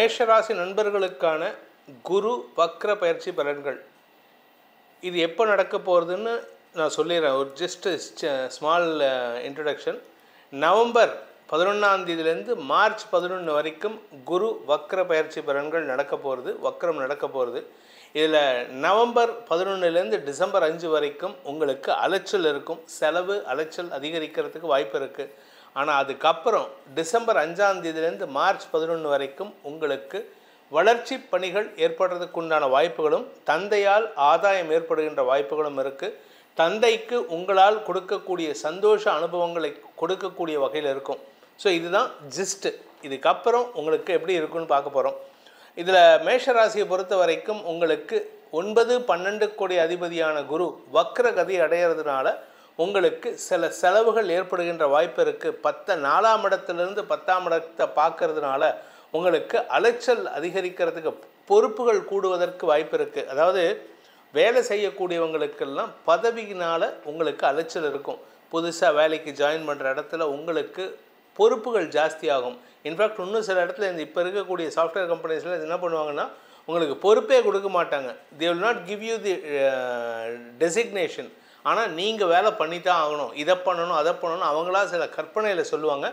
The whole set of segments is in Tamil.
மேஷராசி நண்பர்களுக்கான குரு வக்ர பயிற்சி பலன்கள் இது எப்போ நடக்க போகிறதுன்னு நான் சொல்லிடுறேன். ஒரு ஜஸ்ட் ஸ்மால் இன்ட்ரடக்ஷன். நவம்பர் 11ஆம் தேதியிலேருந்து மார்ச் 11 வரைக்கும் குரு வக்ர பயிற்சி பலன்கள் நடக்க போகிறது, வக்ரம் நடக்க போகிறது. இதில் நவம்பர் 11லேருந்து டிசம்பர் 5 வரைக்கும் உங்களுக்கு அலைச்சல் இருக்கும், செலவு அலைச்சல் அதிகரிக்கிறதுக்கு வாய்ப்பு இருக்குது. ஆனால் அதுக்கப்புறம் டிசம்பர் 5ஆம் தேதியிலேருந்து மார்ச் 11 வரைக்கும் உங்களுக்கு வளர்ச்சி பணிகள் ஏற்படுறதுக்கு உண்டான வாய்ப்புகளும் தந்தையால் ஆதாயம் ஏற்படுகின்ற வாய்ப்புகளும் இருக்குது. தந்தைக்கு உங்களால் கொடுக்கக்கூடிய சந்தோஷ அனுபவங்களை கொடுக்கக்கூடிய வகையில் இருக்கும். ஸோ இதுதான் ஜிஸ்ட்டு. இதுக்கப்புறம் உங்களுக்கு எப்படி இருக்குன்னு பார்க்க போகிறோம். இதில் மேஷராசியை பொறுத்த வரைக்கும் உங்களுக்கு 9-12 கோடி அதிபதியான குரு வக்ர கதி அடையிறதுனால உங்களுக்கு சில செலவுகள் ஏற்படுகின்ற வாய்ப்பு இருக்குது. 4ஆம் இடத்துலேருந்து 10ஆம் இடத்தை பார்க்கறதுனால உங்களுக்கு அலைச்சல் அதிகரிக்கிறதுக்கு, பொறுப்புகள் கூடுவதற்கு வாய்ப்பு இருக்குது. அதாவது வேலை செய்யக்கூடியவங்களுக்கெல்லாம் பதவியினால் உங்களுக்கு அலைச்சல் இருக்கும். புதுசாக வேலைக்கு ஜாயின் பண்ணுற இடத்துல உங்களுக்கு பொறுப்புகள் ஜாஸ்தியாகும். இன்ஃபேக்ட் இன்னும் சில இடத்துல இந்த இப்போ இருக்கக்கூடிய சாஃப்ட்வேர் கம்பெனிஸில் என்ன பண்ணுவாங்கன்னா உங்களுக்கு பொறுப்பே கொடுக்க மாட்டாங்க. They will not give you the designation. ஆனால் நீங்கள் வேலை பண்ணி தான் ஆகணும், இதை பண்ணணும் அதை பண்ணணும், அவங்களா சில கற்பனையில் சொல்லுவாங்க.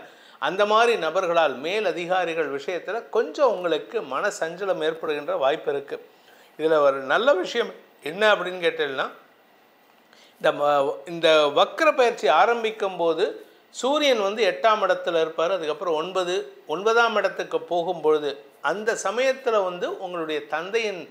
அந்த மாதிரி நபர்களால் மேல் அதிகாரிகள் விஷயத்தில் கொஞ்சம் உங்களுக்கு மன சஞ்சலம் ஏற்படுகின்ற வாய்ப்பு இருக்குது. இதில் ஒரு நல்ல விஷயம் என்ன அப்படின்னு கேட்டீங்கன்னா, இந்த வக்ர பயிற்சி ஆரம்பிக்கும் போது சூரியன் 8ஆம் இடத்துல இருப்பார். அதுக்கப்புறம் 9ஆம் இடத்துக்கு போகும்பொழுது அந்த சமயத்தில் உங்களுடைய தந்தையின்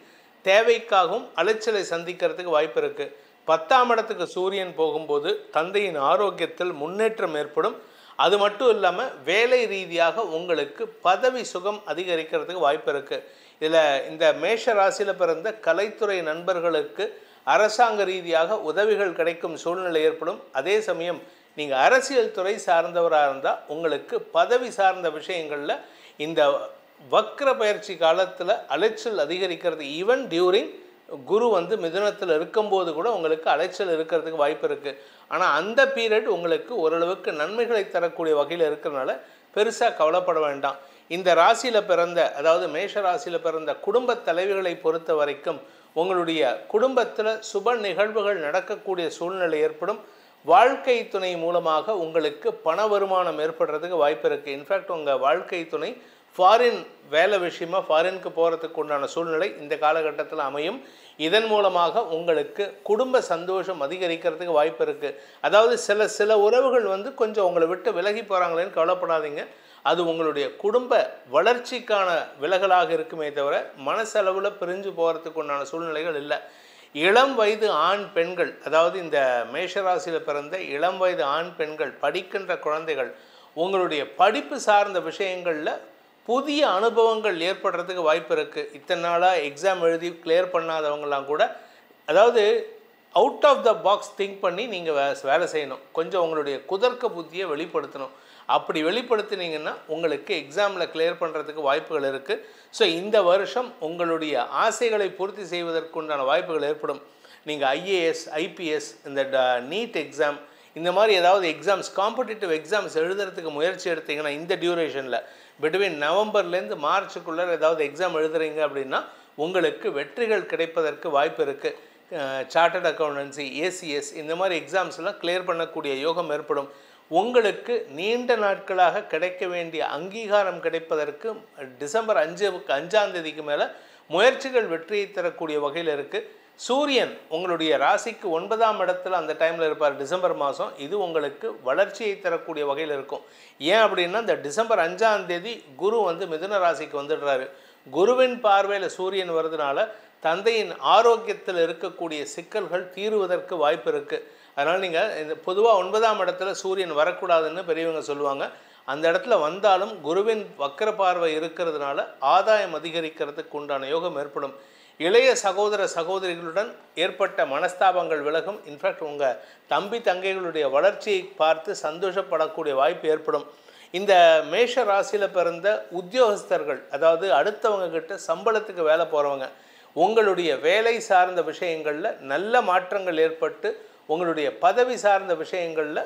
தேவைக்காகவும் அலைச்சலை சந்திக்கிறதுக்கு வாய்ப்பு இருக்குது. 10ஆம் இடத்துக்கு சூரியன் போகும்போது தந்தையின் ஆரோக்கியத்தில் முன்னேற்றம் ஏற்படும். அது மட்டும் இல்லாமல் வேலை ரீதியாக உங்களுக்கு பதவி சுகம் அதிகரிக்கிறதுக்கு வாய்ப்பு இருக்குது. இதில் இந்த மேஷ ராசியில் பிறந்த கலைத்துறை நண்பர்களுக்கு அரசாங்க ரீதியாக உதவிகள் கிடைக்கும் சூழ்நிலை ஏற்படும். அதே சமயம் நீங்கள் அரசியல் துறை சார்ந்தவராக இருந்தால் உங்களுக்கு பதவி சார்ந்த விஷயங்களில் இந்த வக்ர பயிற்சி காலத்தில் அலைச்சல் அதிகரிக்கிறது. ஈவன் டியூரிங் குரு மிதுனத்தில் இருக்கும்போது கூட உங்களுக்கு அலைச்சல் இருக்கிறதுக்கு வாய்ப்பு இருக்குது. ஆனால் அந்த பீரியட் உங்களுக்கு ஓரளவுக்கு நன்மைகளை தரக்கூடிய வகையில் இருக்கிறதுனால பெருசாக கவலைப்பட வேண்டாம். இந்த ராசியில் பிறந்த, அதாவது மேஷ ராசியில் பிறந்த குடும்ப தலைவிகளை பொறுத்த வரைக்கும் உங்களுடைய குடும்பத்தில் சுப நிகழ்வுகள் நடக்கக்கூடிய சூழ்நிலை ஏற்படும். வாழ்க்கை துணை மூலமாக உங்களுக்கு பண வருமானம் ஏற்படுறதுக்கு வாய்ப்பு இருக்குது. இன்ஃபேக்ட் உங்கள் வாழ்க்கை துணை ஃபாரின் வேலை விஷயமாக ஃபாரினுக்கு போகிறதுக்கு உண்டான சூழ்நிலை இந்த காலகட்டத்தில் அமையும். இதன் மூலமாக உங்களுக்கு குடும்ப சந்தோஷம் அதிகரிக்கிறதுக்கு வாய்ப்பு இருக்குது. அதாவது சில உறவுகள் கொஞ்சம் உங்களை விட்டு விலகி போகிறாங்களேன்னு கவலைப்படாதீங்க. அது உங்களுடைய குடும்ப வளர்ச்சிக்கான விலகலாக இருக்குமே தவிர மனசளவில் பிரிஞ்சு போகிறதுக்கு உண்டான சூழ்நிலைகள் இல்லை. இளம் வயது ஆண் பெண்கள், அதாவது இந்த மேஷராசியில் பிறந்த இளம் வயது ஆண் பெண்கள், படிக்கின்ற குழந்தைகள், உங்களுடைய படிப்பு சார்ந்த விஷயங்களில் புதிய அனுபவங்கள் ஏற்படுறதுக்கு வாய்ப்பு இருக்குது. இத்தனை நாளாக எக்ஸாம் எழுதி கிளியர் பண்ணாதவங்களாம் கூட, அதாவது out of the box think பண்ணி நீங்கள் வேலை செய்யணும். கொஞ்சம் உங்களுடைய குதர்க்க புத்தியை வெளிப்படுத்தணும். அப்படி வெளிப்படுத்தினீங்கன்னா உங்களுக்கு எக்ஸாமில் கிளியர் பண்ணுறதுக்கு வாய்ப்புகள் இருக்குது. ஸோ இந்த வருஷம் உங்களுடைய ஆசைகளை பூர்த்தி செய்வதற்குண்டான வாய்ப்புகள் ஏற்படும். நீங்கள் ஐஏஎஸ், ஐபிஎஸ், இந்த நீட் எக்ஸாம், இந்த மாதிரி ஏதாவது எக்ஸாம்ஸ், காம்படிட்டிவ் எக்ஸாம்ஸ் எழுதுறதுக்கு முயற்சி எடுத்தீங்கன்னா இந்த டியூரேஷனில் பிட்வீன் நவம்பர்லேருந்து மார்ச்சுக்குள்ளே ஏதாவது எக்ஸாம் எழுதுறீங்க அப்படின்னா உங்களுக்கு வெற்றிகள் கிடைப்பதற்கு வாய்ப்பு இருக்குது. சார்ட்டர்ட் அக்கௌண்டன்சி, ஏசிஎஸ், இந்த மாதிரி எக்ஸாம்ஸ்லாம் கிளியர் பண்ணக்கூடிய யோகம் ஏற்படும். உங்களுக்கு நீண்ட நாட்களாக கிடைக்க வேண்டிய அங்கீகாரம் கிடைப்பதற்கு டிசம்பர் 5ஆம் தேதிக்கு மேலே முயற்சிகள் வெற்றியை தரக்கூடிய வகையில் இருக்குது. சூரியன் உங்களுடைய ராசிக்கு 9ஆம் இடத்துல அந்த டைமில் இருப்பார் டிசம்பர் மாதம். இது உங்களுக்கு வளர்ச்சியை தரக்கூடிய வகையில் இருக்கும். ஏன் அப்படின்னா இந்த டிசம்பர் 5ஆம் தேதி குரு மிதுன ராசிக்கு வந்துடுறாரு. குருவின் பார்வையில் சூரியன் வருதுனால தந்தையின் ஆரோக்கியத்தில் இருக்கக்கூடிய சிக்கல்கள் தீருவதற்கு வாய்ப்பு இருக்குது. அதனால் நீங்கள் இந்த பொதுவாக 9ஆம் இடத்துல சூரியன் வரக்கூடாதுன்னு பெரியவங்க சொல்லுவாங்க. அந்த இடத்துல வந்தாலும் குருவின் வக்கர பார்வை இருக்கிறதுனால ஆதாயம் அதிகரிக்கிறதுக்கு உண்டான யோகம் ஏற்படும். இளைய சகோதர சகோதரிகளுடன் ஏற்பட்ட மனஸ்தாபங்கள் விலகும். இன்ஃபேக்ட் உங்கள் தம்பி தங்கைகளுடைய வளர்ச்சியை பார்த்து சந்தோஷப்படக்கூடிய வாய்ப்பு ஏற்படும். இந்த மேஷ ராசியில் பிறந்த உத்தியோகஸ்தர்கள், அதாவது அடுத்தவங்க கிட்ட சம்பளத்துக்கு வேலை போகிறவங்க, உங்களுடைய வேலை சார்ந்த விஷயங்களில் நல்ல மாற்றங்கள் ஏற்பட்டு உங்களுடைய பதவி சார்ந்த விஷயங்களில்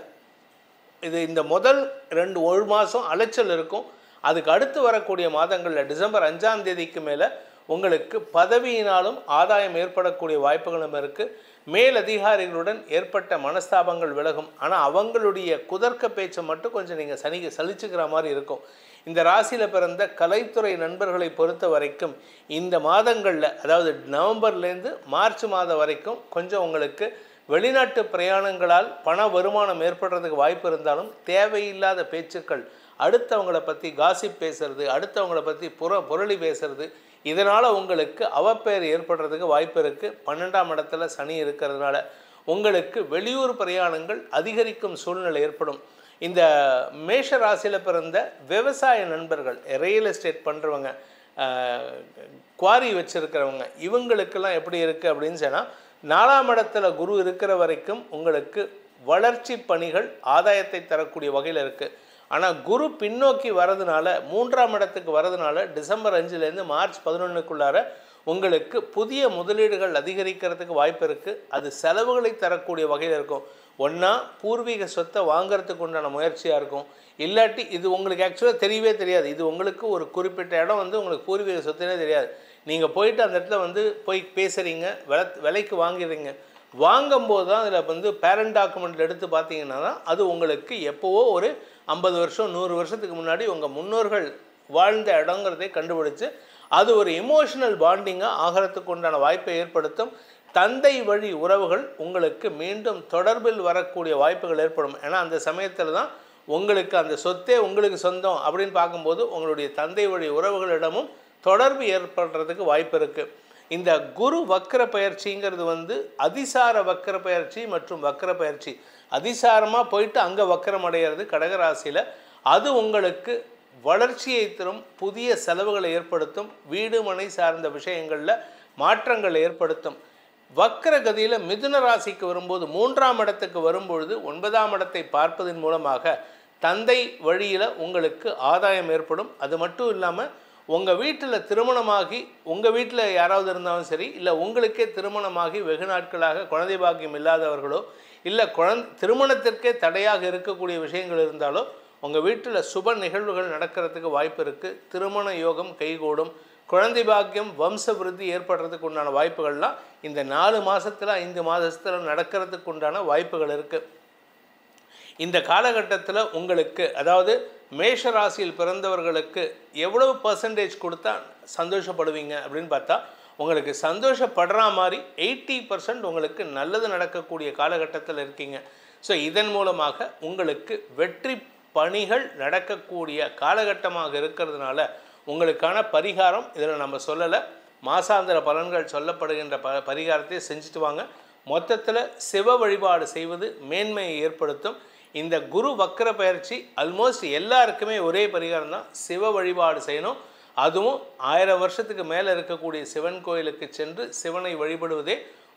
இது இந்த முதல் 1 மாதம் அலைச்சல் இருக்கும். அதுக்கு அடுத்து வரக்கூடிய மாதங்களில் டிசம்பர் 5ஆம் தேதிக்கு மேலே உங்களுக்கு பதவியினாலும் ஆதாயம் ஏற்படக்கூடிய வாய்ப்புகளும் இருக்குது. மேலதிகாரிகளுடன் ஏற்பட்ட மனஸ்தாபங்கள் விலகும். ஆனால் அவங்களுடைய குதர்க்க பேச்சை மட்டும் கொஞ்சம் நீங்கள் சலிச்சுக்கிற மாதிரி இருக்கும். இந்த ராசியில் பிறந்த கலைத்துறை நண்பர்களை பொறுத்த வரைக்கும் இந்த மாதங்களில், அதாவது நவம்பர்லேருந்து மார்ச் மாதம் வரைக்கும் கொஞ்சம் உங்களுக்கு வெளிநாட்டு பிரயாணங்களால் பண வருமானம் ஏற்படுறதுக்கு வாய்ப்பு இருந்தாலும் தேவையில்லாத பேச்சுக்கள், அடுத்தவங்களை பற்றி காசிப் பேசுறது, அடுத்தவங்களை பற்றி புரளி பேசுறது, இதனால் உங்களுக்கு அவப்பெயர் ஏற்படுறதுக்கு வாய்ப்பு இருக்குது. 12ஆம் இடத்துல சனி இருக்கிறதுனால உங்களுக்கு வெளியூர் பிரயாணங்கள் அதிகரிக்கும் சூழ்நிலை ஏற்படும். இந்த மேஷ ராசியில் பிறந்த விவசாய நண்பர்கள், ரியல் எஸ்டேட் பண்ணுறவங்க, குவாரி வச்சுருக்கிறவங்க, இவங்களுக்கெல்லாம் எப்படி இருக்குது அப்படின்னு சொன்னால் 4ஆம் இடத்துல குரு இருக்கிற வரைக்கும் உங்களுக்கு வளர்ச்சி பணிகள் ஆதாயத்தை தரக்கூடிய வகையில் இருக்குது. ஆனால் குரு பின்னோக்கி வரதுனால 3ஆம் இடத்துக்கு வரதுனால டிசம்பர் 5லேருந்து மார்ச் 11க்குள்ளார உங்களுக்கு புதிய முதலீடுகள் அதிகரிக்கிறதுக்கு வாய்ப்பு இருக்குது. அது செலவுகளை தரக்கூடிய வகையில் இருக்கும். ஒன்றா பூர்வீக சொத்தை வாங்கிறதுக்கு உண்டான முயற்சியாக இருக்கும். இல்லாட்டி இது உங்களுக்கு ஆக்சுவலாக தெரியவே தெரியாது. இது உங்களுக்கு ஒரு குறிப்பிட்ட இடம் உங்களுக்கு பூர்வீக சொத்துனே தெரியாது. நீங்கள் போயிட்டு அந்த இடத்துல போய் பேசுகிறீங்க, விலைக்கு வாங்கிடுறீங்க. வாங்கும்போது தான் அதில் பேரண்ட் டாக்குமெண்ட் எடுத்து பார்த்தீங்கன்னா தான் அது உங்களுக்கு எப்போவோ ஒரு 50 வருஷம் 100 வருஷத்துக்கு முன்னாடி உங்கள் முன்னோர்கள் வாழ்ந்த இடங்கிறதை கண்டுபிடிச்சு அது ஒரு எமோஷனல் பாண்டிங்காக ஆகிறதுக்கு உண்டான வாய்ப்பை ஏற்படுத்தும். தந்தை வழி உறவுகள் உங்களுக்கு மீண்டும் தொடர்பில் வரக்கூடிய வாய்ப்புகள் ஏற்படும். ஏன்னா அந்த சமயத்தில் தான் உங்களுக்கு அந்த சொத்தே உங்களுக்கு சொந்தம் அப்படின்னு பார்க்கும்போது உங்களுடைய தந்தை வழி உறவுகளிடமும் தொடர்பு ஏற்படுறதுக்கு வாய்ப்பு இருக்குது. இந்த குரு வக்ர பயிற்சிங்கிறது அதிசார வக்ர பயிற்சி மற்றும் வக்ர பயிற்சி. அதிசாரமாக போயிட்டு அங்கே வக்ரம் அடைகிறது கடகராசியில். அது உங்களுக்கு வளர்ச்சியை தரும், புதிய செலவுகளை ஏற்படுத்தும், வீடு மனை சார்ந்த விஷயங்களில் மாற்றங்களை ஏற்படுத்தும். வக்ர கதியில் மிதுன ராசிக்கு வரும்போது 3ஆம் இடத்துக்கு வரும்பொழுது 9ஆம் இடத்தை பார்ப்பதன் மூலமாக தந்தை வழியில் உங்களுக்கு ஆதாயம் ஏற்படும். அது மட்டும் இல்லாமல் உங்கள் வீட்டில் திருமணமாகி, உங்கள் வீட்டில் யாராவது இருந்தாலும் சரி, இல்லை உங்களுக்கே திருமணமாகி வெகு நாட்களாக குழந்தை பாக்கியம் இல்லாதவர்களோ, இல்லை திருமணத்திற்கே தடையாக இருக்கக்கூடிய விஷயங்கள் இருந்தாலோ உங்கள் வீட்டில் சுப நிகழ்வுகள் நடக்கிறதுக்கு வாய்ப்பு இருக்குது. திருமண யோகம் கைகூடும். குழந்தை பாக்கியம், வம்ச விருத்தி ஏற்படுறதுக்கு உண்டான வாய்ப்புகள்லாம் இந்த 4 மாதத்தில் 5 மாதத்தில் நடக்கிறதுக்கு உண்டான வாய்ப்புகள் இருக்குது. இந்த காலகட்டத்தில் உங்களுக்கு, அதாவது மேஷ ராசியில் பிறந்தவர்களுக்கு எவ்வளவு பர்சன்டேஜ் கொடுத்தா சந்தோஷப்படுவீங்க அப்படின்னு பார்த்தா, உங்களுக்கு சந்தோஷப்படுற மாதிரி 80% உங்களுக்கு நல்லது நடக்கக்கூடிய காலகட்டத்தில் இருக்கீங்க. ஸோ இதன் மூலமாக உங்களுக்கு வெற்றி பணிகள் நடக்கக்கூடிய காலகட்டமாக இருக்கிறதுனால உங்களுக்கான பரிகாரம் இதில் நம்ம சொல்லலை. மாசாந்திர பலன்கள் சொல்லப்படுகின்ற பரிகாரத்தை செஞ்சுட்டு வாங்க. மொத்தத்தில் சிவ வழிபாடு செய்வது மேன்மையை ஏற்படுத்தும். இந்த குரு வக்ர பயிற்சி ஆல்மோஸ்ட் எல்லாருக்குமே ஒரே பரிகாரம் தான், சிவ வழிபாடு செய்யணும். அதுவும் 1000 வருஷத்துக்கு மேலே இருக்கக்கூடிய சிவன் கோயிலுக்கு சென்று சிவனை வழிபடுவதே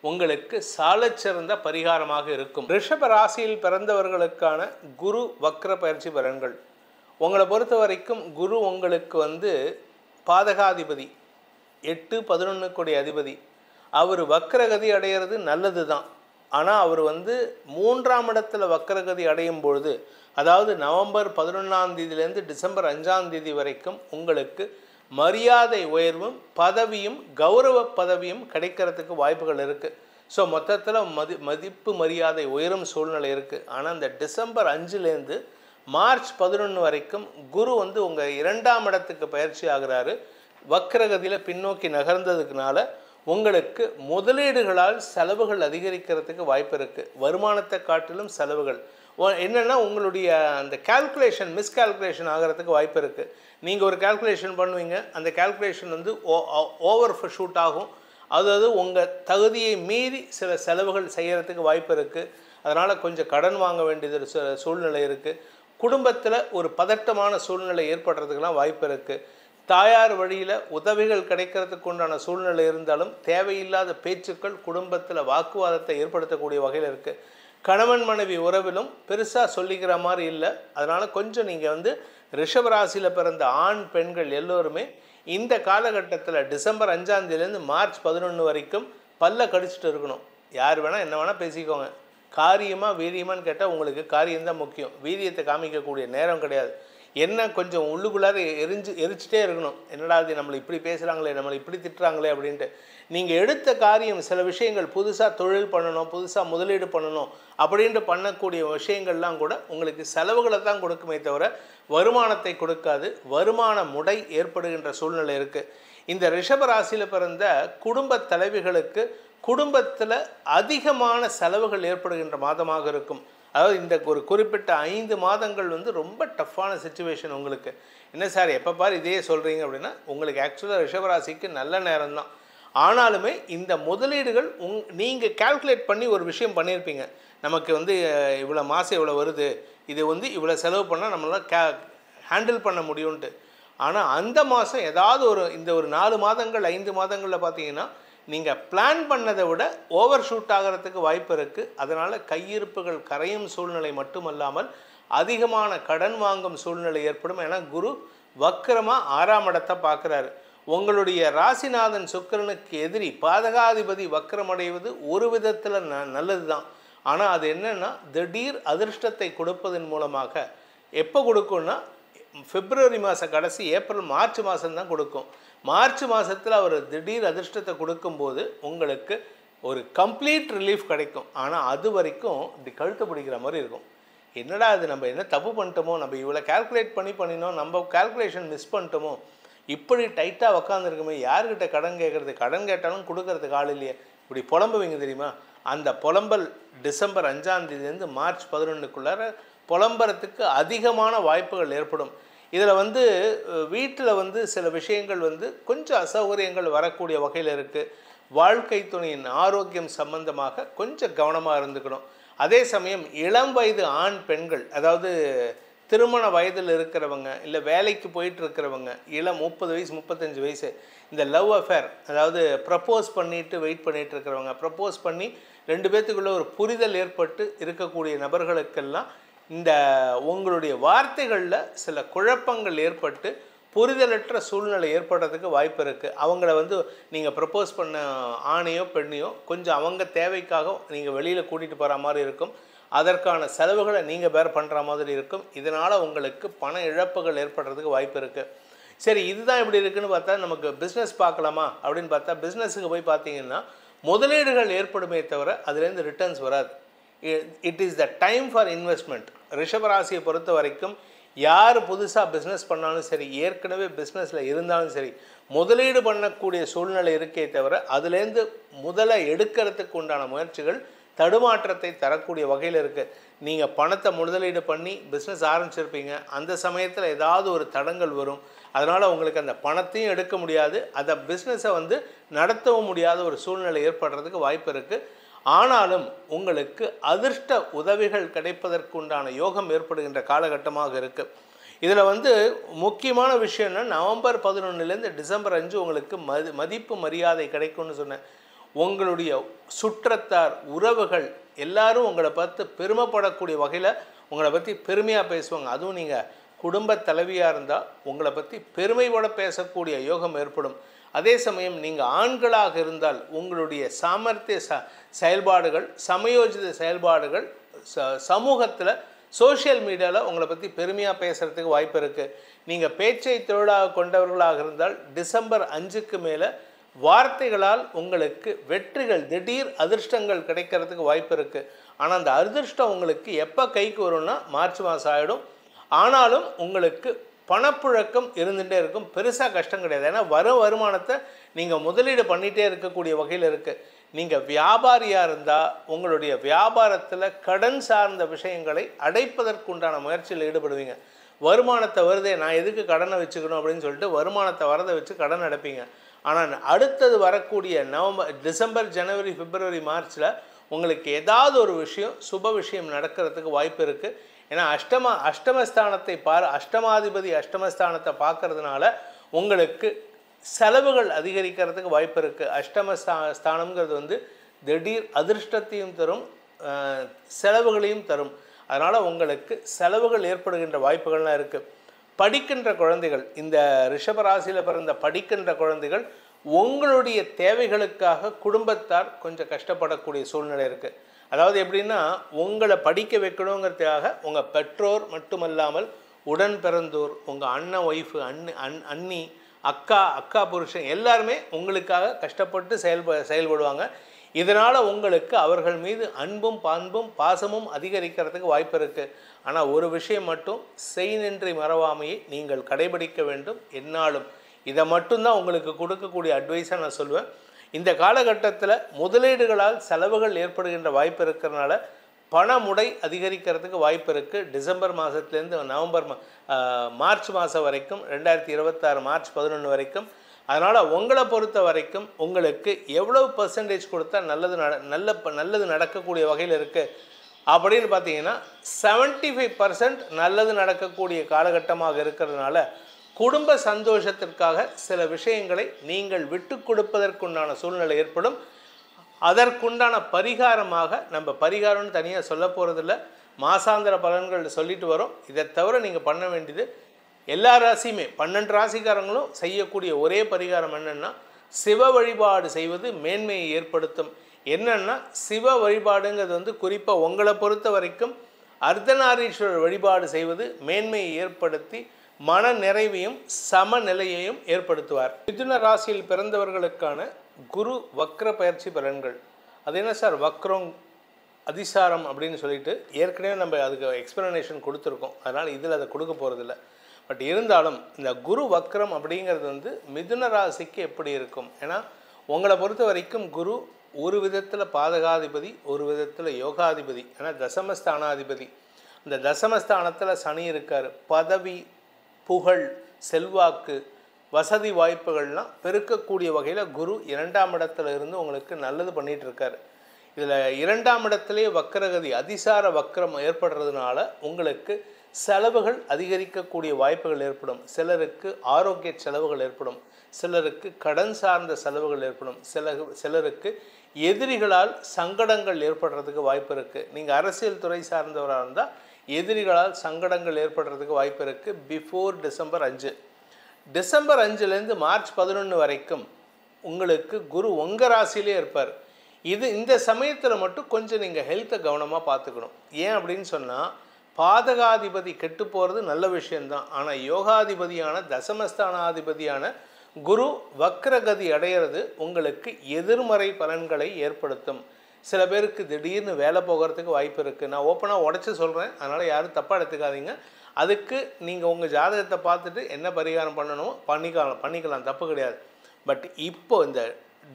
உங்களுக்கு சாலச்சிறந்த பரிகாரமாக இருக்கும். ரிஷப ராசியில் பிறந்தவர்களுக்கான குரு வக்ர பயிற்சி பலன்கள். உங்களை பொறுத்த வரைக்கும் குரு உங்களுக்கு பாதகாதிபதி, 8, 11 கோடி அதிபதி. அவர் வக்ரகதி அடையிறது நல்லது தான். ஆனால் அவர் 3ஆம் இடத்துல வக்ரகதி அடையும் பொழுது, அதாவது நவம்பர் 11ஆம் தேதியிலேருந்து டிசம்பர் 5ஆம் தேதி வரைக்கும் உங்களுக்கு மரியாதை உயர்வும் பதவியும் கௌரவ பதவியும் கிடைக்கிறதுக்கு வாய்ப்புகள் இருக்குது. ஸோ மொத்தத்தில் மதிப்பு மரியாதை உயரும் சூழ்நிலை இருக்குது. ஆனால் இந்த டிசம்பர் 5லேருந்து மார்ச் 11 வரைக்கும் குரு உங்கள் 2ஆம் இடத்துக்கு பயிற்சி ஆகிறாரு. வக்ரகதியில் பின்னோக்கி நகர்ந்ததுக்குனால உங்களுக்கு முதலீடுகளால் செலவுகள் அதிகரிக்கிறதுக்கு வாய்ப்பு இருக்குது. வருமானத்தை காட்டிலும் செலவுகள் என்னென்னா உங்களுடைய அந்த கால்குலேஷன் மிஸ்கால்குலேஷன் ஆகிறதுக்கு வாய்ப்பு இருக்குது. நீங்கள் ஒரு கால்குலேஷன் பண்ணுவீங்க, அந்த கால்குலேஷன் ஓவர் ஷூட் ஆகும். அதாவது உங்கள் தகுதியை மீறி சில செலவுகள் செய்கிறதுக்கு வாய்ப்பு இருக்குது. அதனால் கொஞ்சம் கடன் வாங்க வேண்டியது சூழ்நிலை இருக்குது. குடும்பத்தில் ஒரு பதட்டமான சூழ்நிலை ஏற்படுறதுக்கெல்லாம் வாய்ப்பு இருக்குது. தாயார் வழியில் உதவிகள் கிடைக்கிறதுக்கு உண்டான சூழ்நிலை இருந்தாலும் தேவையில்லாத பேச்சுக்கள் குடும்பத்தில் வாக்குவாதத்தை ஏற்படுத்தக்கூடிய வகையில் இருக்குது. கணவன் மனைவி உறவிலும் பெருசாக சொல்லிக்கிற மாதிரி இல்லை. அதனால் கொஞ்சம் நீங்கள் ரிஷபராசியில் பிறந்த ஆண் பெண்கள் எல்லோருமே இந்த காலகட்டத்தில் டிசம்பர் 5ஆம் தேதியிலேருந்து மார்ச் 11 வரைக்கும் பல்ல கடிச்சிட்டு இருக்கணும். யார் வேணால் என்ன வேணால் பேசிக்கோங்க. காரியமாக வீரியமானு கேட்டால் உங்களுக்கு காரியம்தான் முக்கியம். வீரியத்தை காமிக்கக்கூடிய நேரம் கிடையாது. என்ன கொஞ்சம் உள்ளுக்குள்ளார எரிச்சிட்டே இருக்கணும். என்னடா இது நம்மளை இப்படி பேசுகிறாங்களே, நம்மளை இப்படி திட்டுறாங்களே அப்படின்ட்டு. நீங்கள் எடுத்த காரியம் சில விஷயங்கள் புதுசாக தொழில் பண்ணணும், புதுசாக முதலீடு பண்ணணும் அப்படின்ட்டு பண்ணக்கூடிய விஷயங்கள்லாம் கூட உங்களுக்கு செலவுகளை தான் கொடுக்குமே தவிர வருமானத்தை கொடுக்காது. வருமான முடை ஏற்படுகின்ற சூழ்நிலை இருக்குது. இந்த ரிஷப ராசியில் பிறந்த குடும்ப தலைவிகளுக்கு குடும்பத்தில் அதிகமான செலவுகள் ஏற்படுகின்ற மாதமாக இருக்கும். அதாவது இந்த ஒரு குறிப்பிட்ட 5 மாதங்கள் வந்து ரொம்ப டஃப்பான சிச்சுவேஷன் உங்களுக்கு. என்ன சார் எப்போ பாரு இதே சொல்கிறீங்க அப்படின்னா, உங்களுக்கு ஆக்சுவலாக ரிஷபராசிக்கு நல்ல நேரம் தான். ஆனாலுமே இந்த முதலீடுகள் நீங்கள் கால்குலேட் பண்ணி ஒரு விஷயம் பண்ணியிருப்பீங்க. நமக்கு வந்து இவ்வளோ மாதம் இவ்வளோ வருது, இது வந்து இவ்வளோ செலவு பண்ணால் நம்மளால் ஹேண்டில் பண்ண முடியும்ன்ட்டு. ஆனால் அந்த மாதம் ஏதாவது இந்த ஒரு 4 மாதங்கள் 5 மாதங்களில் பார்த்தீங்கன்னா நீங்கள் பிளான் பண்ணதை விட ஓவர் ஷூட் ஆகிறதுக்கு வாய்ப்பு இருக்குது. அதனால் கையிருப்புகள் கரையும் சூழ்நிலை மட்டுமல்லாமல் அதிகமான கடன் வாங்கும் சூழ்நிலை ஏற்படும். ஏன்னா குரு வக்கரமாக 6ஆம் இடத்தை பார்க்குறாரு. உங்களுடைய ராசிநாதன் சுக்கிரனுக்கு எதிரி பாதகாதிபதி வக்கரமடைவது ஒரு விதத்தில் நல்லது தான். ஆனால் அது என்னென்னா திடீர் அதிர்ஷ்டத்தை கொடுப்பதன் மூலமாக எப்போ கொடுக்கும்னா பிப்ரவரி மாத கடைசி ஏப்ரல் மார்ச் மாதம்தான் கொடுக்கும். மார்ச் மாதத்தில் அவர் திடீர் அதிர்ஷ்டத்தை கொடுக்கும்போது உங்களுக்கு ஒரு கம்ப்ளீட் ரிலீஃப் கிடைக்கும். ஆனால் அது வரைக்கும் இப்படி கழுத்தை பிடிக்கிற மாதிரி இருக்கும். என்னடா அது நம்ம என்ன தப்பு பண்ணிட்டோமோ, நம்ம இவ்வளோ கால்குலேட் பண்ணினோம், நம்ம கால்குலேஷன் மிஸ் பண்ணிட்டோமோ, இப்படி டைட்டாக உக்காந்துருக்குமே, யார்கிட்ட கடன் கேட்குறது, கடன் கேட்டாலும் கொடுக்கறதுக்கு ஆள் இல்லையே, இப்படி புலம்புவீங்க தெரியுமா? அந்த புலம்பல் டிசம்பர் 5ஆம் தேதியிலேருந்து மார்ச் 11க்குள்ளார புலம்புறதுக்கு அதிகமான வாய்ப்புகள் ஏற்படும். இதில் வந்து வீட்டில் வந்து சில விஷயங்கள் வந்து கொஞ்சம் அசௌகரியங்கள் வரக்கூடிய வகையில் இருக்குது. வாழ்க்கை துணையின் ஆரோக்கியம் சம்பந்தமாக கொஞ்சம் கவனமாக இருந்துக்கணும். அதே சமயம் இளம் வயது ஆண் பெண்கள், அதாவது திருமண வயதில் இருக்கிறவங்க, இல்லை வேலைக்கு போயிட்டு இருக்கிறவங்க, 30 வயசு 35 வயசு, இந்த லவ் அஃபேர், அதாவது ப்ரப்போஸ் பண்ணிட்டு வெயிட் பண்ணிகிட்டு இருக்கிறவங்க, ப்ரப்போஸ் பண்ணி 2 பேர்த்துக்குள்ளே ஒரு புரிதல் ஏற்பட்டு இருக்கக்கூடிய நபர்களுக்கெல்லாம் இந்த உங்களுடைய வார்த்தைகளில் சில குழப்பங்கள் ஏற்பட்டு புரிதலற்ற சூழ்நிலை ஏற்படுறதுக்கு வாய்ப்பு இருக்குது. அவங்கள வந்து நீங்கள் ப்ரப்போஸ் பண்ண ஆணையோ பெண்ணையோ கொஞ்சம் அவங்க தேவைக்காக நீங்கள் வெளியில் கூட்டிகிட்டு போகிற மாதிரி இருக்கும். அதற்கான செலவுகளை நீங்கள் பேர் பண்ணுற மாதிரி இருக்கும். இதனால் உங்களுக்கு பண இழப்புகள் ஏற்படுறதுக்கு வாய்ப்பு இருக்குது. சரி, இதுதான் இப்படி இருக்குதுன்னு பார்த்தா நமக்கு பிஸ்னஸ் பார்க்கலாமா அப்படின்னு பார்த்தா, பிஸ்னஸுக்கு போய் பார்த்தீங்கன்னா முதலீடுகள் ஏற்படுமே தவிர அதுலேருந்து ரிட்டர்ன்ஸ் வராது. It is the time for investment. ரிஷபராசியை பொறுத்த வரைக்கும் யார் புதுசாக பிஸ்னஸ் பண்ணாலும் சரி, ஏற்கனவே பிஸ்னஸில் இருந்தாலும் சரி, முதலீடு பண்ணக்கூடிய சூழ்நிலை இருக்கே தவிர அதுலேருந்து முதலை எடுக்கிறதுக்கு உண்டான முயற்சிகள் தடுமாற்றத்தை தரக்கூடிய வகையில் இருக்குது. நீங்கள் பணத்தை முதலீடு பண்ணி பிஸ்னஸ் ஆரம்பிச்சிருப்பீங்க, அந்த சமயத்தில் ஏதாவது ஒரு தடங்கள் வரும். அதனால் உங்களுக்கு அந்த பணத்தையும் எடுக்க முடியாது, அந்த பிஸ்னஸை வந்து நடத்தவும் முடியாத ஒரு சூழ்நிலை ஏற்படுறதுக்கு வாய்ப்பு இருக்குது. ஆனாலும் உங்களுக்கு அதிர்ஷ்ட உதவிகள் கிடைப்பதற்குண்டான யோகம் ஏற்படுகின்ற காலகட்டமாக இருக்குது. இதில் வந்து முக்கியமான விஷயம்னா நவம்பர் 11லேருந்து டிசம்பர் 5 உங்களுக்கு மதிப்பு மரியாதை கிடைக்கும்னு சொன்னேன். உங்களுடைய சுற்றத்தார் உறவுகள் எல்லாரும் உங்களை பார்த்து பெருமைப்படக்கூடிய வகையில் உங்களை பற்றி பெருமையாக பேசுவாங்க. அதுவும் நீங்கள் குடும்ப தலைவியாக இருந்தால் உங்களை பற்றி பெருமையோட பேசக்கூடிய யோகம் ஏற்படும். அதே சமயம் நீங்கள் ஆண்களாக இருந்தால் உங்களுடைய சாமர்த்திய செயல்பாடுகள், சமயோஜித செயல்பாடுகள் சமூகத்தில் சோஷியல் மீடியாவில் உங்களை பற்றி பெருமையாக பேசுகிறதுக்கு வாய்ப்பு இருக்குது. நீங்கள் பேச்சை தொழிலாக கொண்டவர்களாக இருந்தால் டிசம்பர் 5க்கு மேலே வார்த்தைகளால் உங்களுக்கு வெற்றிகள், திடீர் அதிர்ஷ்டங்கள் கிடைக்கிறதுக்கு வாய்ப்பு இருக்குது. ஆனால் அந்த அதிர்ஷ்டம் உங்களுக்கு எப்போ கைக்கு வரும்னா மார்ச் மாதம் ஆகிடும். ஆனாலும் உங்களுக்கு பணப்புழக்கம் இருந்துகிட்டே இருக்கும். பெருசாக கஷ்டம் கிடையாது. ஏன்னா வருமானத்தை நீங்கள் முதலீடு பண்ணிகிட்டே இருக்கக்கூடிய வகையில் இருக்குது. நீங்கள் வியாபாரியாக இருந்தால் உங்களுடைய வியாபாரத்தில் கடன் சார்ந்த விஷயங்களை அடைப்பதற்குண்டான முயற்சியில் ஈடுபடுவீங்க. வருமானத்தை வருதே, நான் எதுக்கு கடனை வச்சுக்கணும் அப்படின்னு சொல்லிட்டு வருமானத்தை வரதை வச்சு கடன் அடைப்பீங்க. ஆனால் அடுத்தது வரக்கூடிய டிசம்பர், ஜனவரி, பிப்ரவரி, மார்ச்சில் உங்களுக்கு ஏதாவது ஒரு விஷயம், சுப விஷயம் நடக்கிறதுக்கு வாய்ப்பு இருக்குது. ஏன்னா அஷ்டமஸ்தானத்தை அஷ்டமாதிபதி அஷ்டமஸ்தானத்தை பார்க்கறதுனால உங்களுக்கு செலவுகள் அதிகரிக்கிறதுக்கு வாய்ப்பு இருக்குது. அஷ்டமஸ்தானம்ங்கிறது வந்து திடீர் அதிர்ஷ்டத்தையும் தரும், செலவுகளையும் தரும். அதனால் உங்களுக்கு செலவுகள் ஏற்படுகின்ற வாய்ப்புகள்லாம் இருக்குது. படிக்கின்ற குழந்தைகள், இந்த ரிஷபராசியில் பிறந்த படிக்கின்ற குழந்தைகள் உங்களுடைய தேவைகளுக்காக குடும்பத்தார் கொஞ்சம் கஷ்டப்படக்கூடிய சூழ்நிலை இருக்குது. அதாவது எப்படின்னா, உங்களை படிக்க வைக்கணுங்கிறதுக்காக உங்கள் பெற்றோர் மட்டுமல்லாமல் உடன் பிறந்தோர், உங்கள் அண்ணன் ஒய்ஃபு, அண்ணி, அக்கா புருஷன் எல்லாருமே உங்களுக்காக கஷ்டப்பட்டு செயல்படுவாங்க. இதனால் உங்களுக்கு அவர்கள் மீது அன்பும் பாசமும் அதிகரிக்கிறதுக்கு வாய்ப்பு இருக்குது. ஆனால் ஒரு விஷயம் மட்டும், செய்நின்றி மறவாமையை நீங்கள் கடைபிடிக்க வேண்டும் என்னாலும். இதை மட்டும்தான் உங்களுக்கு கொடுக்கக்கூடிய அட்வைஸாக நான் சொல்லுவேன். இந்த காலகட்டத்தில் முதலீடுகளால் செலவுகள் ஏற்படுகின்ற வாய்ப்பு இருக்கிறதுனால பணமுடை அதிகரிக்கிறதுக்கு வாய்ப்பு இருக்குது. டிசம்பர் மாதத்துலேருந்து மார்ச் மாதம் வரைக்கும், 2026 மார்ச் 11 வரைக்கும். அதனால் உங்களை பொறுத்த வரைக்கும் உங்களுக்கு எவ்வளவு பர்சன்டேஜ் கொடுத்தா நல்லது நடக்கக்கூடிய வகையில் இருக்குது அப்படின்னு பார்த்தீங்கன்னா 75% நல்லது நடக்கக்கூடிய காலகட்டமாக இருக்கிறதுனால குடும்ப சந்தோஷத்திற்காக சில விஷயங்களை நீங்கள் விட்டு கொடுப்பதற்குண்டான சூழ்நிலை ஏற்படும். அதற்குண்டான பரிகாரமாக நம்ம பரிகாரம்னு தனியாக சொல்ல போகிறதில்ல, மாசாந்திர பலன்கள் சொல்லிட்டு வரோம். இதை தவிர நீங்கள் பண்ண வேண்டியது எல்லா ராசியுமே 12 ராசிக்காரங்களும் செய்யக்கூடிய ஒரே பரிகாரம் என்னென்னா, சிவ வழிபாடு செய்வது மேன்மையை ஏற்படுத்தும். என்னென்னா, சிவ வழிபாடுங்கிறது குறிப்பாக உங்களை பொறுத்த வரைக்கும் அர்த்தநாரீஸ்வரர் வழிபாடு செய்வது மேன்மையை ஏற்படுத்தி மன நிறைவையும் சமநிலையையும் ஏற்படுத்துவார். மிதுன ராசியில் பிறந்தவர்களுக்கான குரு வக்ர பயிற்சி பலன்கள். அது என்ன சார் வக்ரம் அதிசாரம் அப்படின்னு சொல்லிட்டு ஏற்கனவே நம்ம அதுக்கு எக்ஸ்பிளனேஷன் கொடுத்துருக்கோம். அதனால் இதில் அதை கொடுக்க போகிறதில்ல. பட் இருந்தாலும் இந்த குரு வக்ரம் அப்படிங்கிறது மிதுன ராசிக்கு எப்படி இருக்கும்? ஏன்னா உங்களை பொறுத்த வரைக்கும் குரு ஒரு விதத்தில் பாதகாதிபதி, ஒரு விதத்தில் யோகாதிபதி, ஏன்னா தசமஸ்தானாதிபதி. இந்த தசமஸ்தானத்தில் சனி இருக்கார். பதவி, புகழ், செல்வாக்கு, வசதி வாய்ப்புகள்லாம் பெருக்கக்கூடிய வகையில் குரு 2ஆம் இடத்துல இருந்து உங்களுக்கு நல்லது பண்ணிகிட்டு இருக்கார். இதில் 2ஆம் இடத்திலே வக்கரகதி அதிசார வக்கரம் ஏற்படுறதுனால உங்களுக்கு செலவுகள் அதிகரிக்கக்கூடிய வாய்ப்புகள் ஏற்படும். சிலருக்கு ஆரோக்கிய செலவுகள் ஏற்படும், சிலருக்கு கடன் சார்ந்த செலவுகள் ஏற்படும், சிலருக்கு எதிரிகளால் சங்கடங்கள் ஏற்படுறதுக்கு வாய்ப்பு இருக்குது. நீங்கள் அரசியல் துறை சார்ந்தவராக இருந்தால் எதிரிகளால் சங்கடங்கள் ஏற்படுறதுக்கு வாய்ப்பு இருக்குது. பிஃபோர் டிசம்பர் 5, டிசம்பர் 5லேருந்து மார்ச் 11 வரைக்கும் உங்களுக்கு குரு உங்கள் ராசியிலே இருப்பார். இந்த சமயத்தில் மட்டும் கொஞ்சம் நீங்கள் ஹெல்த்தை கவனமாக பார்த்துக்கணும். ஏன் அப்படின்னு சொன்னால், பாதகாதிபதி கெட்டு போகிறது நல்ல விஷயந்தான். ஆனால் யோகாதிபதியான தசமஸ்தானாதிபதியான குரு வக்ரகதி அடையிறது உங்களுக்கு எதிர்மறை பலன்களை ஏற்படுத்தும். சில பேருக்கு திடீர்னு வேலை போகிறதுக்கு வாய்ப்பு இருக்குது. நான் ஓப்பனாக உடச்சி சொல்கிறேன், அதனால் யாரும் தப்பாக எடுத்துக்காதீங்க. அதுக்கு நீங்கள் உங்கள் ஜாதகத்தை பார்த்துட்டு என்ன பரிகாரம் பண்ணணுமோ பண்ணிக்கலாம், தப்பு கிடையாது. பட் இப்போ இந்த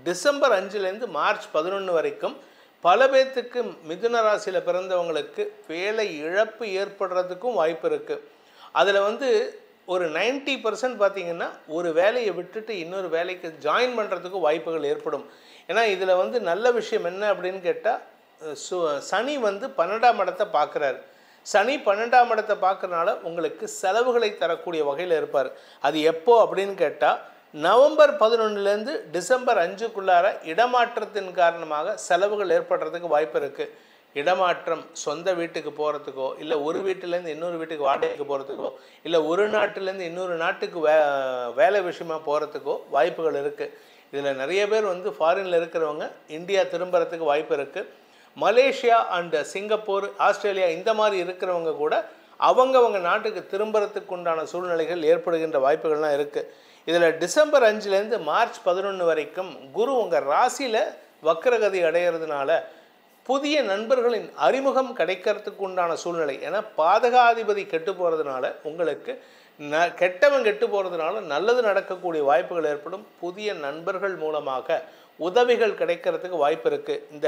டிசம்பர் 5லேருந்து மார்ச் 11 வரைக்கும் பல பேர்த்துக்கு மிதுன ராசியில் பிறந்தவங்களுக்கு வேலை இழப்பு ஏற்படுறதுக்கும் வாய்ப்பு இருக்குது. அதில் ஒரு 90% பார்த்திங்கன்னா ஒரு வேலையை விட்டுட்டு இன்னொரு வேலைக்கு ஜாயின் பண்ணுறதுக்கும் வாய்ப்புகள் ஏற்படும். ஏன்னா இதில் நல்ல விஷயம் என்ன அப்படின்னு கேட்டால், சனி 12ஆம் இடத்தை பார்க்குறாரு. சனி 12ஆம் இடத்தை பார்க்குறதுனால உங்களுக்கு செலவுகளை தரக்கூடிய வகையில் இருப்பார். அது எப்போ அப்படின்னு கேட்டால், நவம்பர் 11லேருந்து டிசம்பர் 5க்குள்ளார இடமாற்றத்தின் காரணமாக செலவுகள் ஏற்படுறதுக்கு வாய்ப்பு இருக்குது. இடமாற்றம் சொந்த வீட்டுக்கு போகிறதுக்கோ, இல்லை ஒரு வீட்டிலேருந்து இன்னொரு வீட்டுக்கு வாடகைக்கு போகிறதுக்கோ, இல்லை ஒரு நாட்டிலேருந்து இன்னொரு நாட்டுக்கு வேலை விஷயமாக போகிறதுக்கோ வாய்ப்புகள் இருக்குது. இதில் நிறைய பேர் ஃபாரினில் இருக்கிறவங்க இந்தியா திரும்புறதுக்கு வாய்ப்பு இருக்குது. மலேசியா அண்டு சிங்கப்பூர், ஆஸ்திரேலியா இந்த மாதிரி இருக்கிறவங்க கூட அவங்கவங்க நாட்டுக்கு திரும்புறதுக்கு உண்டான சூழ்நிலைகள் ஏற்படுகின்ற வாய்ப்புகள்லாம் இருக்குது. இதில் டிசம்பர் 5லேருந்து மார்ச் 11 வரைக்கும் குரு உங்கள் ராசியில் வக்ரகதி அடைகிறதுனால புதிய நண்பர்களின் அறிமுகம் கிடைக்கிறதுக்கு உண்டான சூழ்நிலை. ஏன்னா பாதகாதிபதி கெட்டு போகிறதுனால உங்களுக்கு கெட்டவன் கெட்டு போகிறதுனால நல்லது நடக்கக்கூடிய வாய்ப்புகள் ஏற்படும். புதிய நண்பர்கள் மூலமாக உதவிகள் கிடைக்கிறதுக்கு வாய்ப்பு இருக்குது. இந்த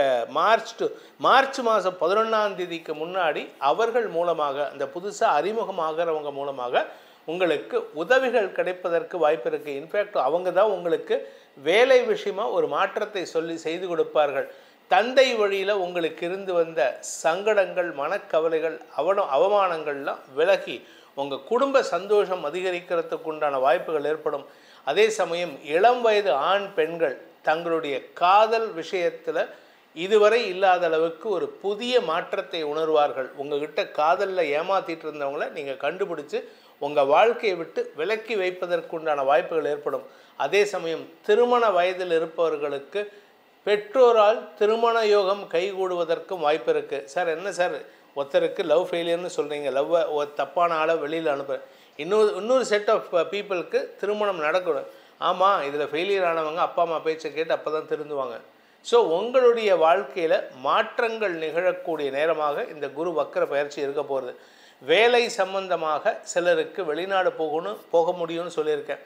மார்ச் மாதம் 11ஆம் தேதிக்கு முன்னாடி அவர்கள் மூலமாக, இந்த புதுசாக அறிமுகமாகிறவங்க மூலமாக உங்களுக்கு உதவிகள் கிடைப்பதற்கு வாய்ப்பு இருக்குது. இன்ஃபேக்ட் அவங்க தான் உங்களுக்கு வேலை விஷயமாக ஒரு மாற்றத்தை செய்து கொடுப்பார்கள். தந்தை வழியில் உங்களுக்கு இருந்து வந்த சங்கடங்கள், மனக்கவலைகள், அவமானங்கள்லாம் விலகி உங்கள் குடும்ப சந்தோஷம் அதிகரிக்கிறதுக்கு உண்டான வாய்ப்புகள் ஏற்படும். அதே சமயம் இளம் வயது ஆண் பெண்கள் தங்களுடைய காதல் விஷயத்தில் இதுவரை இல்லாத அளவுக்கு ஒரு புதிய மாற்றத்தை உணர்வார்கள். உங்கள்கிட்ட காதலில் ஏமாற்றிட்டு இருந்தவங்கள நீங்கள் கண்டுபிடிச்சி உங்கள் வாழ்க்கையை விட்டு விலக்கி வைப்பதற்குண்டான வாய்ப்புகள் ஏற்படும். அதே சமயம் திருமண வயதில் இருப்பவர்களுக்கு பெற்றோரால் திருமண யோகம் கைகூடுவதற்கும் வாய்ப்பு இருக்குது. சார் என்ன சார் ஒருத்தருக்கு லவ் ஃபெயிலியர்னு சொல்கிறீங்க, லவ்வை ஒரு தப்பான ஆளை வெளியில் அனுப்ப, இன்னொரு செட் ஆஃப் பீப்புளுக்கு திருமணம் நடக்கணும். ஆமாம், இதில் ஃபெயிலியர் ஆனவங்க அப்பா அம்மா பேச்சை கேட்டு அப்போ தான் திருந்துவாங்க. ஸோ உங்களுடைய வாழ்க்கையில் மாற்றங்கள் நிகழக்கூடிய நேரமாக இந்த குரு வக்கர பயிற்சி இருக்க போகிறது. வேலை சம்பந்தமாக சிலருக்கு வெளிநாடு போக முடியும்னு சொல்லியிருக்கேன்.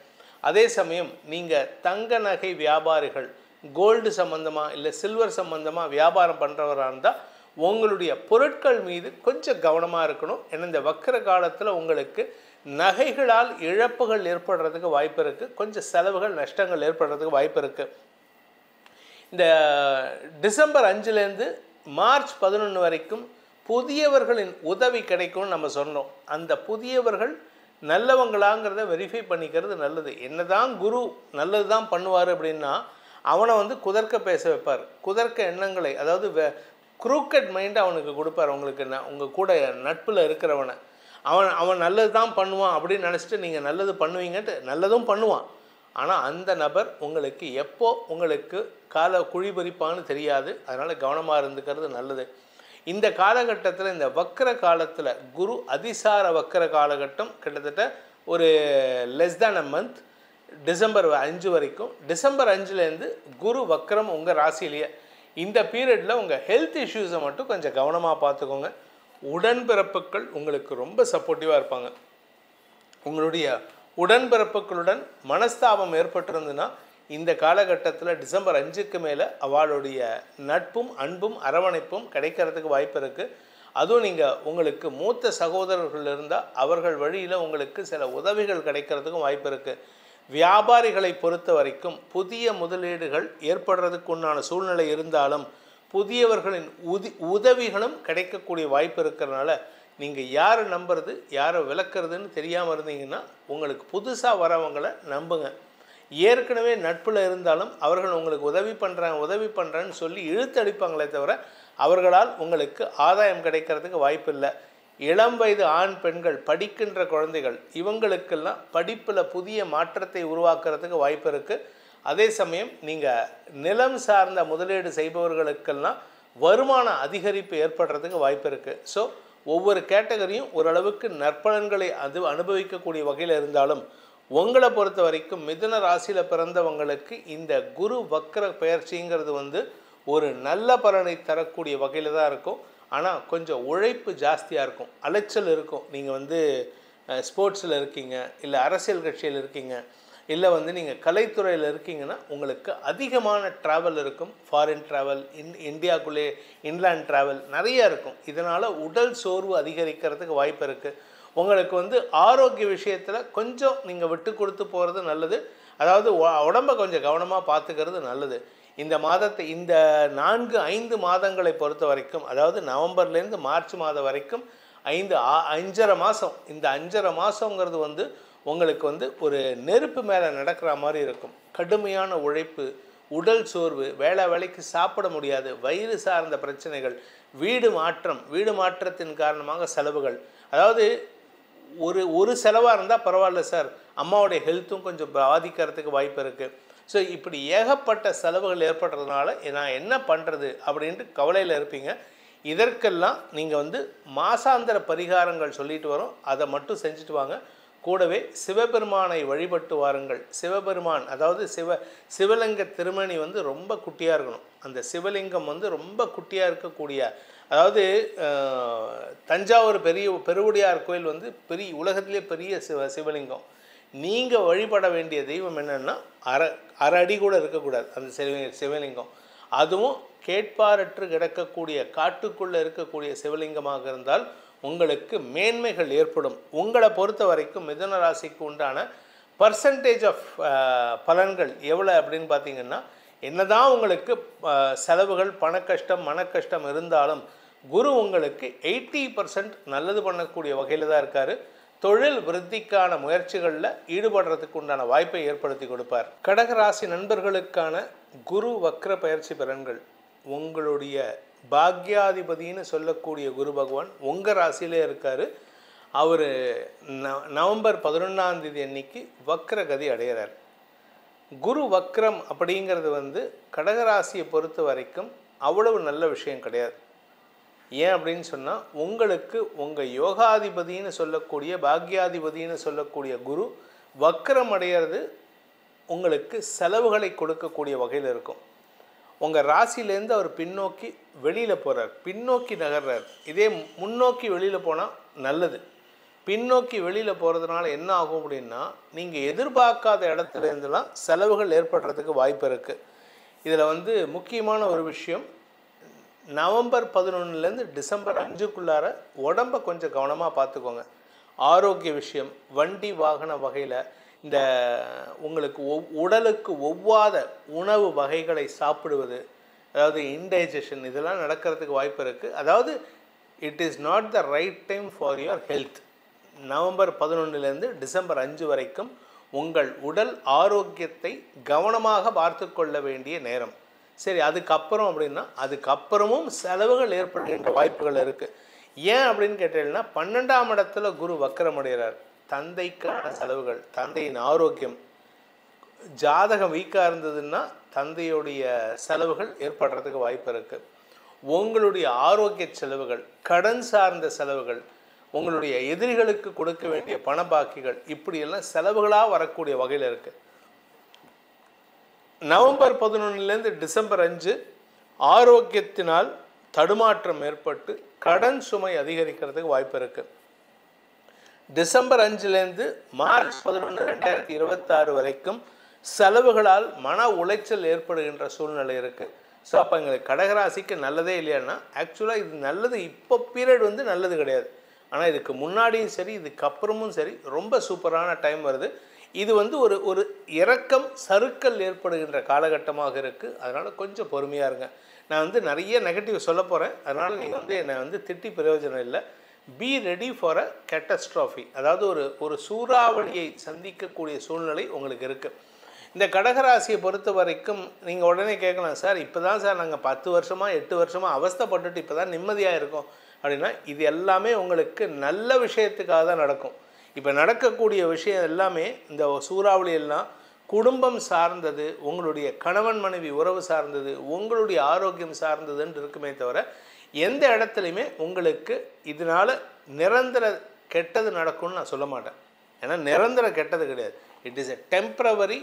அதே சமயம் நீங்கள் தங்க நகை வியாபாரிகள், கோல்டு சம்பந்தமாக இல்லை சில்வர் சம்பந்தமாக வியாபாரம் பண்ணுறவராக இருந்தால் உங்களுடைய பொருட்கள் மீது கொஞ்சம் கவனமாக இருக்கணும். ஏன்னா இந்த வக்கர காலத்தில் உங்களுக்கு நகைகளால் இழப்புகள் ஏற்படுறதுக்கு வாய்ப்பு இருக்குது, கொஞ்சம் செலவுகள் நஷ்டங்கள் ஏற்படுறதுக்கு வாய்ப்பு இருக்குது. இந்த டிசம்பர் 5லேருந்து மார்ச் 11 வரைக்கும் புதியவர்களின் உதவி கிடைக்கும்னு நம்ம சொன்னோம். அந்த புதியவர்கள் நல்லவங்களாங்கிறத வெரிஃபை பண்ணிக்கிறது நல்லது. என்னதான் குரு நல்லது தான் பண்ணுவார் அப்படின்னா அவனை வந்து குதர்க்க பேச வைப்பார், குதர்க்க எண்ணங்களை, அதாவது குரூக்கட் மைண்டை அவனுக்கு கொடுப்பார். உங்களுக்கு உங்கள் கூட நட்பில் இருக்கிறவனை அவன் நல்லது தான் பண்ணுவான் அப்படின்னு நினச்சிட்டு நீங்கள் நல்லது பண்ணுவீங்கன்ட்டு நல்லதும் பண்ணுவான். ஆனால் அந்த நபர் உங்களுக்கு எப்போ உங்களுக்கு குழிபறிப்பான்னு தெரியாது. அதனால் கவனமாக இருந்துக்கிறது நல்லது. இந்த காலகட்டத்தில், இந்த வக்கர காலத்தில், குரு அதிசார வக்கர காலகட்டம் கிட்டத்தட்ட ஒரு less than a month, December 5 வரைக்கும். டிசம்பர் 5லேருந்து குரு வக்கரம் உங்கள் ராசியிலேயே. இந்த பீரியடில் உங்கள் ஹெல்த் இஷ்யூஸை மட்டும் கொஞ்சம் கவனமாக பார்த்துக்கோங்க. உடன்பிறப்புகள் உங்களுக்கு ரொம்ப சப்போர்ட்டிவாக இருப்பாங்க. உங்களுடைய உடன்பிறப்புகளுடன் மனஸ்தாபம் ஏற்பட்டிருந்துன்னா இந்த காலகட்டத்தில் டிசம்பர் 5க்கு மேலே அவளுடைய நட்பும் அன்பும் அரவணைப்பும் கிடைக்கிறதுக்கு வாய்ப்பு இருக்குது. அதுவும் நீங்கள் உங்களுக்கு மூத்த சகோதரர்கள் இருந்தால் அவர்கள் வழியில் உங்களுக்கு சில உதவிகள் கிடைக்கிறதுக்கும் வாய்ப்பு இருக்குது. வியாபாரிகளை பொறுத்த வரைக்கும் புதிய முதலீடுகள் ஏற்படுறதுக்கு உண்டான சூழ்நிலை இருந்தாலும் புதியவர்களின் உதவிகளும் கிடைக்கக்கூடிய வாய்ப்பு இருக்கிறதுனால நீங்கள் யாரை நம்புறது யாரை விளக்குறதுன்னு தெரியாமல் இருந்தீங்கன்னா உங்களுக்கு புதுசாக வரவங்களை நம்புங்க. ஏற்கனவே நட்பில் இருந்தாலும் அவர்கள் உங்களுக்கு உதவி பண்ணுறேன்னு சொல்லி இழுத்தடிப்பாங்களே தவிர அவர்களால் உங்களுக்கு ஆதாயம் கிடைக்கிறதுக்கு வாய்ப்பு இல்லை. இளம் வயது ஆண் பெண்கள், படிக்கின்ற குழந்தைகள், இவங்களுக்கெல்லாம் படிப்பில் புதிய மாற்றத்தை உருவாக்குறதுக்கு வாய்ப்பு இருக்குது. அதே சமயம் நீங்கள் நிலம் சார்ந்த முதலீடு செய்பவர்களுக்கெல்லாம் வருமான அதிகரிப்பு ஏற்படுறதுக்கு வாய்ப்பு இருக்குது. ஸோ ஒவ்வொரு கேட்டகரியும் ஓரளவுக்கு நற்பலன்களை அனுபவிக்கக்கூடிய வகையில் இருந்தாலும் உங்களை பொறுத்த வரைக்கும் மிதுன ராசியில் பிறந்தவங்களுக்கு இந்த குரு வக்கர பயிற்சிங்கிறது வந்து ஒரு நல்ல பலனை தரக்கூடிய வகையில் தான் இருக்கும். ஆனால் கொஞ்சம் உழைப்பு ஜாஸ்தியாக இருக்கும், அலைச்சல் இருக்கும். நீங்கள் வந்து ஸ்போர்ட்ஸில் இருக்கீங்க, இல்லை அரசியல் கட்சியில் இருக்கீங்க, இல்லை வந்து நீங்கள் கலைத்துறையில் இருக்கீங்கன்னா உங்களுக்கு அதிகமான ட்ராவல் இருக்கும். ஃபாரின் ட்ராவல், இந்தியாவுக்குள்ளே இன்லேண்ட் ட்ராவல் நிறையா இருக்கும். இதனால் உடல் சோர்வு அதிகரிக்கிறதுக்கு வாய்ப்பு இருக்குது. உங்களுக்கு வந்து ஆரோக்கிய விஷயத்தில் கொஞ்சம் நீங்கள் விட்டு கொடுத்து போகிறது நல்லது. அதாவது உடம்பை கொஞ்சம் கவனமாக பார்த்துக்கிறது நல்லது. இந்த 4-5 மாதங்களை பொறுத்த வரைக்கும், அதாவது நவம்பர்லேருந்து மார்ச் மாதம் வரைக்கும் 5.5 மாதம். இந்த 5.5 மாதங்கிறது வந்து உங்களுக்கு வந்து ஒரு நெருப்பு மேலே நடக்கிற மாதிரி இருக்கும். கடுமையான உழைப்பு, உடல் சோர்வு, வேலைக்கு சாப்பிட முடியாது, வயிறு சார்ந்த பிரச்சனைகள், வீடு மாற்றத்தின் காரணமாக செலவுகள். அதாவது ஒரு செலவாக இருந்தால் பரவாயில்ல சார், அம்மாவுடைய ஹெல்த்தும் கொஞ்சம் பாதிக்கிறதுக்கு வாய்ப்பு இருக்குது. ஸோ இப்படி ஏகப்பட்ட செலவுகள் ஏற்படுறதுனால நான் என்ன பண்ணுறது அப்படின்ட்டு கவலையில் இருப்பீங்க. இதற்கெல்லாம் நீங்கள் வந்து மாசாந்திர பரிகாரங்கள் சொல்லிட்டு வரோம், அதை மட்டும் செஞ்சுட்டு வாங்க. கூடவே சிவபெருமானை வழிபட்டு வாருங்கள். சிவபெருமான், அதாவது சிவலிங்க திருமணி வந்து ரொம்ப குட்டியாக இருக்கணும். அந்த சிவலிங்கம் வந்து ரொம்ப குட்டியாக இருக்கக்கூடிய, அதாவது தஞ்சாவூர் பெருவுடையார் கோயில் வந்து உலகத்திலே பெரிய சிவலிங்கம். நீங்கள் வழிபட வேண்டிய தெய்வம் என்னென்னா அரை அடி கூட இருக்கக்கூடாது அந்த சிவலிங்கம். அதுவும் கேட்பாரற்று கிடக்கக்கூடிய காட்டுக்குள்ளே இருக்கக்கூடிய சிவலிங்கமாக இருந்தால் உங்களுக்கு மேன்மைகள் ஏற்படும். உங்களை பொறுத்த வரைக்கும் மிதுன ராசிக்கு உண்டான பர்சன்டேஜ் ஆஃப் பலன்கள் எவ்வளோ அப்படின்னு பார்த்தீங்கன்னா, என்னதான் உங்களுக்கு செலவுகள், பணக்கஷ்டம், மனக்கஷ்டம் இருந்தாலும் குரு உங்களுக்கு 80% நல்லது பண்ணக்கூடிய வகையில் தான் இருக்கார். தொழில் விருத்திக்கான முயற்சிகளில் ஈடுபடுறதுக்கு உண்டான வாய்ப்பை ஏற்படுத்தி கொடுப்பார். கடகராசி நண்பர்களுக்கான குரு வக்ர பயிற்சி பலன்கள். உங்களுடைய பாக்யாதிபதினு சொல்லக்கூடிய குரு பகவான் உங்கள் ராசியிலே இருக்கார். அவர் நவம்பர் 11ஆம் தேதி அன்னைக்கு வக்ர கதி அடைகிறார். குரு வக்ரம் அப்படிங்கிறது வந்து கடகராசியை பொறுத்த வரைக்கும் அவ்வளவு நல்ல விஷயம் கிடையாது. ஏன் அப்படின்னு சொன்னால் உங்களுக்கு உங்கள் யோகாதிபதினு சொல்லக்கூடிய பாக்யாதிபதினு சொல்லக்கூடிய குரு வக்ரம் அடைகிறது உங்களுக்கு செலவுகளை கொடுக்கக்கூடிய வகையில் இருக்கும். உங்கள் ராசியிலேருந்து அவர் பின்னோக்கி வெளியில் போகிறார், பின்னோக்கி நகர்றார். இதே முன்னோக்கி வெளியில் போனால் நல்லது. பின்னோக்கி வெளியில் போகிறதுனால என்ன ஆகும் அப்படின்னா நீங்கள் எதிர்பார்க்காத இடத்துலேருந்துலாம் செலவுகள் ஏற்படுறதுக்கு வாய்ப்பு இருக்குது. இதில் வந்து முக்கியமான ஒரு விஷயம், நவம்பர் 11லேருந்து டிசம்பர் 5க்குள்ளார உடம்பை கொஞ்சம் கவனமாக பார்த்துக்கோங்க. ஆரோக்கிய விஷயம், வண்டி வாகன வகையில் இந்த உங்களுக்கு உடலுக்கு ஒவ்வாத உணவு வகைகளை சாப்பிடுவது, அதாவது இன்டைஜஷன், இதெல்லாம் நடக்கிறதுக்கு வாய்ப்பு இருக்குது. அதாவது it is not the right time for your health. November 11லேருந்து டிசம்பர் 5 வரைக்கும் உங்கள் உடல் ஆரோக்கியத்தை கவனமாக பார்த்து கொள்ள வேண்டிய நேரம். சரி, அதுக்கப்புறம் அப்படின்னா அதுக்கப்புறமும் செலவுகள் ஏற்படுகின்ற வாய்ப்புகள் இருக்குது. ஏன் அப்படின்னு கேட்டீங்கன்னா 12ஆம் இடத்துல குரு வக்கரமடைகிறார். தந்தைக்கான செலவுகள், தந்தையின் ஆரோக்கியம், ஜாதகம் வீக்காக இருந்ததுன்னா தந்தையுடைய செலவுகள் ஏற்படுறதுக்கு வாய்ப்பு இருக்குது. உங்களுடைய ஆரோக்கிய செலவுகள், கடன் சார்ந்த செலவுகள், உங்களுடைய எதிரிகளுக்கு கொடுக்க வேண்டிய பண பாக்கிகள், இப்படியெல்லாம் செலவுகளாக வரக்கூடிய வகையில் இருக்குது. நவம்பர் 11லேருந்து டிசம்பர் 5 ஆரோக்கியத்தினால் தடுமாற்றம் ஏற்பட்டு கடன் சுமை அதிகரிக்கிறதுக்கு வாய்ப்பு இருக்குது. டிசம்பர் 5லேருந்து மார்ச் 11, 2026 வரைக்கும் செலவுகளால் மன உளைச்சல் ஏற்படுகின்ற சூழ்நிலை இருக்குது. ஸோ அப்போ எங்களுக்கு கடகராசிக்கு நல்லதே இல்லையான்னா ஆக்சுவலாக இது நல்லது. இப்போ பீரியட் வந்து நல்லது கிடையாது. ஆனால் இதுக்கு முன்னாடியும் சரி இதுக்கப்புறமும் சரி ரொம்ப சூப்பரான டைம் வருது. இது வந்து ஒரு இறக்கம் சறுக்கல் ஏற்படுகின்ற காலகட்டமாக இருக்குது. அதனால் கொஞ்சம் பொறுமையாக இருங்க. நான் வந்து நிறைய நெகட்டிவ் சொல்ல போகிறேன், அதனால் நீங்கள் வந்து என்னை வந்து திட்டி பிரயோஜனம் இல்லை. பி ரெடி ஃபார் அ கேட்டஸ்ட்ராஃபி, அதாவது ஒரு சூறாவளியை சந்திக்கக்கூடிய சூழ்நிலை உங்களுக்கு இருக்குது. இந்த கடகராசியை பொறுத்த வரைக்கும் நீங்கள் உடனே கேட்கலாம், சார் இப்போ தான் சார் நாங்கள் 10 வருஷமாக 8 வருஷமாக அவஸ்தைப்பட்டுட்டு இப்போ தான் நிம்மதியாக இருக்கோம் அப்படின்னா, இது எல்லாமே உங்களுக்கு நல்ல விஷயத்துக்காக தான் நடக்கும். இப்போ நடக்கக்கூடிய விஷயம் எல்லாமே இந்த சூறாவளி எல்லாம் குடும்பம் சார்ந்தது, உங்களுடைய கணவன் மனைவி உறவு சார்ந்தது, உங்களுடைய ஆரோக்கியம் சார்ந்ததுன்னு இருக்குமே தவிர எந்த இடத்துலையுமே உங்களுக்கு இதனால் நிரந்தர கெட்டது நடக்கும்னு நான் சொல்ல மாட்டேன். ஏன்னா நிரந்தர கெட்டது கிடையாது. It is a temporary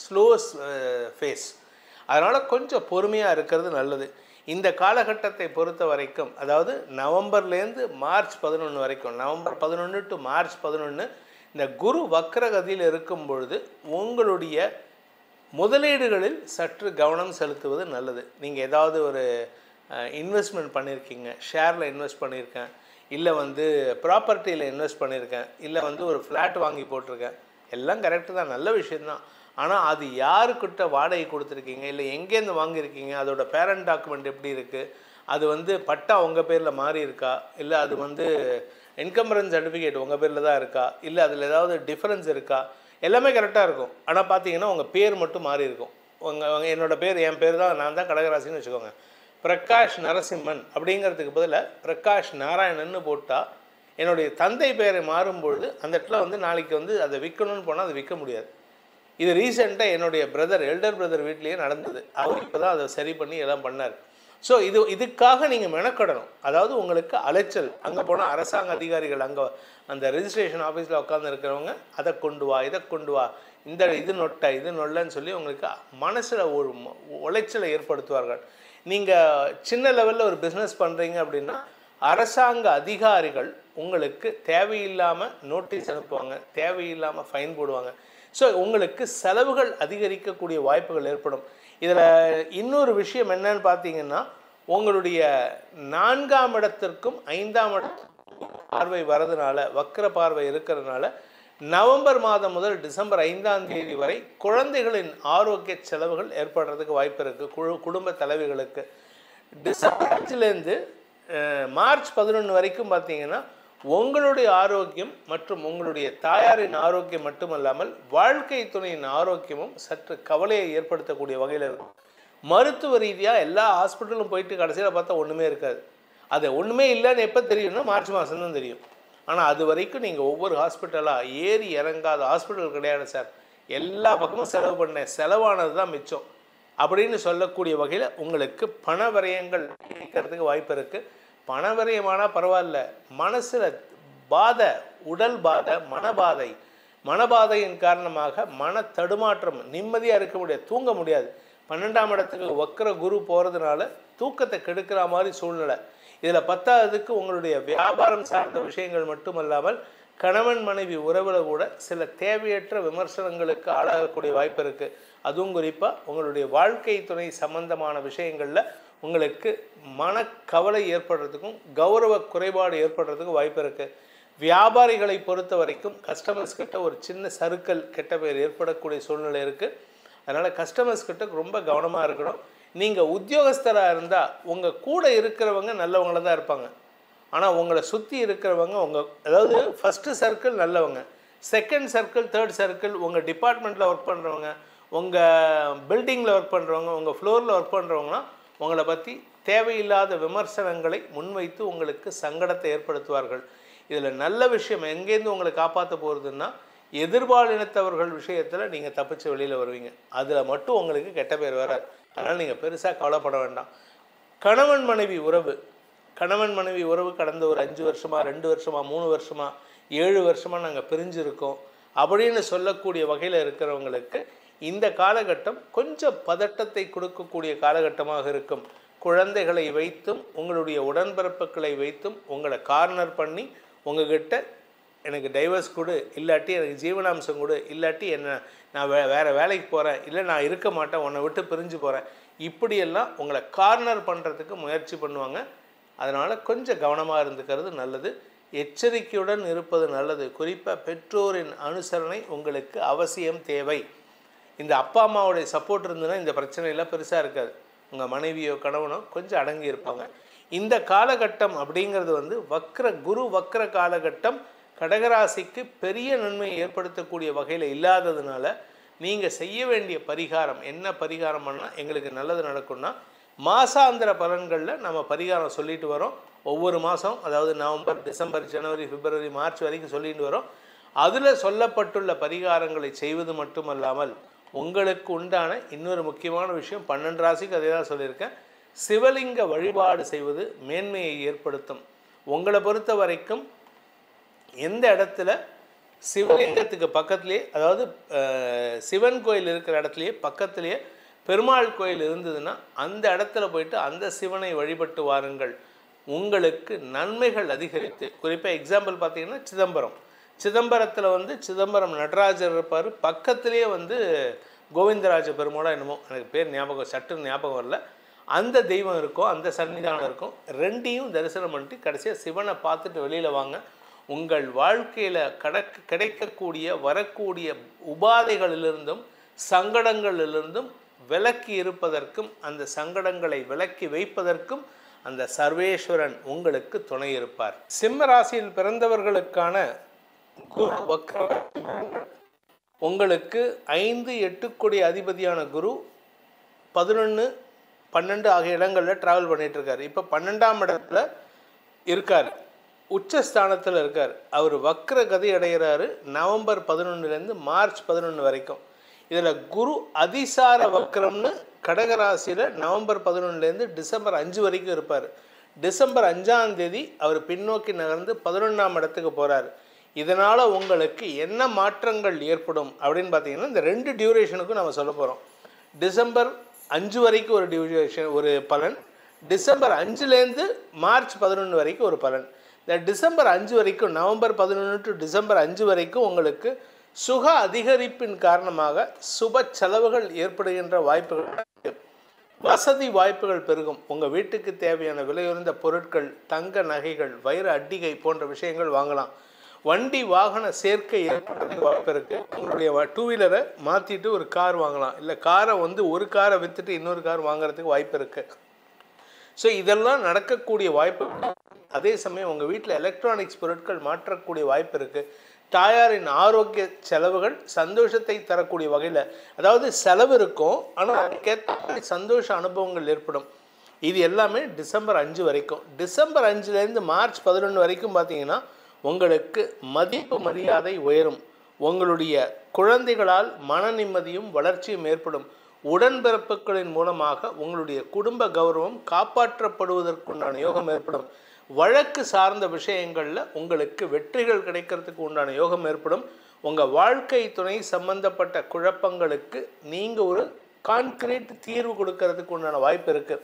slow phase. அதனால் கொஞ்சம் பொறுமையாக இருக்கிறது நல்லது. இந்த காலகட்டத்தை பொறுத்த வரைக்கும், அதாவது நவம்பர்லேருந்து மார்ச் 11 வரைக்கும், நவம்பர் 11 டு மார்ச் 11 இந்த குரு வக்ரகதியில் இருக்கும் பொழுது உங்களுடைய முதலீடுகளில் சற்று கவனம் செலுத்துவது நல்லது. நீங்கள் ஏதாவது ஒரு இன்வெஸ்ட்மெண்ட் பண்ணியிருக்கீங்க, ஷேரில் இன்வெஸ்ட் பண்ணியிருக்கேன், இல்லை வந்து ப்ராப்பர்ட்டியில் இன்வெஸ்ட் பண்ணியிருக்கேன், இல்லை வந்து ஒரு ஃப்ளாட் வாங்கி போட்டிருக்கேன், எல்லாம் கரெக்டு தான், நல்ல விஷயந்தான். ஆனால் அது யாருக்கிட்ட வாடகை கொடுத்துருக்கீங்க, இல்லை எங்கேருந்து வாங்கியிருக்கீங்க, அதோட பேரண்ட் டாக்குமெண்ட் எப்படி இருக்குது, அது வந்து பட்டா உங்கள் பேரில் மாறி இருக்கா, இல்லை அது வந்து இன்கம்பரன்ஸ் சர்டிஃபிகேட் உங்கள் பேரில் தான் இருக்கா, இல்லை அதில் ஏதாவது டிஃப்ரென்ஸ் இருக்கா, எல்லாமே கரெக்டாக இருக்கும். ஆனால் பார்த்தீங்கன்னா உங்கள் பேர் மட்டும் மாறி இருக்கும். என்னோடய பேர், என் பேர் தான், நான் தான் கடகராசின்னு வச்சுக்கோங்க, பிரகாஷ் நரசிம்மன் அப்படிங்கிறதுக்கு பதிலாக பிரகாஷ் நாராயணன்னு போட்டால் என்னுடைய தந்தை பேரை மாறும்பொழுது அந்த இடத்துல வந்து நாளைக்கு வந்து அதை விற்கணும்னு போனால் அது விற்க முடியாது. இது ரீசெண்டாக என்னுடைய எல்டர் பிரதர் வீட்லேயே நடந்தது. அவர் இப்போ தான் அதை சரி பண்ணி எல்லாம் பண்ணார். ஸோ இதுக்காக நீங்கள் மெனக்கடணும். அதாவது உங்களுக்கு அலைச்சல், அங்கே போனால் அரசாங்க அதிகாரிகள், அங்கே அந்த ரெஜிஸ்ட்ரேஷன் ஆஃபீஸில் உட்காந்து இருக்கிறவங்க அதை கொண்டு வா, இதை கொண்டு வா, இது நொட்டை இது நொல்லைன்னு சொல்லி உங்களுக்கு மனசில் ஒரு உளைச்சலை ஏற்படுத்துவார்கள். நீங்கள் சின்ன லெவலில் ஒரு பிஸ்னஸ் பண்ணுறீங்க அப்படின்னா அரசாங்க அதிகாரிகள் உங்களுக்கு தேவையில்லாமல் நோட்டீஸ் அனுப்புவாங்க, தேவையில்லாமல் ஃபைன் போடுவாங்க. ஸோ உங்களுக்கு செலவுகள் அதிகரிக்கக்கூடிய வாய்ப்புகள் ஏற்படும். இதில் இன்னொரு விஷயம் என்னன்னு பார்த்தீங்கன்னா, உங்களுடைய 4ஆம் இடத்திற்கும் 5ஆம் இடத்திற்கும் பார்வை வரதுனால, வக்ர பார்வை இருக்கிறதுனால நவம்பர் மாதம் முதல் டிசம்பர் 5ஆம் தேதி வரை குழந்தைகளின் ஆரோக்கிய செலவுகள் ஏற்படுறதுக்கு வாய்ப்பு இருக்குது. குடும்ப தலைவிகளுக்கு டிசம்பர் 5லேருந்து மார்ச் 11 வரைக்கும் பார்த்தீங்கன்னா உங்களுடைய ஆரோக்கியம் மற்றும் உங்களுடைய தாயாரின் ஆரோக்கியம் மட்டுமல்லாமல் வாழ்க்கை துணையின் ஆரோக்கியமும் சற்று கவலையை ஏற்படுத்தக்கூடிய வகையில் இருக்கும். மருத்துவ ரீதியாக எல்லா ஹாஸ்பிட்டலும் போயிட்டு கடைசியில் பார்த்தா ஒன்றுமே இருக்காது. அது ஒன்றுமே இல்லைன்னு எப்போ தெரியும்னா மார்ச் மாதம் தான் தெரியும். ஆனால் அது வரைக்கும் நீங்கள் ஒவ்வொரு ஹாஸ்பிட்டலாக ஏறி இறங்காத ஹாஸ்பிட்டல் கிடையாது சார், எல்லா பக்கமும் செலவு பண்ணேன், செலவானது தான் மிச்சம். அப்படின்னு சொல்லக்கூடிய வகையில் உங்களுக்கு பண விரயங்கள் இருக்கிறதுக்கு வாய்ப்பு இருக்குது. பண விரயமானால் பரவாயில்ல, மனசில் பாதை, உடல் பாதை, மனபாதையின் காரணமாக மன தடுமாற்றம், நிம்மதியாக இருக்க முடியாது, தூங்க முடியாது. 12ஆம் இடத்துக்கு வக்ர குரு போகிறதுனால தூக்கத்தை கெடுக்கிற மாதிரி சூழ்நிலை. இதில் 10ஆவதுக்கு உங்களுடைய வியாபாரம் சார்ந்த விஷயங்கள் மட்டுமல்லாமல் கணவன் மனைவி உறவில் கூட சில தேவையற்ற விமர்சனங்களுக்கு ஆளாகக்கூடிய வாய்ப்பு இருக்குது. அதுவும் குறிப்பாக உங்களுடைய வாழ்க்கை துணை சம்பந்தமான விஷயங்களில் உங்களுக்கு மனக்கவலை ஏற்படுறதுக்கும் கௌரவ குறைபாடு ஏற்படுறதுக்கும் வாய்ப்பு இருக்குது. வியாபாரிகளை பொறுத்த வரைக்கும் கஸ்டமர்ஸ் கிட்ட ஒரு சின்ன சறுக்கல், கெட்ட பேர் ஏற்படக்கூடிய சூழ்நிலை இருக்குது. அதனால் கஸ்டமர்ஸ் கிட்ட ரொம்ப கவனமாக இருக்கணும். நீங்கள் உத்தியோகஸ்தராக இருந்தால் உங்கள் கூட இருக்கிறவங்க நல்லவங்கள தான் இருப்பாங்க. ஆனால் உங்களை சுற்றி இருக்கிறவங்க அதாவது ஃபஸ்ட்டு சர்க்கிள் நல்லவங்க, செகண்ட் சர்க்கிள், தேர்ட் சர்க்கிள், உங்கள் டிபார்ட்மெண்ட்டில் ஒர்க் பண்ணுறவங்க, உங்கள் பில்டிங்கில் ஒர்க் பண்ணுறவங்க, உங்கள் ஃப்ளோரில் ஒர்க் பண்ணுறவங்கன்னா உங்களை பற்றி தேவையில்லாத விமர்சனங்களை முன்வைத்து உங்களுக்கு சங்கடத்தை ஏற்படுத்துவார்கள். இதில் நல்ல விஷயம் எங்கேருந்து உங்களை காப்பாற்ற போகிறதுன்னா, எதிர்பாலினத்தவர்கள் விஷயத்தில் நீங்கள் தப்பிச்சு வெளியில் வருவீங்க. அதில் மட்டும் உங்களுக்கு கெட்ட பேர் வராது. அதனால் நீங்கள் பெருசாக கவலைப்பட வேண்டாம். கணவன் மனைவி உறவு கடந்த ஒரு 5 வருஷமாக, 2 வருஷமாக, 3 வருஷமாக, 7 வருஷமாக நாங்கள் பிரிஞ்சிருக்கோம் அப்படின்னு சொல்லக்கூடிய வகையில் இருக்கிறவங்களுக்கு இந்த காலகட்டம் கொஞ்சம் பதட்டத்தை கொடுக்கக்கூடிய காலகட்டமாக இருக்கும். குழந்தைகளை வைத்தும் உங்களுடைய உடன்பிறப்புகளை வைத்தும் உங்களை கார்னர் பண்ணி உங்ககிட்ட எனக்கு டைவர்ஸ் கொடு, இல்லாட்டி எனக்கு ஜீவனாம்சம் கொடு, இல்லாட்டி நான் வேறு வேலைக்கு போகிறேன், இல்லை நான் இருக்க மாட்டேன், உன்னை விட்டு பிரிஞ்சு போகிறேன், இப்படியெல்லாம் உங்களை கார்னர் பண்ணுறதுக்கு முயற்சி பண்ணுவாங்க. அதனால் கொஞ்சம் கவனமாக இருந்துக்கிறது நல்லது. எச்சரிக்கையுடன் இருப்பது நல்லது. குறிப்பாக பெற்றோரின் அனுசரணை உங்களுக்கு அவசியம் தேவை. இந்த அப்பா அம்மாவுடைய சப்போர்ட் இருந்ததுன்னா இந்த பிரச்சனையெல்லாம் பெருசாக இருக்காது. உங்கள் மனைவியோ கணவனோ கொஞ்சம் அடங்கி இருப்பாங்க. இந்த காலகட்டம் அப்படிங்கிறது குரு வக்ர காலகட்டம் கடகராசிக்கு பெரிய நன்மையை ஏற்படுத்தக்கூடிய வகையில் இல்லாததுனால நீங்கள் செய்ய வேண்டிய பரிகாரம் என்ன? பரிகாரம் பண்ணால் எங்களுக்கு நல்லது நடக்கும்னா, மாசாந்திர பலன்களில் நம்ம பரிகாரம் சொல்லிட்டு வரோம். ஒவ்வொரு மாதம், அதாவது நவம்பர், டிசம்பர், ஜனவரி, பிப்ரவரி, மார்ச் வரைக்கும் சொல்லிட்டு வரோம். அதில் சொல்லப்பட்டுள்ள பரிகாரங்களை செய்வது மட்டுமல்லாமல் உங்களுக்கு உண்டான இன்னொரு முக்கியமான விஷயம், 12 ராசிக்கு அதே தான் சொல்லியிருக்கேன், சிவலிங்க வழிபாடு செய்வது மேன்மையை ஏற்படுத்தும். உங்களை பொறுத்த வரைக்கும் எந்த இடத்துல சிவலிங்கத்துக்கு பக்கத்துலேயே, அதாவது சிவன் கோயில் இருக்கிற இடத்துலையே பக்கத்துலேயே பெருமாள் கோயில் இருந்ததுன்னா அந்த இடத்துல போயிட்டு அந்த சிவனை வழிபட்டு வாருங்கள். உங்களுக்கு நன்மைகள் அதிகரித்து, குறிப்பாக எக்ஸாம்பிள் பார்த்தீங்கன்னா சிதம்பரத்தில் சிதம்பரம் நடராஜர் இருப்பார், பக்கத்துலேயே கோவிந்தராஜ பெருமாளா என்னமோ, எனக்கு பேர் சட்டுன்னு ஞாபகம் வரல, அந்த தெய்வம் இருக்கும், அந்த சன்னிதானம் இருக்கும். ரெண்டையும் தரிசனம் பண்ணிட்டு கடைசியாக சிவனை பார்த்துட்டு வெளியில் வாங்க. உங்கள் வாழ்க்கையில் கிடைக்கக்கூடிய வரக்கூடிய உபாதைகளிலிருந்தும் சங்கடங்களிலிருந்தும் விலக்கி இருப்பதற்கும் அந்த சங்கடங்களை விலக்கி வைப்பதற்கும் அந்த சர்வேஸ்வரன் உங்களுக்கு துணை இருப்பார். சிம்ம ராசியில் பிறந்தவர்களுக்கான குரு வக்ர உங்களுக்கு 5, 8 கோடி அதிபதியான குரு 11, 12 ஆகிய இடங்களில் ட்ராவல் பண்ணிகிட்டு இருக்கார். இப்போ 12ஆம் இடத்துல இருக்கார், உச்சஸ்தானத்தில் இருக்கார். அவர் வக்ர கதி அடைகிறாரு நவம்பர் 11லேருந்து மார்ச் 11 வரைக்கும். இதில் குரு அதிசார வக்ரம்னு கடகராசியில் நவம்பர் 11லேருந்து டிசம்பர் 5 வரைக்கும் இருப்பார். டிசம்பர் 5ஆம் தேதி அவர் பின்னோக்கி நகர்ந்து 11ஆம் இடத்துக்கு போகிறார். இதனால் உங்களுக்கு என்ன மாற்றங்கள் ஏற்படும் அப்படின்னு பார்த்தீங்கன்னா, இந்த 2 டியூரேஷனுக்கும் நம்ம சொல்ல போகிறோம். டிசம்பர் 5 வரைக்கும் ஒரு டியூரேஷன், ஒரு பலன். டிசம்பர் 5லேருந்து மார்ச் 11 வரைக்கும் ஒரு பலன். இந்த டிசம்பர் 5 வரைக்கும், நவம்பர் 11 டு டிசம்பர் 5 வரைக்கும் உங்களுக்கு சுக அதிகரிப்பின் காரணமாக சுப செலவுகள் ஏற்படுகின்ற வாய்ப்புகள், வசதி வாய்ப்புகள் பெருகும். உங்கள் வீட்டுக்கு தேவையான விலையுறந்த பொருட்கள், தங்க நகைகள், வைர அட்டிகை போன்ற விஷயங்கள் வாங்கலாம். வண்டி வாகன சேர்க்கை ஏற்படுறதுக்கு வாய்ப்பு இருக்குது. உங்களுடைய 2 வீலரை மாற்றிட்டு ஒரு கார் வாங்கலாம், இல்லை காரை ஒரு காரை விற்றுட்டு இன்னொரு கார் வாங்குறதுக்கு வாய்ப்பு இருக்குது. ஸோ இதெல்லாம் நடக்கக்கூடிய வாய்ப்பு. அதே சமயம் உங்கள் வீட்டில் எலக்ட்ரானிக்ஸ் பொருட்கள் மாற்றக்கூடிய வாய்ப்பு இருக்குது. தாயாரின் ஆரோக்கிய செலவுகள் சந்தோஷத்தை தரக்கூடிய வகையில், அதாவது செலவு இருக்கும் ஆனால் அதுக்கேற்ற சந்தோஷ அனுபவங்கள் ஏற்படும். இது எல்லாமே டிசம்பர் 5 வரைக்கும். டிசம்பர் 5லேருந்து மார்ச் 11 வரைக்கும் பார்த்தீங்கன்னா உங்களுக்கு மதிப்பு மரியாதை உயரும். உங்களுடைய குழந்தைகளால் மன நிம்மதியும் வளர்ச்சியும் ஏற்படும். உடன்பிறப்புகளின் மூலமாக உங்களுடைய குடும்ப கௌரவம் காப்பாற்றப்படுவதற்குண்டான யோகம் ஏற்படும். வழக்கு சார்ந்த விஷயங்களில் உங்களுக்கு வெற்றிகள் கிடைக்கிறதுக்கு உண்டான யோகம் ஏற்படும். உங்கள் வாழ்க்கை துணை சம்பந்தப்பட்ட குழப்பங்களுக்கு நீங்கள் ஒரு கான்கிரீட் தீர்வு கொடுக்கறதுக்கு உண்டான வாய்ப்பு இருக்குது.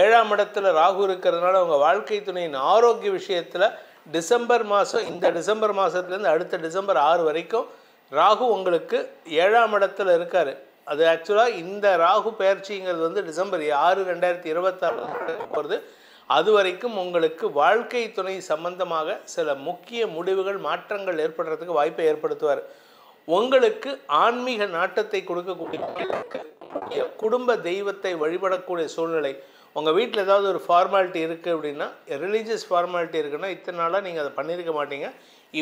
7ஆம் இடத்துல ராகு இருக்கிறதுனால உங்கள் வாழ்க்கை துணையின் ஆரோக்கிய விஷயத்தில் டிசம்பர் மாதம், இந்த டிசம்பர் மாதத்துலேருந்து அடுத்த டிசம்பர் 6 வரைக்கும் ராகு உங்களுக்கு 7ஆம் இடத்துல இருக்கார். அது ஆக்சுவலாக இந்த ராகு பயிற்சிங்கிறது வந்து டிசம்பர் 6, 2026 போகிறது. அது வரைக்கும் உங்களுக்கு வாழ்க்கை துணை சம்பந்தமாக சில முக்கிய முடிவுகள், மாற்றங்கள் ஏற்படுறதுக்கு வாய்ப்பை ஏற்படுத்துவார். உங்களுக்கு ஆன்மீக நாட்டத்தை கொடுக்கக்கூடிய குடும்ப தெய்வத்தை வழிபடக்கூடிய சூழ்நிலை. உங்கள் வீட்டில் ஏதாவது ஒரு ஃபார்மாலிட்டி இருக்குது அப்படின்னா, ரிலீஜியஸ் ஃபார்மாலிட்டி இருக்குன்னா இத்தனை நாளாக நீங்கள் அதை பண்ணியிருக்க மாட்டீங்க.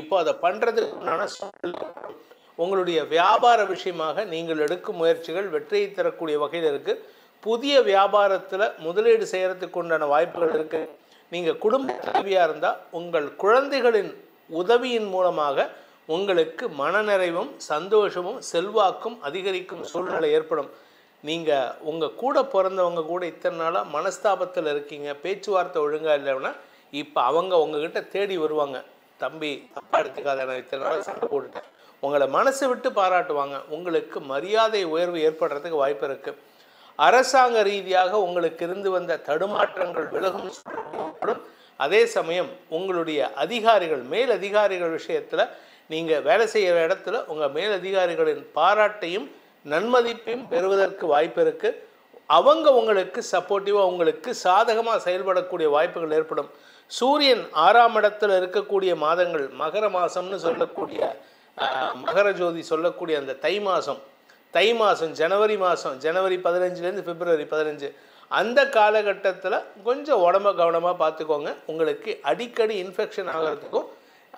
இப்போ அதை பண்ணுறதுக்குண்டான சூழ்நிலை. உங்களுடைய வியாபார விஷயமாக நீங்கள் எடுக்கும் முயற்சிகள் வெற்றியை தரக்கூடிய வகையில் இருக்குது. புதிய வியாபாரத்தில் முதலீடு செய்கிறதுக்கு உண்டான வாய்ப்புகள் இருக்குது. நீங்கள் குடும்ப தலைவியாக இருந்தால் உங்கள் குழந்தைகளின் உதவியின் மூலமாக உங்களுக்கு மனநிறைவும் சந்தோஷமும் செல்வாக்கும் அதிகரிக்கும் சூழ்நிலை ஏற்படும். நீங்கள் உங்கள் கூட பிறந்தவங்க கூட இத்தனை நாளாக மனஸ்தாபத்தில் இருக்கீங்க, பேச்சுவார்த்தை ஒழுங்காக இல்லைன்னா இப்போ அவங்க உங்ககிட்ட தேடி வருவாங்க. தம்பி தப்பாக எடுத்துக்காத, நான் இத்தனை நாளாக சண்டை போட்டுட்டேன். உங்களை மனசை விட்டு பாராட்டுவாங்க. உங்களுக்கு மரியாதை உயர்வு ஏற்படுறதுக்கு வாய்ப்பு இருக்குது. அரசாங்க ரீதியாக உங்களுக்கு இருந்து வந்த தடுமாற்றங்கள் விலகும். அதே சமயம் உங்களுடைய அதிகாரிகள், மேல் அதிகாரிகள் விஷயத்தில் நீங்கள் வேலை செய்கிற இடத்துல உங்கள் மேல் அதிகாரிகளின் பாராட்டையும் நன்மதிப்பையும் பெறுவதற்கு வாய்ப்பு இருக்குது. அவங்க உங்களுக்கு சப்போர்ட்டிவாக, உங்களுக்கு சாதகமாக செயல்படக்கூடிய வாய்ப்புகள் ஏற்படும். சூரியன் 6ஆம் இடத்துல இருக்கக்கூடிய மாதங்கள் மகர மாதம்னு சொல்லக்கூடிய, மகர ஜோதி சொல்லக்கூடிய அந்த தை மாதம் ஜனவரி மாதம், ஜனவரி 15லேருந்து பிப்ரவரி 15, அந்த காலகட்டத்தில் கொஞ்சம் உடம்ப கவனமாக பார்த்துக்கோங்க. உங்களுக்கு அடிக்கடி இன்ஃபெக்ஷன் ஆகிறதுக்கும்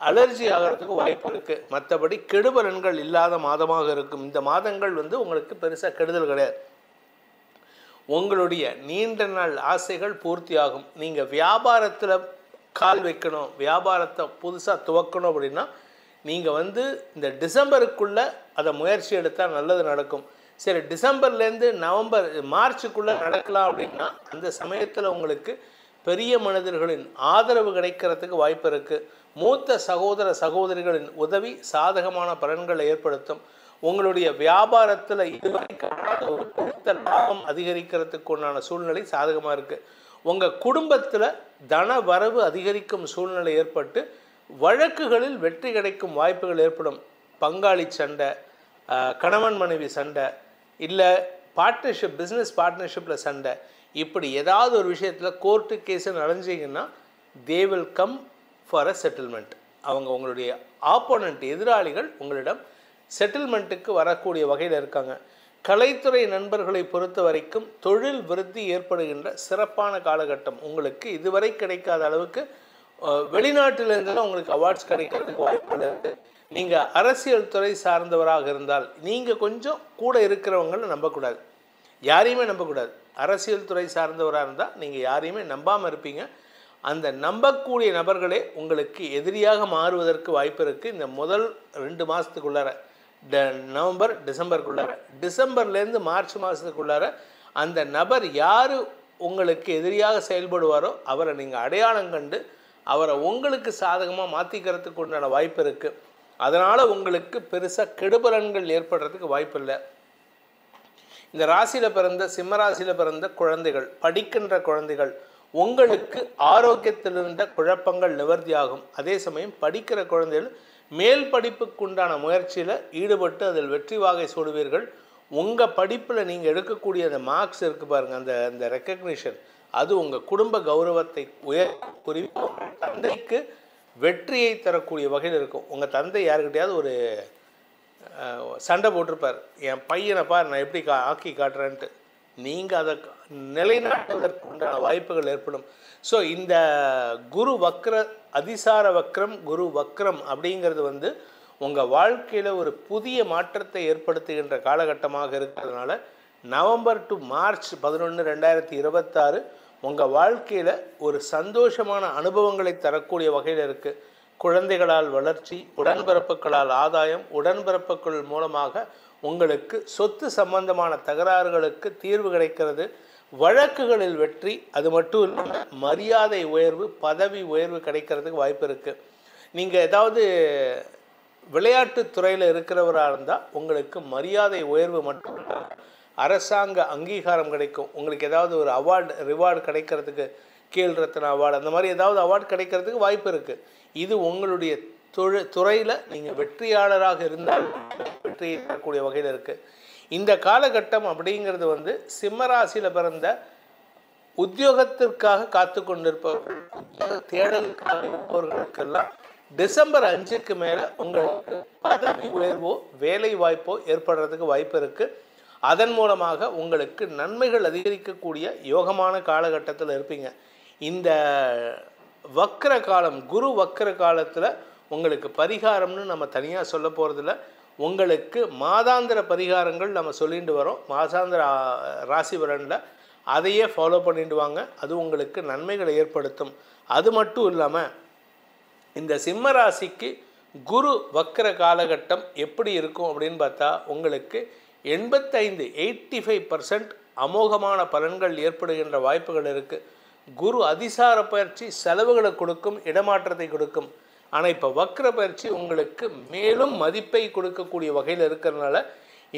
அலர்ஜி ஆகிறதுக்கும் வாய்ப்பு இருக்குது. மற்றபடி கெடுபலன்கள் இல்லாத மாதமாக இருக்கும். இந்த மாதங்கள் வந்து உங்களுக்கு பெருசாக கெடுதல் கிடையாது. உங்களுடைய நீண்ட நாள் ஆசைகள் பூர்த்தி ஆகும். நீங்கள் வியாபாரத்தில் கால் வைக்கணும், வியாபாரத்தை புதுசாக துவக்கணும் அப்படின்னா நீங்கள் வந்து இந்த டிசம்பருக்குள்ளே அதை முயற்சி எடுத்தால் நல்லது நடக்கும். சரி, டிசம்பர்லேருந்து மார்ச்சுக்குள்ளே நடக்கலாம் அப்படின்னா அந்த சமயத்தில் உங்களுக்கு பெரிய மனிதர்களின் ஆதரவு கிடைக்கிறதுக்கு வாய்ப்பு இருக்குது. மூத்த சகோதர சகோதரிகளின் உதவி சாதகமான பலன்களை ஏற்படுத்தும். உங்களுடைய வியாபாரத்தில் இதுவரைக்கும் லாபம் அதிகரிக்கிறதுக்கு உண்டான சூழ்நிலை சாதகமாக இருக்குது. உங்கள் குடும்பத்தில் தன வரவு அதிகரிக்கும் சூழ்நிலை ஏற்பட்டு வழக்குகளில் வெற்றி கிடைக்கும் வாய்ப்புகள் ஏற்படும். பங்காளி சண்டை, கணவன் மனைவி சண்டை, இல்லை பார்ட்னர்ஷிப், பிஸ்னஸ் பார்ட்னர்ஷிப்பில் சண்டை, இப்படி ஏதாவது ஒரு விஷயத்தில் கோர்ட்டு கேஸு நடந்தீங்கன்னா they will come for a settlement. அவங்க உங்களுடைய ஆப்போனண்ட், எதிராளிகள் உங்களிடம் செட்டில்மெண்ட்டுக்கு வரக்கூடிய வகையில் இருக்காங்க. கலைத்துறை நண்பர்களை பொறுத்த வரைக்கும் தொழில் விருத்தி ஏற்படுகின்ற சிறப்பான காலகட்டம். உங்களுக்கு இதுவரை கிடைக்காத அளவுக்கு வெளிநாட்டிலிருந்துலாம் உங்களுக்கு அவார்ட்ஸ் கிடைக்கிறதுக்கு வாய்ப்புகள் இருக்குது. நீங்கள் அரசியல் துறை சார்ந்தவராக இருந்தால் நீங்கள் கொஞ்சம் கூட இருக்கிறவங்களை நம்பக்கூடாது, யாரையுமே நம்பக்கூடாது. அரசியல் துறை சார்ந்தவராக இருந்தால் நீங்கள் யாரையுமே நம்பாமல் இருப்பீங்க. அந்த நம்பக்கூடிய நபர்களே உங்களுக்கு எதிரியாக மாறுவதற்கு வாய்ப்பு இருக்குது. இந்த முதல் 2 மாதத்துக்குள்ளார, நவம்பர் டிசம்பருக்குள்ளார, டிசம்பர்லேருந்து மார்ச் மாதத்துக்குள்ளார அந்த நபர் யார் உங்களுக்கு எதிரியாக செயல்படுவாரோ அவரை நீங்கள் அடையாளம் கண்டு அவரை உங்களுக்கு சாதகமாக மாற்றிக்கிறதுக்கு உண்டான வாய்ப்பு இருக்குது. அதனால் உங்களுக்கு பெருசாக கெடுபலன்கள் ஏற்படுறதுக்கு வாய்ப்பு இல்லை. இந்த ராசியில் பிறந்த, சிம்ம ராசியில் பிறந்த குழந்தைகள், படிக்கின்ற குழந்தைகள், உங்களுக்கு ஆரோக்கியத்தில் இருந்த குழப்பங்கள் நிவர்த்தியாகும். அதே சமயம் படிக்கிற குழந்தைகள் மேல் படிப்புக்குண்டான முயற்சியில் ஈடுபட்டு அதில் வெற்றி வாகை சூடுவீர்கள். உங்கள் படிப்பில் நீங்கள் எடுக்கக்கூடிய அந்த மார்க்ஸ் இருக்குது பாருங்கள், அந்த ரெக்கக்னிஷன், அது உங்கள் குடும்ப கௌரவத்தை குறிப்பாக தந்தைக்கு வெற்றியை தரக்கூடிய வகையில் இருக்கும். உங்கள் தந்தை யாருக்கிட்டையாவது ஒரு சண்டை போட்டிருப்பார், என் பையனை பார் நான் எப்படி ஆக்கி காட்டுறேன்ட்டு, நீங்கள் அதை நிலைநாட்டுவதற்கு உண்டான வாய்ப்புகள் ஏற்படும். ஸோ இந்த குரு வக்ர, அதிசார வக்ரம், குரு வக்ரம் அப்படிங்கிறது வந்து உங்கள் வாழ்க்கையில் ஒரு புதிய மாற்றத்தை ஏற்படுத்துகின்ற காலகட்டமாக இருக்கிறதுனால நவம்பர் டு மார்ச் 11, 2026 உங்கள் வாழ்க்கையில் ஒரு சந்தோஷமான அனுபவங்களை தரக்கூடிய வகையில் இருக்குது. குழந்தைகளால் வளர்ச்சி, உடன்பிறப்புகளால் ஆதாயம், உடன்பிறப்புகள் மூலமாக உங்களுக்கு சொத்து சம்பந்தமான தகராறுகளுக்கு தீர்வு கிடைக்கிறது, வழக்குகளில் வெற்றி, அது மட்டும் இல்லாமல் மரியாதை உயர்வு, பதவி உயர்வு கிடைக்கிறதுக்கு வாய்ப்பு இருக்குது. நீங்கள் ஏதாவது விளையாட்டுத் துறையில் இருக்கிறவராக இருந்தால் உங்களுக்கு மரியாதை உயர்வு மட்டும் அரசாங்க அங்கீகாரம் கிடைக்கும். உங்களுக்கு ஏதாவது ஒரு ரிவார்டு கிடைக்கிறதுக்கு, கீழ் ரத்னா அவார்டு அந்த மாதிரி ஏதாவது அவார்டு கிடைக்கிறதுக்கு வாய்ப்பு இருக்குது. இது உங்களுடைய துறையில் நீங்கள் வெற்றியாளராக இருந்தால் வெற்றி தரக்கூடிய வகையில் இருக்குது. இந்த காலகட்டம் அப்படிங்கிறது வந்து சிம்மராசியில் பிறந்த உத்தியோகத்திற்காக காத்து கொண்டிருப்பவர்கள், தேடலுக்காக டிசம்பர் 5க்கு மேலே உங்களுக்கு பதவி உயர்வோ வேலை வாய்ப்போ ஏற்படுறதுக்கு வாய்ப்பு இருக்குது. அதன் மூலமாக உங்களுக்கு நன்மைகள் அதிகரிக்கக்கூடிய யோகமான காலகட்டத்தில் இருப்பீங்க. இந்த வக்ர காலம், குரு வக்ர காலத்தில் உங்களுக்கு பரிகாரம்னு நம்ம தனியாக சொல்ல போகிறதில்ல. உங்களுக்கு மாதாந்திர பரிகாரங்கள் நம்ம சொல்லிட்டு வரோம். மாதாந்திர ராசி பலனில் அதையே ஃபாலோ பண்ணிட்டு வாங்க. அது உங்களுக்கு நன்மைகளை ஏற்படுத்தும். அது மட்டும் இல்லாமல் இந்த சிம்ம ராசிக்கு குரு வக்ர காலகட்டம் எப்படி இருக்கும் அப்படின்னு பார்த்தா உங்களுக்கு 85% அமோகமான பலன்கள் ஏற்படுகின்ற வாய்ப்புகள் இருக்குது. குரு அதிசார பயிற்சி செலவுகளை கொடுக்கும், இடமாற்றத்தை கொடுக்கும். ஆனால் இப்போ வக்ர பயிற்சி உங்களுக்கு மேலும் மதிப்பை கொடுக்கக்கூடிய வகையில் இருக்கிறதுனால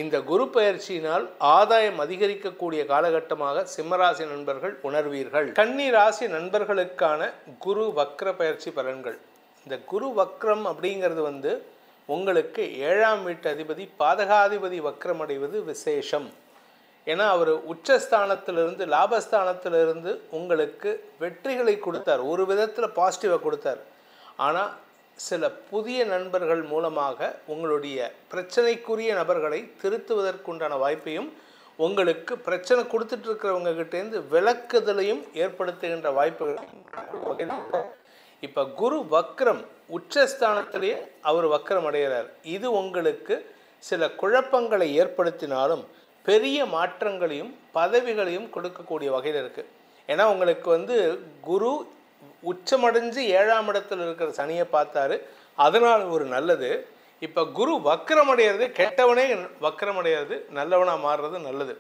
இந்த குரு பயிற்சியினால் ஆதாயம் அதிகரிக்கக்கூடிய காலகட்டமாக சிம்மராசி நண்பர்கள் உணர்வீர்கள். கன்னி ராசி நண்பர்களுக்கான குரு வக்ர பயிற்சி பலன்கள். இந்த குரு வக்ரம் அப்படிங்கிறது வந்து உங்களுக்கு 7ஆம் வீட்டு அதிபதி பாதகாதிபதி வக்ரம் அடைவது விசேஷம். ஏன்னா அவர் உச்சஸ்தானத்திலிருந்து லாபஸ்தானத்திலிருந்து உங்களுக்கு வெற்றிகளை கொடுத்தார், ஒரு விதத்தில் பாசிட்டிவாக கொடுத்தார். ஆனால் சில புதிய நண்பர்கள் மூலமாக உங்களுடைய பிரச்சனைக்குரிய நபர்களை திருத்துவதற்குண்டான வாய்ப்பையும் உங்களுக்கு பிரச்சனை கொடுத்துட்ருக்கிறவங்ககிட்டேருந்து விளக்குதலையும் ஏற்படுத்துகின்ற வாய்ப்புகள். இப்போ குரு வக்ரம் உச்சஸ்தானத்திலேயே அவர் வக்ரம் அடைகிறார். இது உங்களுக்கு சில குழப்பங்களை ஏற்படுத்தினாலும் பெரிய மாற்றங்களையும் பதவிகளையும் கொடுக்கக்கூடிய வகையில் இருக்குது. ஏன்னா உங்களுக்கு வந்து குரு உச்சமடைஞ்சு 7ஆம் இடத்தில் இருக்கிற சனியை பார்த்தாரு, அதனால் ஒரு நல்லது. இப்போ குரு வக்ரம் அடைகிறது, கெட்டவனே வக்ரம் அடைகிறது, நல்லவனாக மாறுறது நல்லது.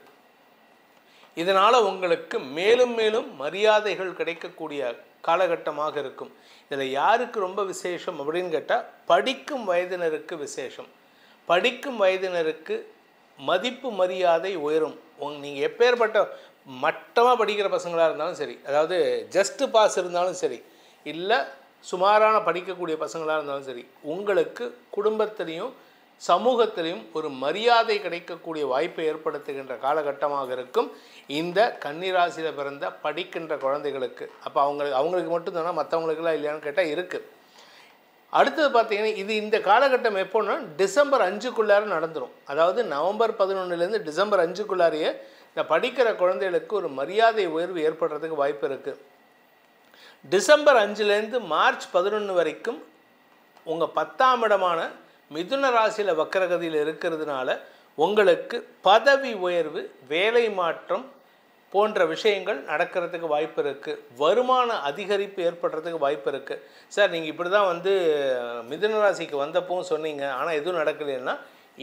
இதனால் உங்களுக்கு மேலும் மேலும் மரியாதைகள் கிடைக்கக்கூடிய காலகட்டமாக இருக்கும். இதில் யாருக்கு ரொம்ப விசேஷம் அப்படின்னு கேட்டால் படிக்கும் வயதினருக்கு விசேஷம். படிக்கும் வயதினருக்கு மதிப்பு மரியாதை உயரும். நீங்கள் எப்பேற்பட்ட மட்டமாக படிக்கிற பசங்களாக இருந்தாலும் சரி, அதாவது ஜஸ்ட்டு பாஸ் இருந்தாலும் சரி, இல்லை சுமாரான படிக்கக்கூடிய பசங்களாக இருந்தாலும் சரி, உங்களுக்கு குடும்பத்திலையும் சமூகத்திலையும் ஒரு மரியாதை கிடைக்கக்கூடிய வாய்ப்பை ஏற்படுத்துகின்ற காலகட்டமாக இருக்கும் இந்த கன்னிராசியில் பிறந்த படிக்கின்ற குழந்தைகளுக்கு. அப்போ அவங்களுக்கு மட்டும்தானா, மற்றவங்களுக்கெல்லாம் இல்லையான்னு கேட்டால் இருக்குது. அடுத்தது பார்த்திங்கன்னா இந்த காலகட்டம் எப்போன்னா டிசம்பர் 5க்குள்ளார நடந்துடும். அதாவது நவம்பர் 11லேருந்து டிசம்பர் 5க்குள்ளாரையே இந்த படிக்கிற குழந்தைகளுக்கு ஒரு மரியாதை உயர்வு ஏற்படுறதுக்கு வாய்ப்பு இருக்குது. டிசம்பர் 5லேருந்து மார்ச் 11 வரைக்கும் உங்கள் 10ஆம் இடமான மிதுன ராசியில் வக்கரகதியில் இருக்கிறதுனால உங்களுக்கு பதவி உயர்வு, வேலை மாற்றம் போன்ற விஷயங்கள் நடக்கிறதுக்கு வாய்ப்பு இருக்குது. வருமான அதிகரிப்பு ஏற்படுறதுக்கு வாய்ப்பு இருக்குது. சார் நீங்கள் இப்படி தான் வந்து மிதுன ராசிக்கு வந்தப்பவும் சொன்னீங்க, ஆனால் எதுவும் நடக்கலைன்னா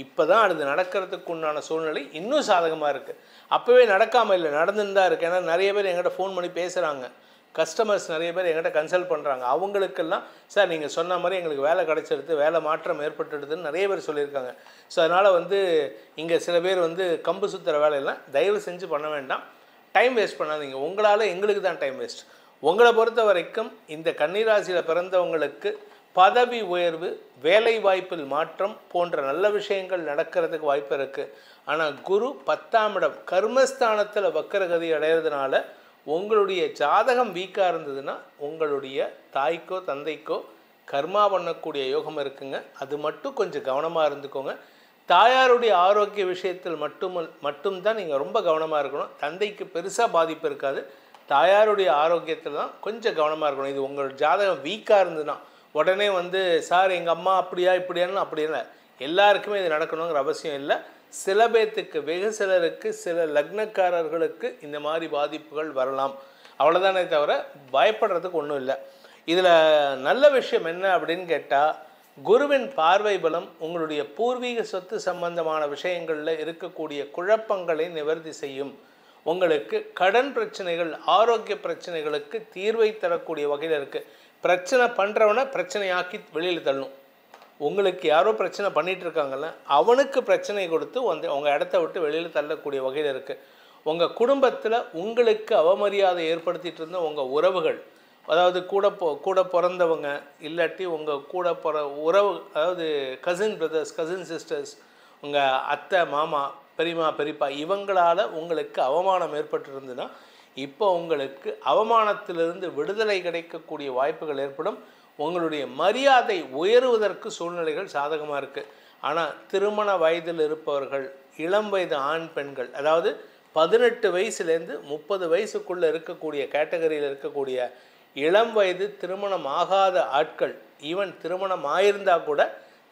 இப்போ தான் அது நடக்கிறதுக்கு உண்டான சூழ்நிலை இன்னும் சாதகமாக இருக்குது. அப்போவே நடக்காமல் இல்லை, நடந்துன்னு தான் இருக்குது. ஏன்னா நிறைய பேர் எங்கிட்ட ஃபோன் பண்ணி பேசுகிறாங்க, கஸ்டமர்ஸ் நிறைய பேர் எங்கிட்ட கன்சல்ட் பண்ணுறாங்க. அவங்களுக்கெல்லாம் சார் நீங்கள் சொன்ன மாதிரி எங்களுக்கு வேலை கிடச்சிடுது, வேலை மாற்றம் ஏற்பட்டுடுதுன்னு நிறைய பேர் சொல்லியிருக்காங்க. ஸோ அதனால் வந்து இங்கே சில பேர் வந்து கம்பு சுற்றுற வேலையெல்லாம் தயவு செஞ்சு பண்ண வேண்டாம், டைம் வேஸ்ட் பண்ணாதீங்க. உங்களால் எங்களுக்கு தான் டைம் வேஸ்ட். உங்களை பொறுத்த வரைக்கும் இந்த கன்னிராசியில் பிறந்தவங்களுக்கு பதவி உயர்வு, வேலை வாய்ப்பில் மாற்றம் போன்ற நல்ல விஷயங்கள் நடக்கிறதுக்கு வாய்ப்பு இருக்குது. ஆனால் குரு 10ஆம் இடம் கர்மஸ்தானத்தில் வக்கரகதி அடைகிறதுனால உங்களுடைய ஜாதகம் வீக்காக இருந்ததுன்னா உங்களுடைய தாய்க்கோ தந்தைக்கோ கர்மா பண்ணக்கூடிய யோகம் இருக்குங்க. அது மட்டும் கொஞ்சம் கவனமாக இருந்துக்கோங்க. தாயாருடைய ஆரோக்கிய விஷயத்தில் மட்டும்தான் நீங்கள் ரொம்ப கவனமாக இருக்கணும். தந்தைக்கு பெருசாக பாதிப்பு இருக்காது, தாயாருடைய ஆரோக்கியத்தில் தான் கொஞ்சம் கவனமாக இருக்கணும். இது உங்களோட ஜாதகம் வீக்காக இருந்ததுன்னா உடனே வந்து சார் எங்கள் அம்மா அப்படியா இப்படியான்னு அப்படி இல்லை, எல்லாருக்குமே இது நடக்கணுங்கிற அவசியம் இல்லை. சில பேர்த்துக்கு, வெகு சிலருக்கு, சில லக்னக்காரர்களுக்கு இந்த மாதிரி பாதிப்புகள் வரலாம், அவ்வளோதானே தவிர பயப்படுறதுக்கு ஒன்றும் இல்லை. இதில் நல்ல விஷயம் என்ன அப்படின்னு கேட்டால் குருவின் பார்வை பலம் உங்களுடைய பூர்வீக சொத்து சம்பந்தமான விஷயங்களில் இருக்கக்கூடிய குழப்பங்களை நிவர்த்தி செய்யும். உங்களுக்கு கடன் பிரச்சனைகள், ஆரோக்கிய பிரச்சனைகளுக்கு தீர்வை தரக்கூடிய வகையில் இருக்குது. பிரச்சனை பண்ணுறவனை பிரச்சனையாக்கி வெளியில் தள்ளணும். உங்களுக்கு யாரோ பிரச்சனை பண்ணிகிட்டு இருக்காங்கல்ல, அவனுக்கு பிரச்சனை கொடுத்து உங்கள் இடத்த விட்டு வெளியில் தள்ளக்கூடிய வகையில் இருக்குது. உங்கள் குடும்பத்தில் உங்களுக்கு அவமரியாதை ஏற்படுத்திகிட்டு இருந்த உங்கள் உறவுகள், அதாவது கூட பிறந்தவங்க, இல்லாட்டி உங்கள் உறவு, அதாவது கசின் பிரதர்ஸ், கசின் சிஸ்டர்ஸ், உங்கள் அத்தை, மாமா, பெரியம்மா, பெரியப்பா, இவங்களால் உங்களுக்கு அவமானம் ஏற்பட்டிருந்துன்னா இப்போ உங்களுக்கு அவமானத்திலிருந்து விடுதலை கிடைக்கக்கூடிய வாய்ப்புகள் ஏற்படும். உங்களுடைய மரியாதை உயருவதற்கு சூழ்நிலைகள் சாதகமாக இருக்குது. ஆனால் திருமண வயதில் இருப்பவர்கள், இளம் வயது ஆண் பெண்கள், அதாவது 18 வயசுலேருந்து 30 வயசுக்குள்ளே இருக்கக்கூடிய கேட்டகரியில் இருக்கக்கூடிய இளம் வயது திருமணம் ஆகாத ஆட்கள், ஈவன் திருமணம் ஆயிருந்தால் கூட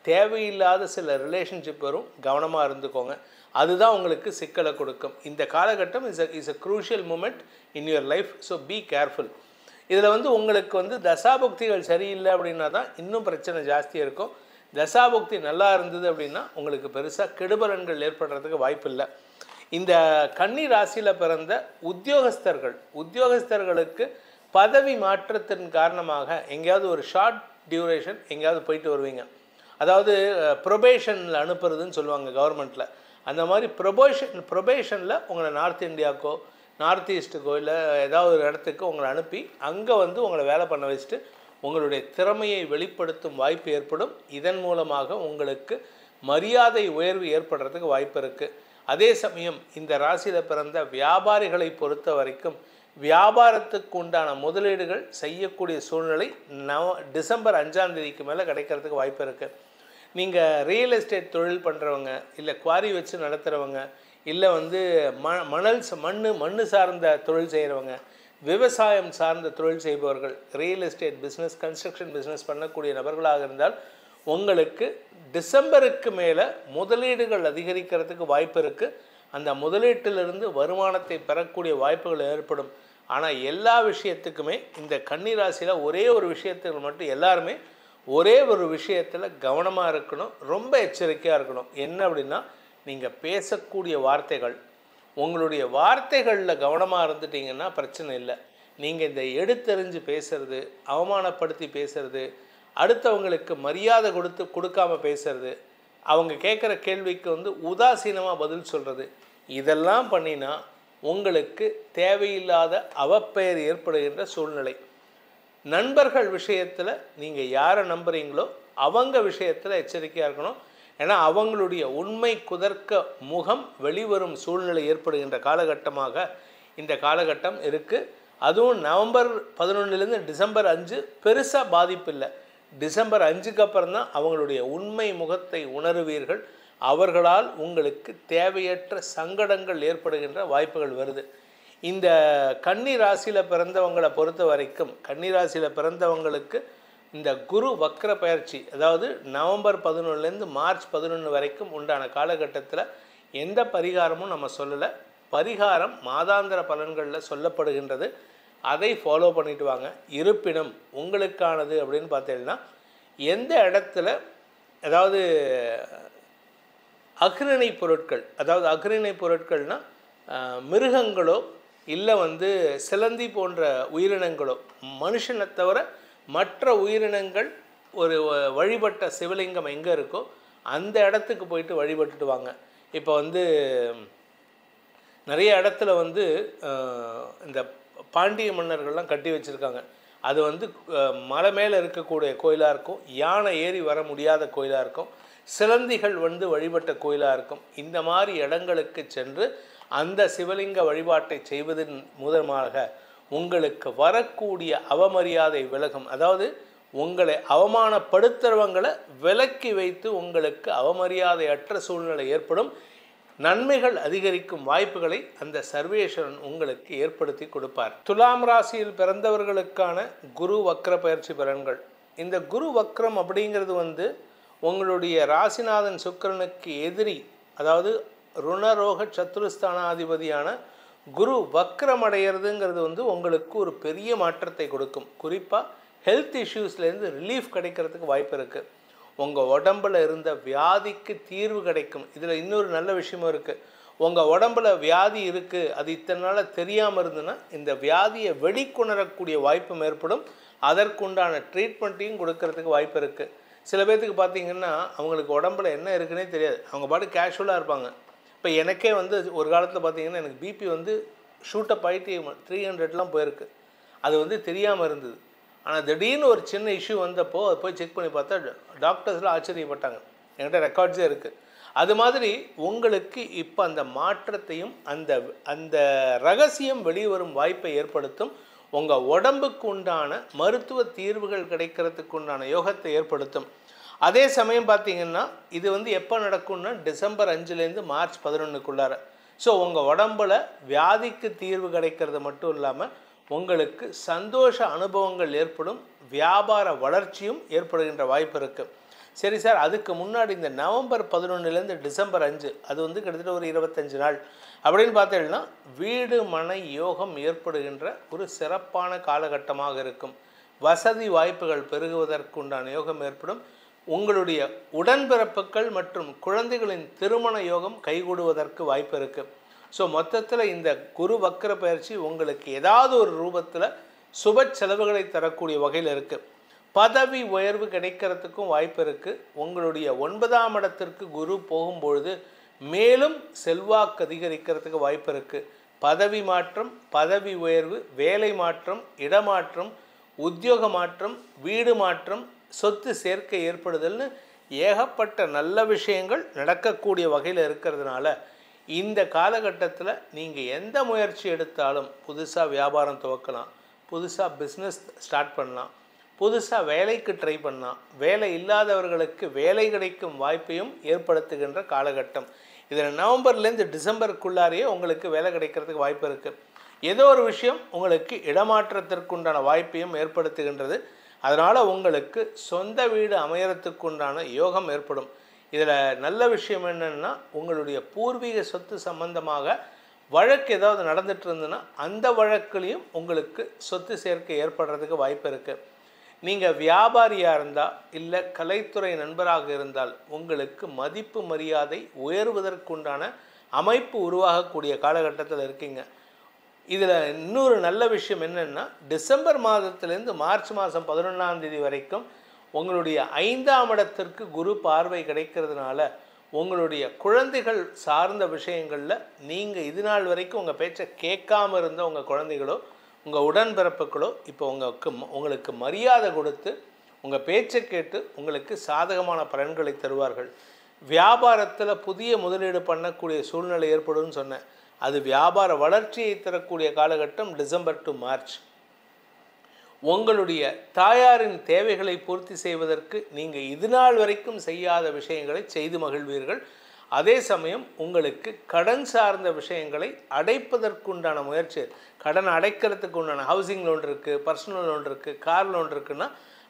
தேவையில்லாத சில ரிலேஷன்ஷிப் வரும். கவனமாக இருந்துக்கோங்க. அதுதான் உங்களுக்கு சிக்கலை கொடுக்கும். இந்த காலகட்டம் is a crucial moment in your life. So be careful. இதில் உங்களுக்கு தசாபுக்திகள் சரியில்லை அப்படின்னா தான் இன்னும் பிரச்சனை ஜாஸ்தியாக இருக்கும். தசாபுக்தி நல்லா இருந்தது அப்படின்னா உங்களுக்கு பெருசாக கெடுபலன்கள் ஏற்படுறதுக்கு வாய்ப்பு இல்லை. இந்த கன்னி ராசியில் பிறந்த உத்தியோகஸ்தர்களுக்கு பதவி மாற்றத்தின் காரணமாக எங்கேயாவது ஒரு ஷார்ட் டியூரேஷன் எங்கேயாவது போயிட்டு வருவீங்க. அதாவது ப்ரொபேஷனில் அனுப்புறதுன்னு சொல்லுவாங்க கவர்மெண்ட்டில். அந்த மாதிரி ப்ரொபேஷனில் உங்களை நார்த் இந்தியாவுக்கோ நார்த் ஈஸ்ட்டுக்கோ இல்லை ஏதாவது ஒரு இடத்துக்கு உங்களை அனுப்பி அங்கே உங்களை வேலை பண்ண வச்சுட்டு உங்களுடைய திறமையை வெளிப்படுத்தும் வாய்ப்பு ஏற்படும். இதன் மூலமாக உங்களுக்கு மரியாதை உயர்வு ஏற்படுறதுக்கு வாய்ப்பு இருக்குது. அதே சமயம் இந்த ராசியில் பிறந்த வியாபாரிகளை பொறுத்த வரைக்கும் வியாபாரத்துக்கு உண்டான முதலீடுகள் செய்யக்கூடிய சூழ்நிலை டிசம்பர் 5ஆம் தேதிக்கு மேலே கிடைக்கிறதுக்கு வாய்ப்பு இருக்குது. நீங்கள் ரியல் எஸ்டேட் தொழில் பண்ணுறவங்க, இல்லை குவாரி வச்சு நடத்துகிறவங்க, இல்லை மண் சார்ந்த தொழில் செய்கிறவங்க, விவசாயம் சார்ந்த தொழில் செய்பவர்கள், real estate business, construction business பண்ணக்கூடிய நபர்களாக இருந்தால் உங்களுக்கு டிசம்பருக்கு மேலே முதலீடுகள் அதிகரிக்கிறதுக்கு வாய்ப்பு இருக்குது. அந்த முதலீட்டிலிருந்து வருமானத்தை பெறக்கூடிய வாய்ப்புகள் ஏற்படும். ஆனால் எல்லா விஷயத்துக்குமே இந்த கன்னி ராசியில் ஒரே ஒரு விஷயத்துக்கு மட்டும் எல்லாருமே ஒரே ஒரு விஷயத்தில் கவனமாக இருக்கணும், ரொம்ப எச்சரிக்கையாக இருக்கணும். என்ன அப்படின்னா, நீங்கள் பேசக்கூடிய வார்த்தைகள், உங்களுடைய வார்த்தைகளில் கவனமாக இருந்துட்டிங்கன்னா பிரச்சனை இல்லை. நீங்கள் இந்த எடுத்தெறிஞ்சு பேசுகிறது, அவமானப்படுத்தி பேசுகிறது, அடுத்தவங்களுக்கு மரியாதை கொடுக்காமல் பேசுறது, அவங்க கேட்குற கேள்விக்கு உதாசீனமாக பதில் சொல்கிறது, இதெல்லாம் பண்ணினா உங்களுக்கு தேவையில்லாத அவப்பெயர் ஏற்படுகின்ற சூழ்நிலை. நண்பர்கள் விஷயத்தில் நீங்கள் யாரை நம்புகிறீங்களோ அவங்க விஷயத்தில் எச்சரிக்கையாக இருக்கணும். ஏன்னா அவங்களுடைய உண்மை குதர்க்க முகம் வெளிவரும் சூழ்நிலை ஏற்படுகின்ற காலகட்டமாக இந்த காலகட்டம் இருக்குது. அதுவும் நவம்பர் 11லேருந்து டிசம்பர் 5 பெருசாக பாதிப்பு இல்லை. டிசம்பர் 5க்கு அப்புறம் தான் அவங்களுடைய உண்மை முகத்தை உணருவீர்கள். அவர்களால் உங்களுக்கு தேவையற்ற சங்கடங்கள் ஏற்படுகின்ற வாய்ப்புகள் வருது. இந்த கன்னி ராசியில் பிறந்தவங்களை பொறுத்த வரைக்கும், கன்னி ராசியில் பிறந்தவங்களுக்கு இந்த குரு வக்ர பயிற்சி, அதாவது நவம்பர் 11லேருந்து மார்ச் 11 வரைக்கும் உண்டான காலகட்டத்தில் எந்த பரிகாரமும் நம்ம சொல்லலை. பரிகாரம் மாதாந்திர பலன்களில் சொல்லப்படுகின்றது. அதை ஃபாலோ பண்ணிட்டு வாங்க. இருப்பினும் உங்களுக்கானது அப்படின்னு பார்த்தீங்கன்னா, எந்த இடத்துல அதாவது அக்ரிணை பொருட்கள், அதாவது அக்ரிணை பொருட்கள்னால் மிருகங்களோ இல்லை சிலந்தி போன்ற உயிரினங்களோ, மனுஷனை தவிர மற்ற உயிரினங்கள் ஒரு வழிபட்ட சிவலிங்கம் எங்கே இருக்கோ அந்த இடத்துக்கு போயிட்டு வழிபட்டுட்டு வாங்க. இப்போ நிறைய இடத்துல இந்த பாண்டிய மன்னர்கள்லாம் கட்டி வச்சுருக்காங்க. அது மலை மேலே இருக்கக்கூடிய கோயிலாக இருக்கும், யானை ஏறி வர முடியாத கோயிலாக இருக்கும், சிலந்திகள் வழிபட்ட கோயிலாக இருக்கும். இந்த மாதிரி இடங்களுக்கு சென்று அந்த சிவலிங்க வழிபாட்டை செய்வதன் மூலமாக உங்களுக்கு வரக்கூடிய அவமரியாதை விலகும். அதாவது உங்களை அவமானப்படுத்துகிறவங்களை விலக்கி வைத்து உங்களுக்கு அவமரியாதையற்ற சூழ்நிலை ஏற்படும். நன்மைகள் அதிகரிக்கும் வாய்ப்புகளை அந்த சர்வேஸ்வரன் உங்களுக்கு ஏற்படுத்தி கொடுப்பார். துலாம் ராசியில் பிறந்தவர்களுக்கான குரு வக்ர பயிற்சி பலன்கள். இந்த குரு வக்ரம் அப்படிங்கிறது உங்களுடைய ராசிநாதன் சுக்கிரனுக்கு எதிரி, அதாவது ருணரோக சத்துருஸ்தானாதிபதியான குரு வக்ரம் அடைகிறதுங்கிறது உங்களுக்கு ஒரு பெரிய மாற்றத்தை கொடுக்கும். குறிப்பாக ஹெல்த் இஷ்யூஸ்லேருந்து ரிலீஃப் கிடைக்கிறதுக்கு வாய்ப்பு இருக்குது. உங்கள் உடம்பில் இருந்த வியாதிக்கு தீர்வு கிடைக்கும். இதில் இன்னொரு நல்ல விஷயமும் இருக்குது. உங்கள் உடம்பில் வியாதி இருக்குது, அது இத்தனை நாள் தெரியாமல் இருந்ததுன்னா இந்த வியாதியை வெளிக்கொணரக்கூடிய வாய்ப்பும் ஏற்படும். அதற்குண்டான ட்ரீட்மெண்ட்டையும் கொடுக்கறதுக்கு வாய்ப்பு இருக்குது. சில பேர்த்துக்கு பார்த்திங்கன்னா அவங்களுக்கு உடம்பில் என்ன இருக்குன்னே தெரியாது, அவங்க பாட்டு கேஷுவலாக இருப்பாங்க. இப்போ எனக்கே வந்து ஒரு காலத்தில் பார்த்திங்கன்னா எனக்கு பிபி வந்து ஷூட்டப் ஆகிட்டு 300லாம் போயிருக்கு. அது வந்து தெரியாமல் இருந்தது. ஆனால் திடீர்னு ஒரு சின்ன இஷ்யூ வந்தப்போ அதை போய் செக் பண்ணி பார்த்தா டாக்டர்ஸ்லாம் ஆச்சரியப்பட்டாங்க. என்கிட்ட ரெக்கார்ட்ஸே இருக்குது. அது மாதிரி உங்களுக்கு இப்போ அந்த மாற்றத்தையும் அந்த அந்த ரகசியம் வெளிவரும் வாய்ப்பை ஏற்படுத்தும். உங்கள் உடம்புக்கு உண்டான மருத்துவ தீர்வுகள் கிடைக்கிறதுக்கு உண்டான யோகத்தை ஏற்படுத்தும். அதே சமயம் பார்த்திங்கன்னா இது வந்து எப்போ நடக்கும்னா டிசம்பர் 5லேருந்து மார்ச் 11க்குள்ளார. ஸோ உங்கள் உடம்பில் வியாதிக்கு தீர்வு கிடைக்கிறது மட்டும் இல்லாமல் உங்களுக்கு சந்தோஷ அனுபவங்கள் ஏற்படும், வியாபார வளர்ச்சியும் ஏற்படுகின்ற வாய்ப்பு இருக்குது. சரி சார், அதுக்கு முன்னாடி இந்த நவம்பர் 11லேருந்து டிசம்பர் 5 அது வந்து கிட்டத்தட்ட ஒரு 25 நாள் அப்படின்னு பார்த்தீங்கன்னா வீடு மனை யோகம் ஏற்படுகின்ற ஒரு சிறப்பான காலகட்டமாக இருக்கும். வசதி வாய்ப்புகள் பெருகுவதற்குண்டான யோகம் ஏற்படும். உங்களுடைய உடன்பிறப்புகள் மற்றும் குழந்தைகளின் திருமண யோகம் கைகூடுவதற்கு வாய்ப்பு இருக்குது. ஸோ மொத்தத்தில் இந்த குரு வக்கர பயிற்சி உங்களுக்கு ஏதாவது ஒரு ரூபத்தில் சுப செலவுகளை தரக்கூடிய வகையில் இருக்குது. பதவி உயர்வு கிடைக்கிறதுக்கும் வாய்ப்பு இருக்குது. உங்களுடைய 9ஆம் இடத்திற்கு குரு போகும்பொழுது மேலும் செல்வாக்கு அதிகரிக்கிறதுக்கு வாய்ப்பு இருக்குது. பதவி மாற்றம், பதவி உயர்வு, வேலை மாற்றம், இடமாற்றம், உத்தியோக மாற்றம், வீடு மாற்றம், சொத்து சேர்க்கை ஏற்படுதல்னு ஏகப்பட்ட நல்ல விஷயங்கள் நடக்கக்கூடிய வகையில் இருக்கிறதுனால இந்த காலகட்டத்தில் நீங்கள் எந்த முயற்சி எடுத்தாலும் புதுசாக வியாபாரம் துவக்கலாம், புதுசாக பிஸ்னஸ் ஸ்டார்ட் பண்ணலாம், புதுசாக வேலைக்கு ட்ரை பண்ணலாம், வேலை இல்லாதவர்களுக்கு வேலை கிடைக்கும் வாய்ப்பையும் ஏற்படுத்துகின்ற காலகட்டம். இதில் நவம்பர்லேருந்து டிசம்பருக்குள்ளாரையே உங்களுக்கு வேலை கிடைக்கிறதுக்கு வாய்ப்பு இருக்குது. ஏதோ ஒரு விஷயம் உங்களுக்கு இடமாற்றத்திற்குண்டான வாய்ப்பையும் ஏற்படுத்துகின்றது. அதனால் உங்களுக்கு சொந்த வீடு அமையறதுக்குண்டான யோகம் ஏற்படும். இதில் நல்ல விஷயம் என்னென்னா உங்களுடைய பூர்வீக சொத்து சம்பந்தமாக வழக்கு ஏதாவது நடந்துட்டு இருந்ததுன்னா அந்த வழக்குலையும் உங்களுக்கு சொத்து சேர்க்கை ஏற்படுறதுக்கு வாய்ப்பு இருக்குது. நீங்கள் வியாபாரியாக இருந்தால் இல்லை கலைத்துறை நண்பராக இருந்தால் உங்களுக்கு மதிப்பு மரியாதை உயர்வதற்குண்டான அமைப்பு உருவாகக்கூடிய காலகட்டத்தில் இருக்கீங்க. இதில் இன்னொரு நல்ல விஷயம் என்னென்னா டிசம்பர் மாதத்துலேருந்து மார்ச் மாதம் 11ஆம் தேதி வரைக்கும் உங்களுடைய 5ஆம் இடத்திற்கு குரு பார்வை கிடைக்கிறதுனால உங்களுடைய குழந்தைகள் சார்ந்த விஷயங்களில் நீங்கள் இது நாள் வரைக்கும் உங்கள் பேச்சை கேட்காம இருந்த உங்கள் குழந்தைகளோ உங்கள் உடன்பிறப்புகளோ இப்போ உங்களுக்கு மரியாதை கொடுத்து உங்கள் பேச்சை கேட்டு உங்களுக்கு சாதகமான பலன்களை தருவார்கள். வியாபாரத்தில் புதிய முதலீடு பண்ணக்கூடிய சூழ்நிலை ஏற்படும்னு சொன்னேன். அது வியாபார வளர்ச்சியை தரக்கூடிய காலகட்டம் டிசம்பர் டு மார்ச். உங்களுடைய தாயாரின் தேவைகளை பூர்த்தி செய்வதற்கு நீங்கள் இது நாள் வரைக்கும் செய்யாத விஷயங்களை செய்து மகிழ்வீர்கள். அதே சமயம் உங்களுக்கு கடன் சார்ந்த விஷயங்களை அடைப்பதற்குண்டான முயற்சி, கடன் அடைக்கிறதுக்கு உண்டான ஹவுசிங் லோன் இருக்குது, பர்சனல் லோன் இருக்குது, கார் லோன் இருக்குன்னா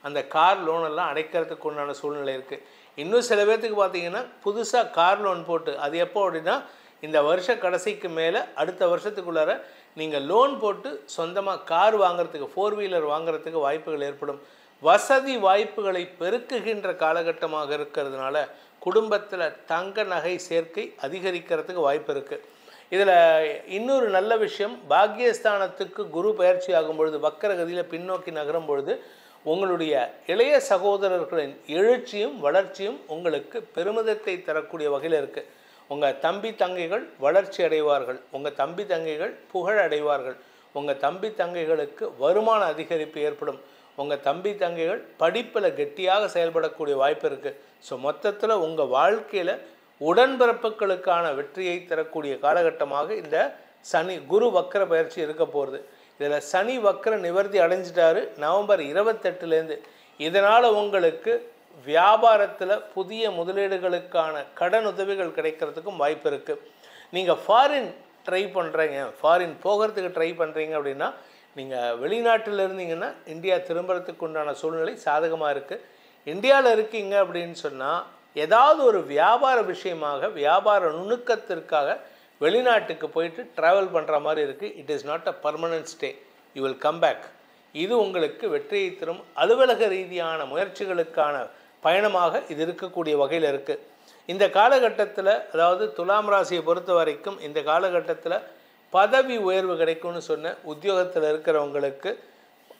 அந்த கார் லோனெல்லாம் அடைக்கிறதுக்கு உண்டான சூழ்நிலை இருக்குது. இன்னும் சில பேர்த்துக்கு பார்த்தீங்கன்னா புதுசாக கார் லோன் போட்டு அது எப்போ அப்படின்னா இந்த வருஷ கடைசிக்கு மேலே அடுத்த வருஷத்துக்குள்ளார நீங்கள் லோன் போட்டு சொந்தமாக கார் வாங்கிறதுக்கு 4 வீலர் வாங்கிறதுக்கு வாய்ப்புகள் ஏற்படும். வசதி வாய்ப்புகளை பெருக்குகின்ற காலகட்டமாக இருக்கிறதுனால குடும்பத்தில் தங்க நகை சேர்க்கை அதிகரிக்கிறதுக்கு வாய்ப்பு இருக்குது. இதில் இன்னொரு நல்ல விஷயம், பாக்கியஸ்தானத்துக்கு குரு பயிற்சி ஆகும் பொழுது வக்கரகதியில் பின்னோக்கி நகரும் பொழுது உங்களுடைய இளைய சகோதரர்களின் எழுச்சியும் வளர்ச்சியும் உங்களுக்கு பெருமிதத்தை தரக்கூடிய வகையில் இருக்குது. உங்கள் தம்பி தங்கைகள் வளர்ச்சி அடைவார்கள், உங்கள் தம்பி தங்கைகள் புகழ் அடைவார்கள், உங்கள் தம்பி தங்கைகளுக்கு வருமான அதிகரிப்பு ஏற்படும், உங்கள் தம்பி தங்கைகள் படிப்பில் கெட்டியாக செயல்படக்கூடிய வாய்ப்பு இருக்குது. ஸோ மொத்தத்தில் உங்கள் வாழ்க்கையில் உடன்பிறப்புகளுக்கான வெற்றியை தரக்கூடிய காலகட்டமாக இந்த குரு வக்கர பயிற்சி இருக்க போகிறது. இதில் சனி வக்கர நிவர்த்தி அடைஞ்சிட்டாரு நவம்பர் 28லேருந்து. இதனால் உங்களுக்கு வியாபாரத்தில் புதிய முதலீடுகளுக்கான கடன் உதவிகள் கிடைக்கிறதுக்கும் வாய்ப்பு இருக்குது. நீங்கள் ஃபாரின் ட்ரை பண்ணுறீங்க, ஃபாரின் போகிறதுக்கு ட்ரை பண்ணுறீங்க அப்படின்னா நீங்கள் வெளிநாட்டில் இருந்தீங்கன்னா இந்தியா திரும்புறதுக்கு உண்டான சூழ்நிலை சாதகமாக இருக்குது. இந்தியாவில் இருக்கீங்க அப்படின்னு சொன்னால் ஏதாவது ஒரு வியாபார விஷயமாக வியாபார நுணுக்கத்திற்காக வெளிநாட்டுக்கு போயிட்டு ட்ராவல் பண்ணுற மாதிரி இருக்குது. It is not a permanent stay, you will come back. இது உங்களுக்கு வெற்றியை தரும். அலுவலக ரீதியான முயற்சிகளுக்கான பயணமாக இது இருக்கக்கூடிய வகையில் இருக்குது. இந்த காலகட்டத்தில், அதாவது துலாம் ராசியை பொறுத்த வரைக்கும் இந்த காலகட்டத்தில் பதவி உயர்வு கிடைக்கும்னு சொன்ன உத்தியோகத்தில் இருக்கிறவங்களுக்கு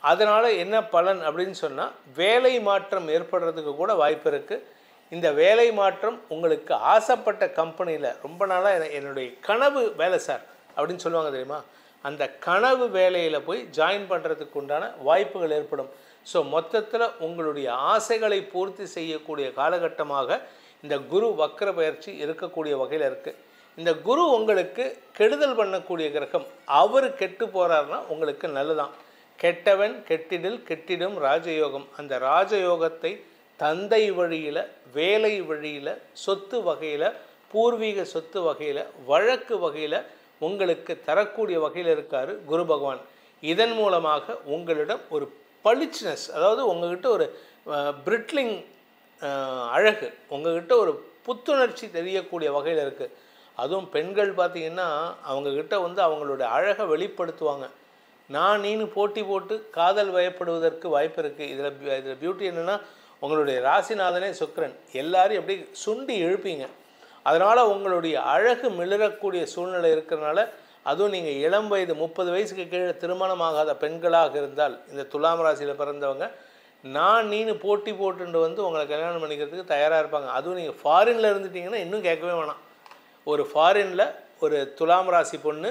அதனால் என்ன பலன் அப்படின்னு சொன்னால் வேலை மாற்றம் ஏற்படுறதுக்கு கூட வாய்ப்பு இருக்குது. இந்த வேலை மாற்றம் உங்களுக்கு ஆசைப்பட்ட கம்பெனியில் ரொம்ப நாளாக என்னுடைய கனவு வேலை சார் அப்படின்னு சொல்லுவாங்க தெரியுமா, அந்த கனவு வேலையில் போய் ஜாயின் பண்ணுறதுக்கு உண்டான வாய்ப்புகள் ஏற்படும். ஸோ மொத்தத்தில் உங்களுடைய ஆசைகளை பூர்த்தி செய்யக்கூடிய காலகட்டமாக இந்த குரு வக்ர பயிற்சி இருக்கக்கூடிய வகையில் இருக்குது. இந்த குரு உங்களுக்கு கெடுதல் பண்ணக்கூடிய கிரகம். அவர் கெட்டு போகிறாருன்னா உங்களுக்கு நல்லதான். கெட்டவன் கெட்டிடில் கெட்டிடும் ராஜயோகம். அந்த ராஜயோகத்தை தந்தை வழியில், வேலை வழியில், சொத்து வகையில், பூர்வீக சொத்து வகையில், வழக்கு வகையில் உங்களுக்கு தரக்கூடிய வகையில் இருக்கார் குரு பகவான். இதன் மூலமாக உங்களிடம் ஒரு பளிச்னஸ், அதாவது உங்கள்கிட்ட ஒரு பிரிட்லிங் அழகு, உங்கள்கிட்ட ஒரு புத்துணர்ச்சி தெரியக்கூடிய வகையில் இருக்குது. அதுவும் பெண்கள் பார்த்திங்கன்னா அவங்கக்கிட்ட வந்து அவங்களோட அழகை வெளிப்படுத்துவாங்க. நான் நீனு போட்டி போட்டு காதல் வயப்படுவதற்கு வாய்ப்பு இருக்குது. இதில் பியூட்டி என்னென்னா, உங்களுடைய ராசிநாதனே சுக்கிரன், எல்லாரையும் எப்படி சுண்டி எழுப்பீங்க. அதனால் உங்களுடைய அழகு மிளறக்கூடிய சூழ்நிலை இருக்கிறனால, அதுவும் நீங்கள் இளம் வயது 30 வயசுக்கு கீழே திருமணமாகாத பெண்களாக இருந்தால், இந்த துலாம் ராசியில் பிறந்தவங்க நான் நீனு போட்டி போட்டுண்டு வந்து உங்களை கல்யாணம் பண்ணிக்கிறதுக்கு தயாராக இருப்பாங்க. அதுவும் நீங்கள் ஃபாரினில் இருந்துட்டிங்கன்னா இன்னும் கேட்கவே வேணாம். ஒரு ஃபாரினில் ஒரு துலாம் ராசி பொண்ணு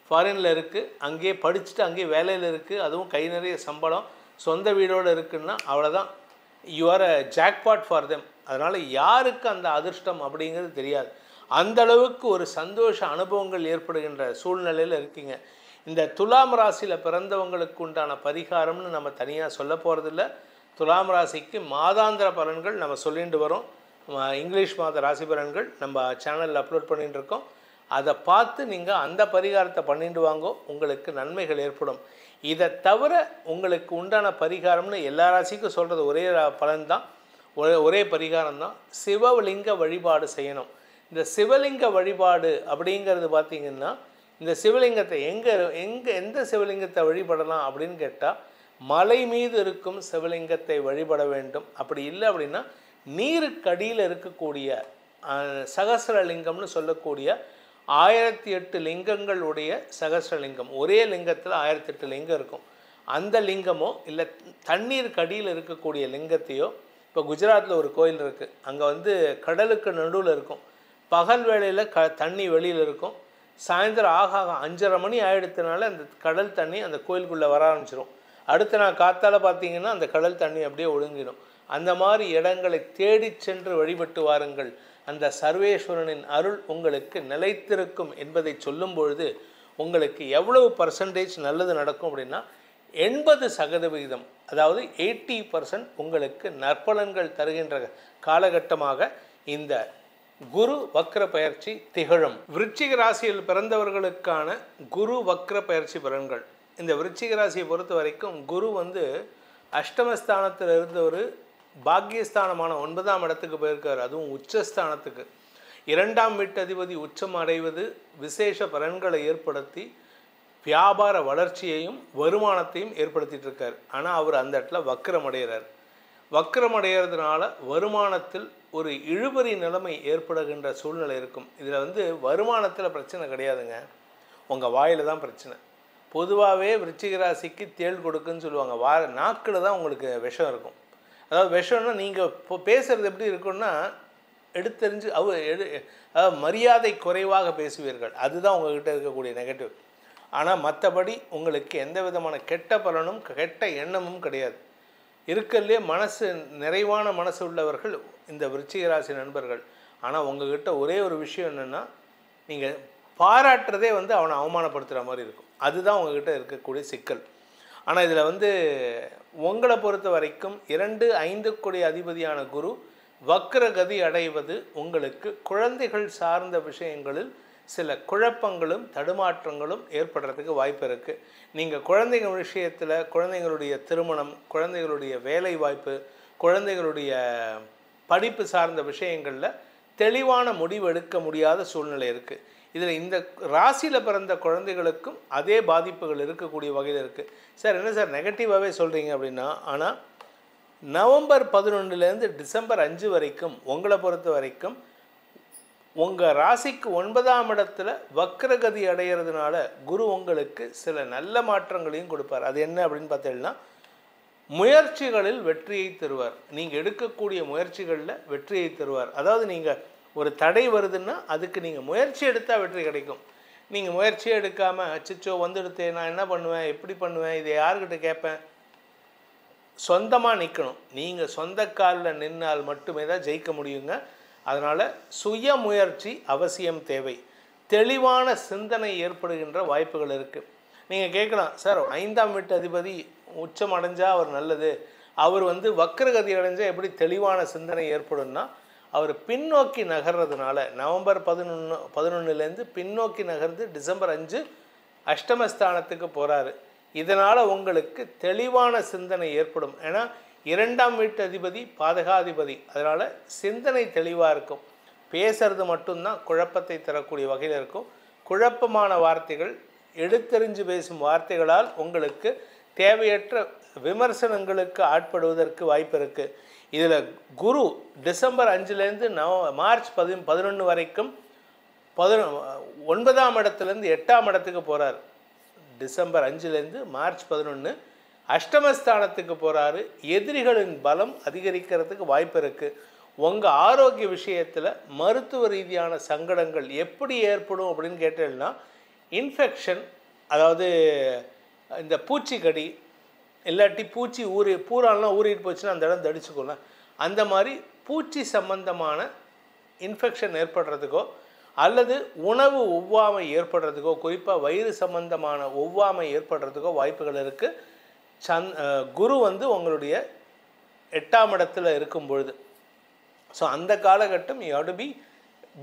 ஃபாரினில் இருக்குது, அங்கேயே படிச்சுட்டு அங்கேயே வேலையில் இருக்குது, அதுவும் கை நிறைய சம்பளம், சொந்த வீடோடு இருக்குன்னா அவ்வளோதான், you are a jackpot for them. அதனால் யாருக்கு அந்த அதிர்ஷ்டம் அப்படிங்கிறது தெரியாது. அந்தளவுக்கு ஒரு சந்தோஷ அனுபவங்கள் ஏற்படுகின்ற சூழ்நிலையில் இருக்கீங்க. இந்த துலாம் ராசியில் பிறந்தவங்களுக்கு உண்டான பரிகாரம்னு நம்ம தனியாக சொல்ல போகிறதில்ல. துலாம் ராசிக்கு மாதாந்திர பலன்கள் நம்ம சொல்லிட்டு வரோம். இங்கிலீஷ் மாத ராசி பலன்கள் நம்ம சேனலில் அப்லோட் பண்ணிட்டு இருக்கோம். அதை பார்த்து நீங்கள் அந்த பரிகாரத்தை பண்ணிட்டு வாங்கோ, உங்களுக்கு நன்மைகள் ஏற்படும். இதை தவிர உங்களுக்கு உண்டான பரிகாரம்னு எல்லா ராசிக்கும் சொல்கிறது ஒரே பலன் தான், ஒரே பரிகாரம் தான். சிவலிங்க வழிபாடு செய்யணும். இந்த சிவலிங்க வழிபாடு அப்படிங்கிறது பார்த்திங்கன்னா, இந்த சிவலிங்கத்தை எந்த சிவலிங்கத்தை வழிபடலாம் அப்படின்னு கேட்டால், மலை மீது இருக்கும் சிவலிங்கத்தை வழிபட வேண்டும். அப்படி இல்லை அப்படின்னா நீருக்கடியில் இருக்கக்கூடிய சகஸ்ரலிங்கம்னு சொல்லக்கூடிய 1008 லிங்கங்களுடைய சகஸ்ரலிங்கம், ஒரே லிங்கத்தில் 1008 லிங்கம் இருக்கும். அந்த லிங்கமோ இல்லை தண்ணீருக்கு அடியில் இருக்கக்கூடிய லிங்கத்தையோ, இப்போ குஜராத்தில் ஒரு கோயில் இருக்குது, அங்கே வந்து கடலுக்கு நடுவில் இருக்கும். பகல் வேளையில் தண்ணி வெளியில் இருக்கும். சாயந்தரம் ஆக 5:30 மணி ஆகிடுறதுனால அந்த கடல் தண்ணி அந்த கோயிலுக்குள்ளே வர ஆரம்பிச்சிடும். அடுத்த நாள் காத்தால் பார்த்திங்கன்னா அந்த கடல் தண்ணி அப்படியே ஒழுங்கிடும். அந்த மாதிரி இடங்களை தேடி சென்று வழிபட்டு வாருங்கள். அந்த சர்வேஸ்வரனின் அருள் உங்களுக்கு நிலைத்திருக்கும் என்பதை சொல்லும் பொழுது உங்களுக்கு எவ்வளவு பர்சன்டேஜ் நல்லது நடக்கும் அப்படின்னா 80%, அதாவது 80% உங்களுக்கு நற்பலன்கள் தருகின்ற காலகட்டமாக இந்த குரு வக்ர பயிற்சி திகழும். விருச்சிக ராசியில் பிறந்தவர்களுக்கான குரு வக்ர பயிற்சி பலன்கள். இந்த விருச்சிக ராசியை பொறுத்த வரைக்கும் குரு வந்து அஷ்டமஸ்தானத்தில் இருந்த ஒரு பாக்கியஸ்தானமான 9ஆம் இடத்துக்கு போயிருக்கார். அதுவும் உச்சஸ்தானத்துக்கு. 2ஆம் வீட்டு அதிபதி உச்சம் அடைவது விசேஷ பலன்களை ஏற்படுத்தி வியாபார வளர்ச்சியையும் வருமானத்தையும் ஏற்படுத்திட்டு இருக்கார். ஆனால் அவர் அந்த இடத்துல வக்ரம் அடைகிறார். வக்ரம் அடைகிறதுனால வருமானத்தில் ஒரு இழுபறி நிலைமை ஏற்படுகின்ற சூழ்நிலை இருக்கும். இதில் வந்து வருமானத்தில் பிரச்சனை கிடையாதுங்க, உங்கள் வாயில் தான் பிரச்சனை. பொதுவாகவே விருச்சிக ராசிக்கு தேள் கொடுக்குன்னு சொல்லுவாங்க. நாக்கில் தான் உங்களுக்கு விஷம் இருக்கும். அதாவது விஷம்னா நீங்கள் இப்போ பேசுகிறது எப்படி இருக்குன்னா எடுத்தெறிஞ்சு அதாவது மரியாதை குறைவாக பேசுவீர்கள். அதுதான் உங்கள்கிட்ட இருக்கக்கூடிய நெகட்டிவ். ஆனால் மற்றபடி உங்களுக்கு எந்த விதமான கெட்ட பலனும் கெட்ட எண்ணமும் கிடையாது. இருக்கல்லே மனசு நிறைவான மனசு உள்ளவர்கள் இந்த விருச்சிக ராசி நண்பர்கள். ஆனால் உங்கள்கிட்ட ஒரே ஒரு விஷயம் என்னென்னா, நீங்கள் பாராட்டுறதே வந்து அவனை அவமானப்படுத்துகிற மாதிரி இருக்கும். அதுதான் உங்கள்கிட்ட இருக்கக்கூடிய சிக்கல். ஆனால் இதில் வந்து உங்களை பொறுத்த வரைக்கும் 2-5 அதிபதியான குரு வக்ரகதி அடைவது உங்களுக்கு குழந்தைகள் சார்ந்த விஷயங்களில் சில குழப்பங்களும் தடுமாற்றங்களும் ஏற்படுறதுக்கு வாய்ப்பு இருக்குது. நீங்கள் குழந்தைகள் விஷயத்தில் குழந்தைங்களுடைய திருமணம், குழந்தைகளுடைய வேலை வாய்ப்பு, குழந்தைகளுடைய படிப்பு சார்ந்த விஷயங்களில் தெளிவான முடிவு எடுக்க முடியாத சூழ்நிலை இருக்குது. இதில் இந்த ராசியில் பிறந்த குழந்தைகளுக்கும் அதே பாதிப்புகள் இருக்கக்கூடிய வகையில் இருக்குது. சார் என்ன சார் நெகட்டிவாகவே சொல்கிறீங்க அப்படின்னா, ஆனால் நவம்பர் 11லேருந்து டிசம்பர் 5 வரைக்கும் உங்களை பொறுத்த வரைக்கும் உங்கள் ராசிக்கு 9ஆம் இடத்துல வக்ரகதி அடைகிறதுனால குரு உங்களுக்கு சில நல்ல மாற்றங்களையும் கொடுப்பார். அது என்ன அப்படின்னு பார்த்தீங்கன்னா, முயற்சிகளில் வெற்றியை தருவார். நீங்கள் எடுக்கக்கூடிய முயற்சிகளில் வெற்றியை தருவார். அதாவது நீங்கள் ஒரு தடை வருதுன்னா அதுக்கு நீங்கள் முயற்சி எடுத்தால் வெற்றி கிடைக்கும். நீங்கள் முயற்சியே எடுக்காமல் அச்சச்சோ வந்துடுத்தே நான் என்ன பண்ணுவேன், எப்படி பண்ணுவேன், இதை யாருக்கிட்ட கேட்பேன், சொந்தமாக நிற்கணும். நீங்கள் சொந்த காலில் நின்னால் மட்டுமே தான் ஜெயிக்க முடியுங்க. அதனால் சுய முயற்சி அவசியம் தேவை. தெளிவான சிந்தனை ஏற்படுகின்ற வாய்ப்புகள் இருக்குது. நீங்கள் கேட்கலாம், சார் 5ஆம் வீட்டு அதிபதி உச்சம் அடைஞ்சால் அவர் நல்லது, அவர் வக்ரகதி அடைஞ்சால் எப்படி தெளிவான சிந்தனை ஏற்படும்னா, அவர் பின்னோக்கி நகர்றதுனால நவம்பர் 11லேருந்து பின்னோக்கி நகர்ந்து டிசம்பர் 5 அஷ்டமஸ்தானத்துக்கு போகிறாரு. இதனால் உங்களுக்கு தெளிவான சிந்தனை ஏற்படும். ஏன்னா 2ஆம் வீட்டு அதிபதி பாதகாதிபதி, அதனால் சிந்தனை தெளிவாக இருக்கும். பேசுறது மட்டும்தான் குழப்பத்தை தரக்கூடிய வகையில் இருக்கும். குழப்பமான வார்த்தைகள், எடுத்தெறிஞ்சு பேசும் வார்த்தைகளால் உங்களுக்கு தேவையற்ற விமர்சனங்களுக்கு ஆட்படுவதற்கு வாய்ப்பு இருக்குது. இதில் குரு டிசம்பர் 5லேருந்து மார்ச் 11 வரைக்கும் 9ஆம் இடத்துலேருந்து 8ஆம் இடத்துக்கு போகிறார். டிசம்பர் 5லேருந்து மார்ச் 11 அஷ்டமஸ்தானத்துக்கு போகிறாரு. எதிரிகளின் பலம் அதிகரிக்கிறதுக்கு வாய்ப்பு இருக்குது. உங்கள் ஆரோக்கிய விஷயத்தில் மருத்துவ ரீதியான சங்கடங்கள் எப்படி ஏற்படும் அப்படின்னு கேட்டீங்கன்னா, இன்ஃபெக்ஷன், அதாவது இந்த பூச்சிக்கடி, இல்லாட்டி பூச்சி பூராலாம் ஊறிட்டு போச்சுன்னா அந்த இடம் தடிச்சுக்கொள்ளலாம். அந்த மாதிரி பூச்சி சம்பந்தமான இன்ஃபெக்ஷன் ஏற்படுறதுக்கோ அல்லது உணவு ஒவ்வாமை ஏற்படுறதுக்கோ, குறிப்பாக வயிறு சம்பந்தமான ஒவ்வாமை ஏற்படுறதுக்கோ வாய்ப்புகள் இருக்குது. குரு உங்களுடைய 8ஆம் இடத்துல இருக்கும் பொழுது. ஸோ அந்த காலகட்டம் you have to be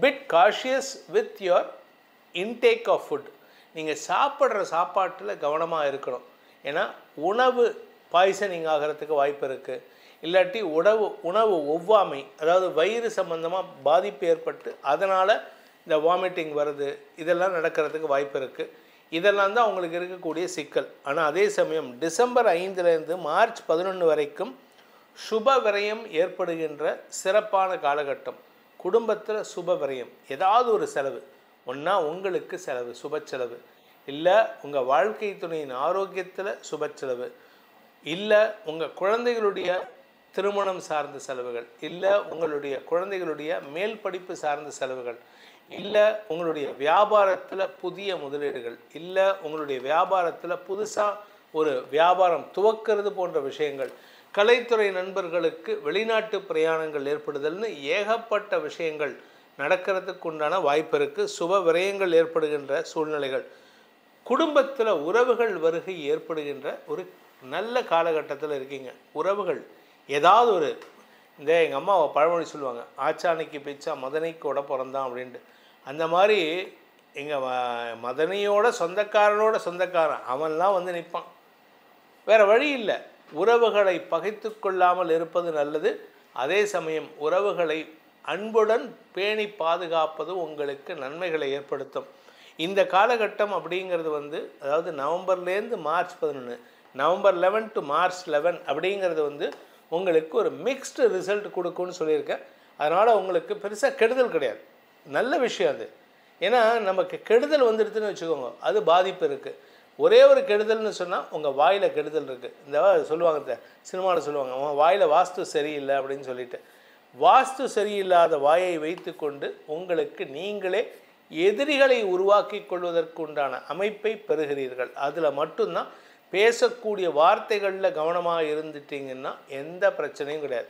bit cautious with your intake of food. நீங்கள் சாப்பிட்ற சாப்பாட்டில் கவனமாக இருக்கணும். ஏன்னா உணவு பாய்சனிங் ஆகிறதுக்கு வாய்ப்பு இருக்குது. இல்லாட்டி உணவு ஒவ்வாமை, அதாவது வயிறு சம்பந்தமாக பாதிப்பு ஏற்பட்டு அதனால் இந்த வாமிட்டிங் வருது, இதெல்லாம் நடக்கிறதுக்கு வாய்ப்பு இருக்குது. இதெல்லாம் தான் உங்களுக்கு இருக்கக்கூடிய சிக்கல். ஆனால் அதே சமயம் டிசம்பர் 5லேருந்து மார்ச் 11 வரைக்கும் சுப விரயம் ஏற்படுகின்ற சிறப்பான காலகட்டம். குடும்பத்தில் சுப விரயம், ஏதாவது ஒரு செலவு, ஒன்றா உங்களுக்கு செலவு, சுப செலவு, இல்லை உங்கள் வாழ்க்கை துணையின் ஆரோக்கியத்தில் சுப செலவு, இல்லை உங்கள் குழந்தைகளுடைய திருமணம் சார்ந்த செலவுகள், இல்லை உங்களுடைய குழந்தைகளுடைய மேல் படிப்பு சார்ந்த செலவுகள், இல்லை உங்களுடைய வியாபாரத்தில் புதிய முதலீடுகள், இல்லை உங்களுடைய வியாபாரத்தில் புதுசாக ஒரு வியாபாரம் துவக்கிறது போன்ற விஷயங்கள், கலைத்துறை நண்பர்களுக்கு வெளிநாட்டு பிரயாணங்கள் ஏற்படுதல்னு ஏகப்பட்ட விஷயங்கள் நடக்கிறதுக்கு உண்டான வாய்ப்பு இருக்குது. சுப விரயங்கள் ஏற்படுகின்ற சூழ்நிலைகள், குடும்பத்தில் உறவுகள் வருகை ஏற்படுகின்ற ஒரு நல்ல காலகட்டத்தில் இருக்கீங்க. உறவுகள் ஏதாவது ஒரு எங்கள் அம்மா பழமொழி சொல்லுவாங்க, ஆச்சாணிக்கு பிச்சா மதனைக்கு உட பிறந்தான் அப்படின்ட்டு. அந்த மாதிரி எங்கள் மதனையோட சொந்தக்காரன் அவன்லாம் நிற்பான். வேறு வழி இல்லை. உறவுகளை பகைத்து கொள்ளாமல் இருப்பது நல்லது. அதே சமயம் உறவுகளை அன்புடன் பேணி பாதுகாப்பது உங்களுக்கு நன்மைகளை ஏற்படுத்தும். இந்த காலகட்டம் அப்படிங்கிறது அதாவது நவம்பர்லேருந்து மார்ச் 11, நவம்பர் 11 டு மார்ச் 11 அப்படிங்கிறது உங்களுக்கு ஒரு மிக்ஸ்டு ரிசல்ட் கொடுக்கும்னு சொல்லியிருக்கேன். அதனால் உங்களுக்கு பெருசாக கெடுதல் கிடையாது, நல்ல விஷயம் அது. ஏன்னா நமக்கு கெடுதல் வந்துடுதுன்னு வச்சுக்கோங்க, அது பாதிப்பு இருக்குது. ஒரே ஒரு கெடுதல்னு சொன்னால் உங்கள் வாயில் கெடுதல் இருக்குது. இந்த சொல்லுவாங்க, சினிமாவில் சொல்லுவாங்க, உன் வாயில் வாஸ்து சரியில்லை அப்படின்னு சொல்லிட்டு. வாஸ்து சரியில்லாத வாயை வைத்து கொண்டு உங்களுக்கு நீங்களே எதிரிகளை உருவாக்கி கொள்வதற்கு உண்டான அமைப்பை பெறுகிறீர்கள். அதில் மட்டும்தான் பேசக்கூடிய வார்த்தைகளில் கவனமாக இருந்துட்டிங்கன்னா எந்த பிரச்சனையும் கிடையாது.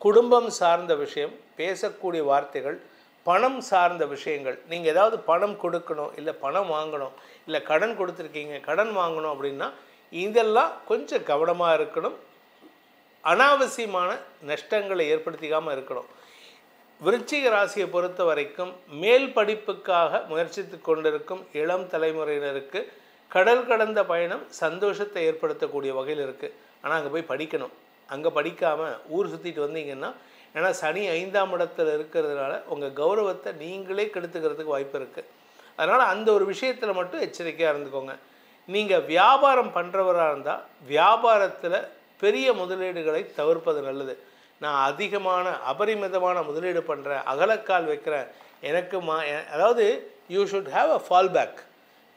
குடும்பம் சார்ந்த விஷயம், பேசக்கூடிய வார்த்தைகள், பணம் சார்ந்த விஷயங்கள், நீங்கள் ஏதாவது பணம் கொடுக்கணும், இல்லை பணம் வாங்கணும், இல்லை கடன் கொடுத்துருக்கீங்க கடன் வாங்கணும் அப்படின்னா இதெல்லாம் கொஞ்சம் கவனமாக இருக்கணும். அனாவசியமான நஷ்டங்களை ஏற்படுத்திக்காமல் இருக்கணும். விருச்சிக ராசியை பொறுத்த வரைக்கும் மேல் படிப்புக்காக முயற்சித்து கொண்டிருக்கும் இளம் தலைமுறையினருக்கு கடல் கடந்த பயணம் சந்தோஷத்தை ஏற்படுத்தக்கூடிய வகையில் இருக்குது. ஆனால் அங்கே போய் படிக்கணும். அங்கே படிக்காமல் ஊர் சுற்றிட்டு வந்தீங்கன்னா, ஏன்னா சனி 5ஆம் இடத்துல இருக்கிறதுனால உங்கள் கௌரவத்தை நீங்களே கெடுத்துக்கிறதுக்கு வாய்ப்பு இருக்குது. அதனால் அந்த ஒரு விஷயத்தில் மட்டும் எச்சரிக்கையாக இருந்துக்கோங்க. நீங்கள் வியாபாரம் பண்ணுறவராக இருந்தால் வியாபாரத்தில் பெரிய முதலீடுகளை தவிர்ப்பது நல்லது. நான் அதிகமான அபரிமிதமான முதலீடு பண்ணுறேன், அகலக்கால் வைக்கிறேன், எனக்கு அதாவது you should have a fall back.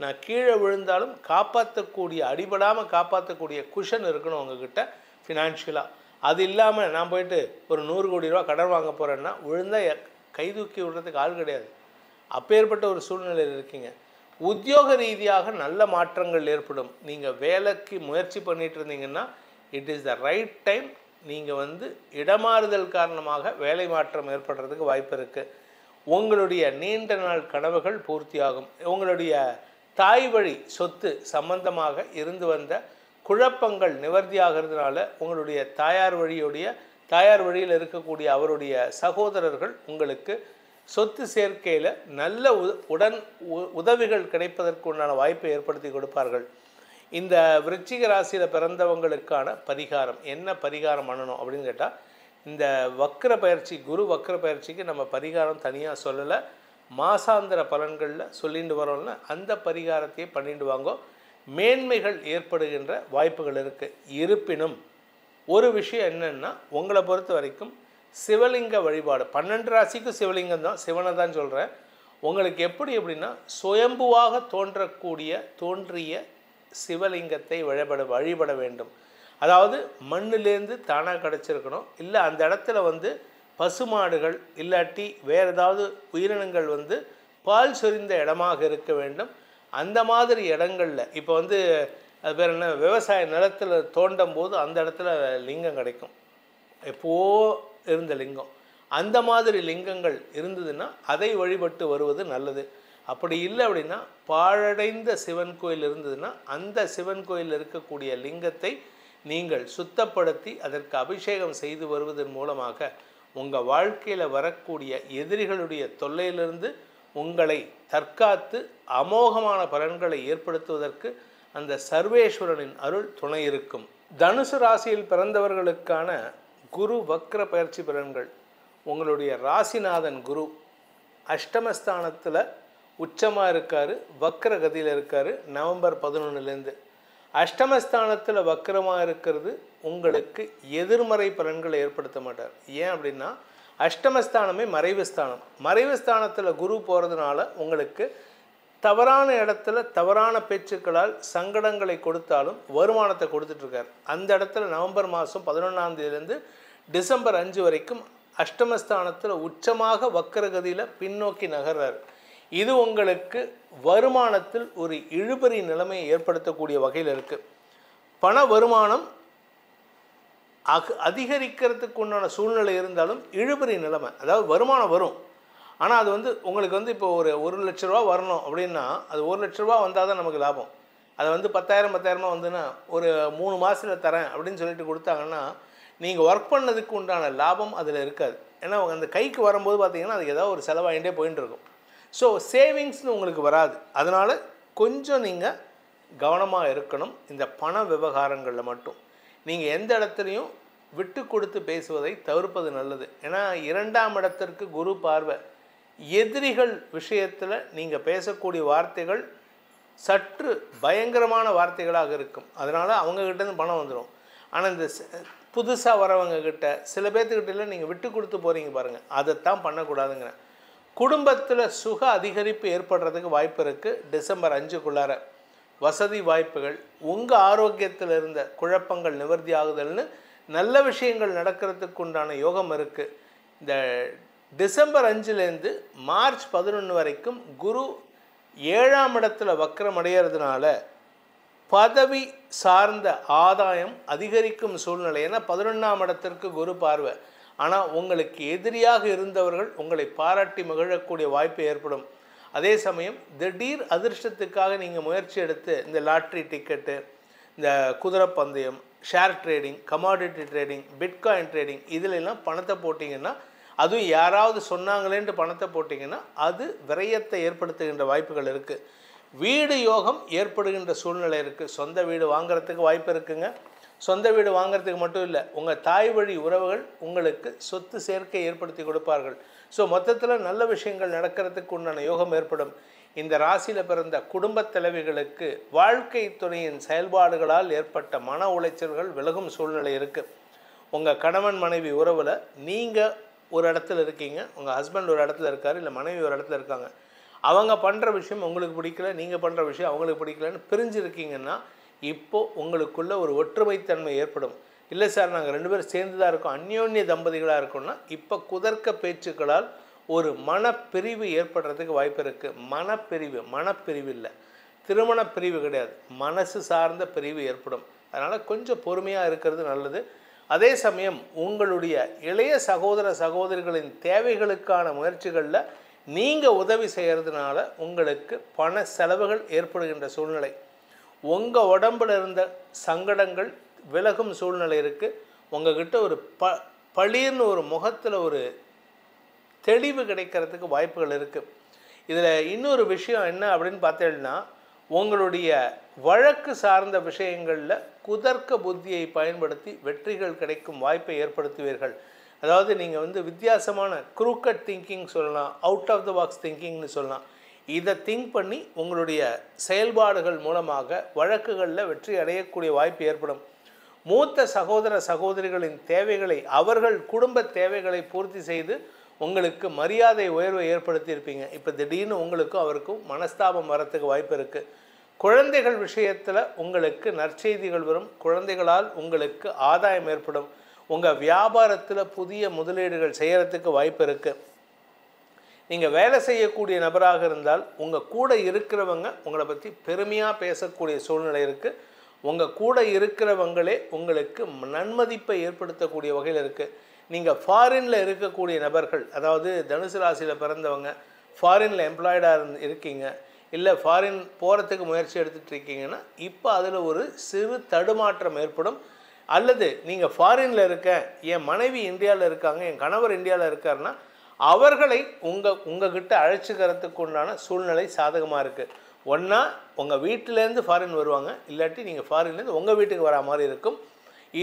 நான் கீழே விழுந்தாலும் காப்பாற்றக்கூடிய, அடிபடாமல் காப்பாற்றக்கூடிய குஷன் இருக்கணும் உங்ககிட்ட ஃபினான்ஷியலாக. அது இல்லாமல் நான் போயிட்டு ஒரு 100 கோடி ரூபா கடன் வாங்க போகிறேன்னா விழுந்தால் கை தூக்கி விடுறதுக்கு ஆள் கிடையாது. அப்பேற்பட்ட ஒரு சூழ்நிலையில் இருக்கீங்க. உத்தியோக ரீதியாக நல்ல மாற்றங்கள் ஏற்படும். நீங்கள் வேலைக்கு முயற்சி பண்ணிகிட்டு இருந்தீங்கன்னா it is the right time. நீங்கள் இடமாறுதல் காரணமாக வேலை மாற்றம் ஏற்படுறதுக்கு வாய்ப்பு இருக்குது. உங்களுடைய நீண்ட நாள் கனவுகள் பூர்த்தியாகும். உங்களுடைய தாய் வழி சொத்து சம்பந்தமாக இருந்து வந்த குழப்பங்கள் நிவர்த்தியாகிறதுனால உங்களுடைய தாயார் வழியில் இருக்கக்கூடிய அவருடைய சகோதரர்கள் உங்களுக்கு சொத்து சேர்க்கையில் நல்ல உதவிகள் கிடைப்பதற்கு உண்டான வாய்ப்பை ஏற்படுத்தி கொடுப்பார்கள். இந்த விருச்சிக ராசியில் பிறந்தவங்களுக்கான பரிகாரம் என்ன பரிகாரம் பண்ணணும் அப்படின்னு கேட்டால், இந்த வக்ர பயிற்சி, குரு வக்ர பயிற்சிக்கு நம்ம பரிகாரம் தனியாக சொல்லலை, மாசாந்திர பலன்களில் சொல்லிட்டு வரோம்ல, அந்த பரிகாரத்தையே பண்ணிட்டு வாங்கோ. மேன்மைகள் ஏற்படுகின்ற வாய்ப்புகள் இருக்குது. இருப்பினும் ஒரு விஷயம் என்னென்னா, உங்களை பொறுத்த வரைக்கும் சிவலிங்க வழிபாடு, 12 ராசிக்கும் சிவலிங்கம் தான், சிவனை தான் சொல்கிறேன். உங்களுக்கு எப்படி அப்படின்னா, சுயம்புவாக தோன்றிய சிவலிங்கத்தை வழிபட வேண்டும். அதாவது மண்ணிலேருந்து தானாக கிடச்சிருக்கணும். இல்லை அந்த இடத்துல பசுமாடுகள் இல்லாட்டி வேறு ஏதாவது உயிரினங்கள் பால் சொரிந்த இடமாக இருக்க வேண்டும். அந்த மாதிரி இடங்களில் இப்போ அது பேர் என்ன, விவசாய நிலத்தில் தோண்டும் போது அந்த இடத்துல லிங்கம் கிடைக்கும், எப்போவோ இருந்த லிங்கம். அந்த மாதிரி லிங்கங்கள் இருந்ததுன்னா அதை வழிபட்டு வருவது நல்லது. அப்படி இல்லை அப்படின்னா, பாழடைந்த சிவன் கோயில் இருந்ததுன்னா அந்த சிவன் கோயிலில் இருக்கக்கூடிய லிங்கத்தை நீங்கள் சுத்தப்படுத்தி அதற்கு அபிஷேகம் செய்து வருவதன் மூலமாக உங்கள் வாழ்க்கையில் வரக்கூடிய எதிரிகளுடைய தொல்லையிலிருந்து உங்களை தற்காத்து அமோகமான பலன்களை ஏற்படுத்துவதற்கு அந்த சர்வேஸ்வரனின் அருள் துணை இருக்கும். தனுசு ராசியில் பிறந்தவர்களுக்கான குரு வக்ர பயிற்சி பலன்கள். உங்களுடைய ராசிநாதன் குரு அஷ்டமஸ்தானத்தில் உச்சமாக இருக்கார், வக்ர கதியில் இருக்கார். நவம்பர் 11லேருந்து அஷ்டமஸ்தானத்தில் வக்ரமாக இருக்கிறது உங்களுக்கு எதிர்மறை பலன்களை ஏற்படுத்த மாட்டார். ஏன் அப்படின்னா, அஷ்டமஸ்தானமே மறைவு ஸ்தானம். மறைவு ஸ்தானத்தில் குரு போகிறதுனால உங்களுக்கு தவறான இடத்துல தவறான பேச்சுக்களால் சங்கடங்களை கொடுத்தாலும் வருமானத்தை கொடுத்துட்ருக்கார். அந்த இடத்துல நவம்பர் மாதம் 11ஆம் தேதியிலேருந்து டிசம்பர் 5 வரைக்கும் அஷ்டமஸ்தானத்தில் உச்சமாக வக்கரகதியில் பின்னோக்கி நகர்றார். இது உங்களுக்கு வருமானத்தில் ஒரு இழுபறி நிலைமையை ஏற்படுத்தக்கூடிய வகையில் இருக்குது. பண வருமானம் அதிகரிக்கிறதுக்கு உண்டான சூழ்நிலை இருந்தாலும் இழுபறி நிலைமை, அதாவது வருமானம் வரும், ஆனால் அது உங்களுக்கு இப்போ ஒரு 1 லட்ச ரூபா வரணும் அப்படின்னா அது 1 லட்ச ரூபா வந்தால் தான் நமக்கு லாபம். அதை 10,000 வந்துன்னா ஒரு 3 மாதத்தில் தரேன் அப்படின்னு சொல்லிட்டு கொடுத்தாங்கன்னா நீங்கள் ஒர்க் பண்ணதுக்கு உண்டான லாபம் அதில் இருக்காது. ஏன்னா அந்த கைக்கு வரும்போது பார்த்திங்கன்னா அதுக்கு ஏதாவது ஒரு செலவாகிட்டே போயின்னு இருக்கும். ஸோ சேவிங்ஸ்னு உங்களுக்கு வராது. அதனால் கொஞ்சம் நீங்கள் கவனமாக இருக்கணும் இந்த பண விவகாரங்களில் மட்டும். நீங்கள் எந்த இடத்துலையும் விட்டு கொடுத்து பேசுவதை தவிர்ப்பது நல்லது. ஏன்னா 2ஆம் இடத்திற்கு குரு பார்வை. எதிரிகள் விஷயத்தில் நீங்கள் பேசக்கூடிய வார்த்தைகள் சற்று பயங்கரமான வார்த்தைகளாக இருக்கும். அதனால் அவங்கக்கிட்டேருந்து பணம் வந்துடும். ஆனால் இந்த புதுசாக வரவங்கக்கிட்ட சில பேர்த்துக்கிட்ட நீங்கள் விட்டு கொடுத்து போகிறீங்க பாருங்கள், அதைத்தான் பண்ணக்கூடாதுங்க. குடும்பத்தில் சுக அதிகரிப்பு ஏற்படுறதுக்கு வாய்ப்பு இருக்குது. டிசம்பர் 5க்குள்ளார வசதி வாய்ப்புகள், உங்கள் ஆரோக்கியத்தில் இருந்த குழப்பங்கள் நிவர்த்தி ஆகுதல்னு நல்ல விஷயங்கள் நடக்கிறதுக்கு உண்டான யோகம் இருக்குது. இந்த டிசம்பர் 5லேருந்து மார்ச் 11 வரைக்கும் குரு 7ஆம் இடத்துல வக்ரம் அடைகிறதுனால பதவி சார்ந்த ஆதாயம் அதிகரிக்கும் சூழ்நிலை. ஏன்னா 11ஆம் இடத்திற்கு குரு பார்வை. ஆனால் உங்களுக்கு எதிரியாக இருந்தவர்கள் உங்களை பாராட்டி மகிழக்கூடிய வாய்ப்பு ஏற்படும். அதே சமயம் திடீர் அதிர்ஷ்டத்துக்காக நீங்கள் முயற்சி எடுத்து இந்த லாட்ரி டிக்கெட்டு, இந்த குதிரை பந்தயம், share trading, commodity trading, bitcoin trading இதிலெல்லாம் பணத்தை போட்டிங்கன்னா, அதுவும் யாராவது சொன்னாங்களேன்ட்டு பணத்தை போட்டிங்கன்னா அது விரயத்தை ஏற்படுத்துகின்ற வாய்ப்புகள் இருக்குது. வீடு யோகம் ஏற்படுகின்ற சூழ்நிலை இருக்குது. சொந்த வீடு வாங்கிறதுக்கு வாய்ப்பு இருக்குங்க. சொந்த வீடு வாங்கிறதுக்கு மட்டும் இல்லை, உங்கள் தாய் வழி உறவுகள் உங்களுக்கு சொத்து சேர்க்கை ஏற்படுத்தி கொடுப்பார்கள். ஸோ மொத்தத்தில் நல்ல விஷயங்கள் நடக்கிறதுக்கு உண்டான யோகம் ஏற்படும். இந்த ராசியில் பிறந்த குடும்பத் தலைவிகளுக்கு வாழ்க்கை துணையின் செயல்பாடுகளால் ஏற்பட்ட மன உளைச்சல்கள் விலகும் சூழ்நிலை இருக்குது. உங்கள் கணவன் மனைவி உறவில் நீங்கள் ஒரு இடத்துல இருக்கீங்க, உங்கள் ஹஸ்பண்ட் ஒரு இடத்துல இருக்கார், இல்லை மனைவி ஒரு இடத்துல இருக்காங்க. அவங்க பண்ணுற விஷயம் உங்களுக்கு பிடிக்கல, நீங்கள் பண்ணுற விஷயம் அவங்களுக்கு பிடிக்கலன்னு பிரிஞ்சிருக்கீங்கன்னா இப்போது உங்களுக்குள்ள ஒரு ஒற்றுமைத்தன்மை ஏற்படும். இல்லை சார் நாங்கள் 2 பேரும் சேர்ந்து தான் இருக்கோம், அந்யோன்ய தம்பதிகளாக இருக்கோம்னா இப்போ குதர்க்க பேச்சுக்களால் ஒரு மனப்பிரிவு ஏற்படுறதுக்கு வாய்ப்பு இருக்குது. மனப்பிரிவு இல்லை, திருமண பிரிவு கிடையாது, மனசு சார்ந்த பிரிவு ஏற்படும். அதனால் கொஞ்சம் பொறுமையாக இருக்கிறது நல்லது. அதே சமயம் உங்களுடைய இளைய சகோதர சகோதரிகளின் தேவைகளுக்கான முயற்சிகளில் நீங்கள் உதவி செய்கிறதுனால உங்களுக்கு பண செலவுகள் ஏற்படுகின்ற சூழ்நிலை. உங்கள் உடம்பில் இருந்த சங்கடங்கள் விலகும் சூழ்நிலை இருக்குது. உங்கள்கிட்ட ஒரு பளீர்னு ஒரு முகத்தில் ஒரு தெளிவு கிடைக்கிறதுக்கு வாய்ப்புகள் இருக்குது. இதில் இன்னொரு விஷயம் என்ன அப்படின்னு பார்த்தீங்கன்னா, உங்களுடைய வழக்கு சார்ந்த விஷயங்களில் குதர்க்க புத்தியை பயன்படுத்தி வெற்றிகள் கிடைக்கும் வாய்ப்பை ஏற்படுத்துவீர்கள். அதாவது நீங்கள் வித்தியாசமான க்ரூக்கட் திங்கிங் சொல்லலாம், அவுட் ஆஃப் த பாக்ஸ் திங்கிங்னு சொல்லலாம். இதை திங்க் பண்ணி உங்களுடைய செயல்பாடுகள் மூலமாக வழக்குகளில் வெற்றி அடையக்கூடிய வாய்ப்பு ஏற்படும். மூத்த சகோதர சகோதரிகளின் தேவைகளை, அவர்கள் குடும்ப தேவைகளை பூர்த்தி செய்து உங்களுக்கு மரியாதை உயர்வை ஏற்படுத்தியிருப்பீங்க. இப்போ திடீர்னு உங்களுக்கும் அவருக்கும் மனஸ்தாபம் வரத்துக்கு வாய்ப்பு இருக்குது. குழந்தைகள் விஷயத்தில் உங்களுக்கு நற்செய்திகள் வரும். குழந்தைகளால் உங்களுக்கு ஆதாயம் ஏற்படும். உங்கள் வியாபாரத்தில் புதிய முதலீடுகள் செய்கிறதுக்கு வாய்ப்பு இருக்குது. நீங்கள் வேலை செய்யக்கூடிய நபராக இருந்தால் உங்கள் கூட இருக்கிறவங்க உங்களை பற்றி பெருமையாக பேசக்கூடிய சூழ்நிலை இருக்குது. உங்கள் கூட இருக்கிறவங்களே உங்களுக்கு நன்மதிப்பை ஏற்படுத்தக்கூடிய வகையில் இருக்குது. நீங்கள் ஃபாரினில் இருக்கக்கூடிய நபர்கள், அதாவது தனுசு ராசியில் பிறந்தவங்க ஃபாரினில் எம்ப்ளாய்டாக இருக்கீங்க, இல்லை ஃபாரின் போகிறதுக்கு முயற்சி எடுத்துகிட்டு இருக்கீங்கன்னா இப்போ அதில் ஒரு சிறு தடுமாற்றம் ஏற்படும். அல்லது நீங்கள் ஃபாரினில் இருக்க, என் மனைவி இந்தியாவில் இருக்காங்க, என் கணவர் இந்தியாவில் இருக்காருன்னா அவர்களை உங்ககிட்ட அழைச்சிக்கிறதுக்கு உண்டான சூழ்நிலை சாதகமாக இருக்குது. ஒன்றா உங்கள் வீட்டிலேருந்து ஃபாரின் வருவாங்க, இல்லாட்டி நீங்கள் ஃபாரின்லேருந்து உங்கள் வீட்டுக்கு வரா மாதிரி இருக்கும்.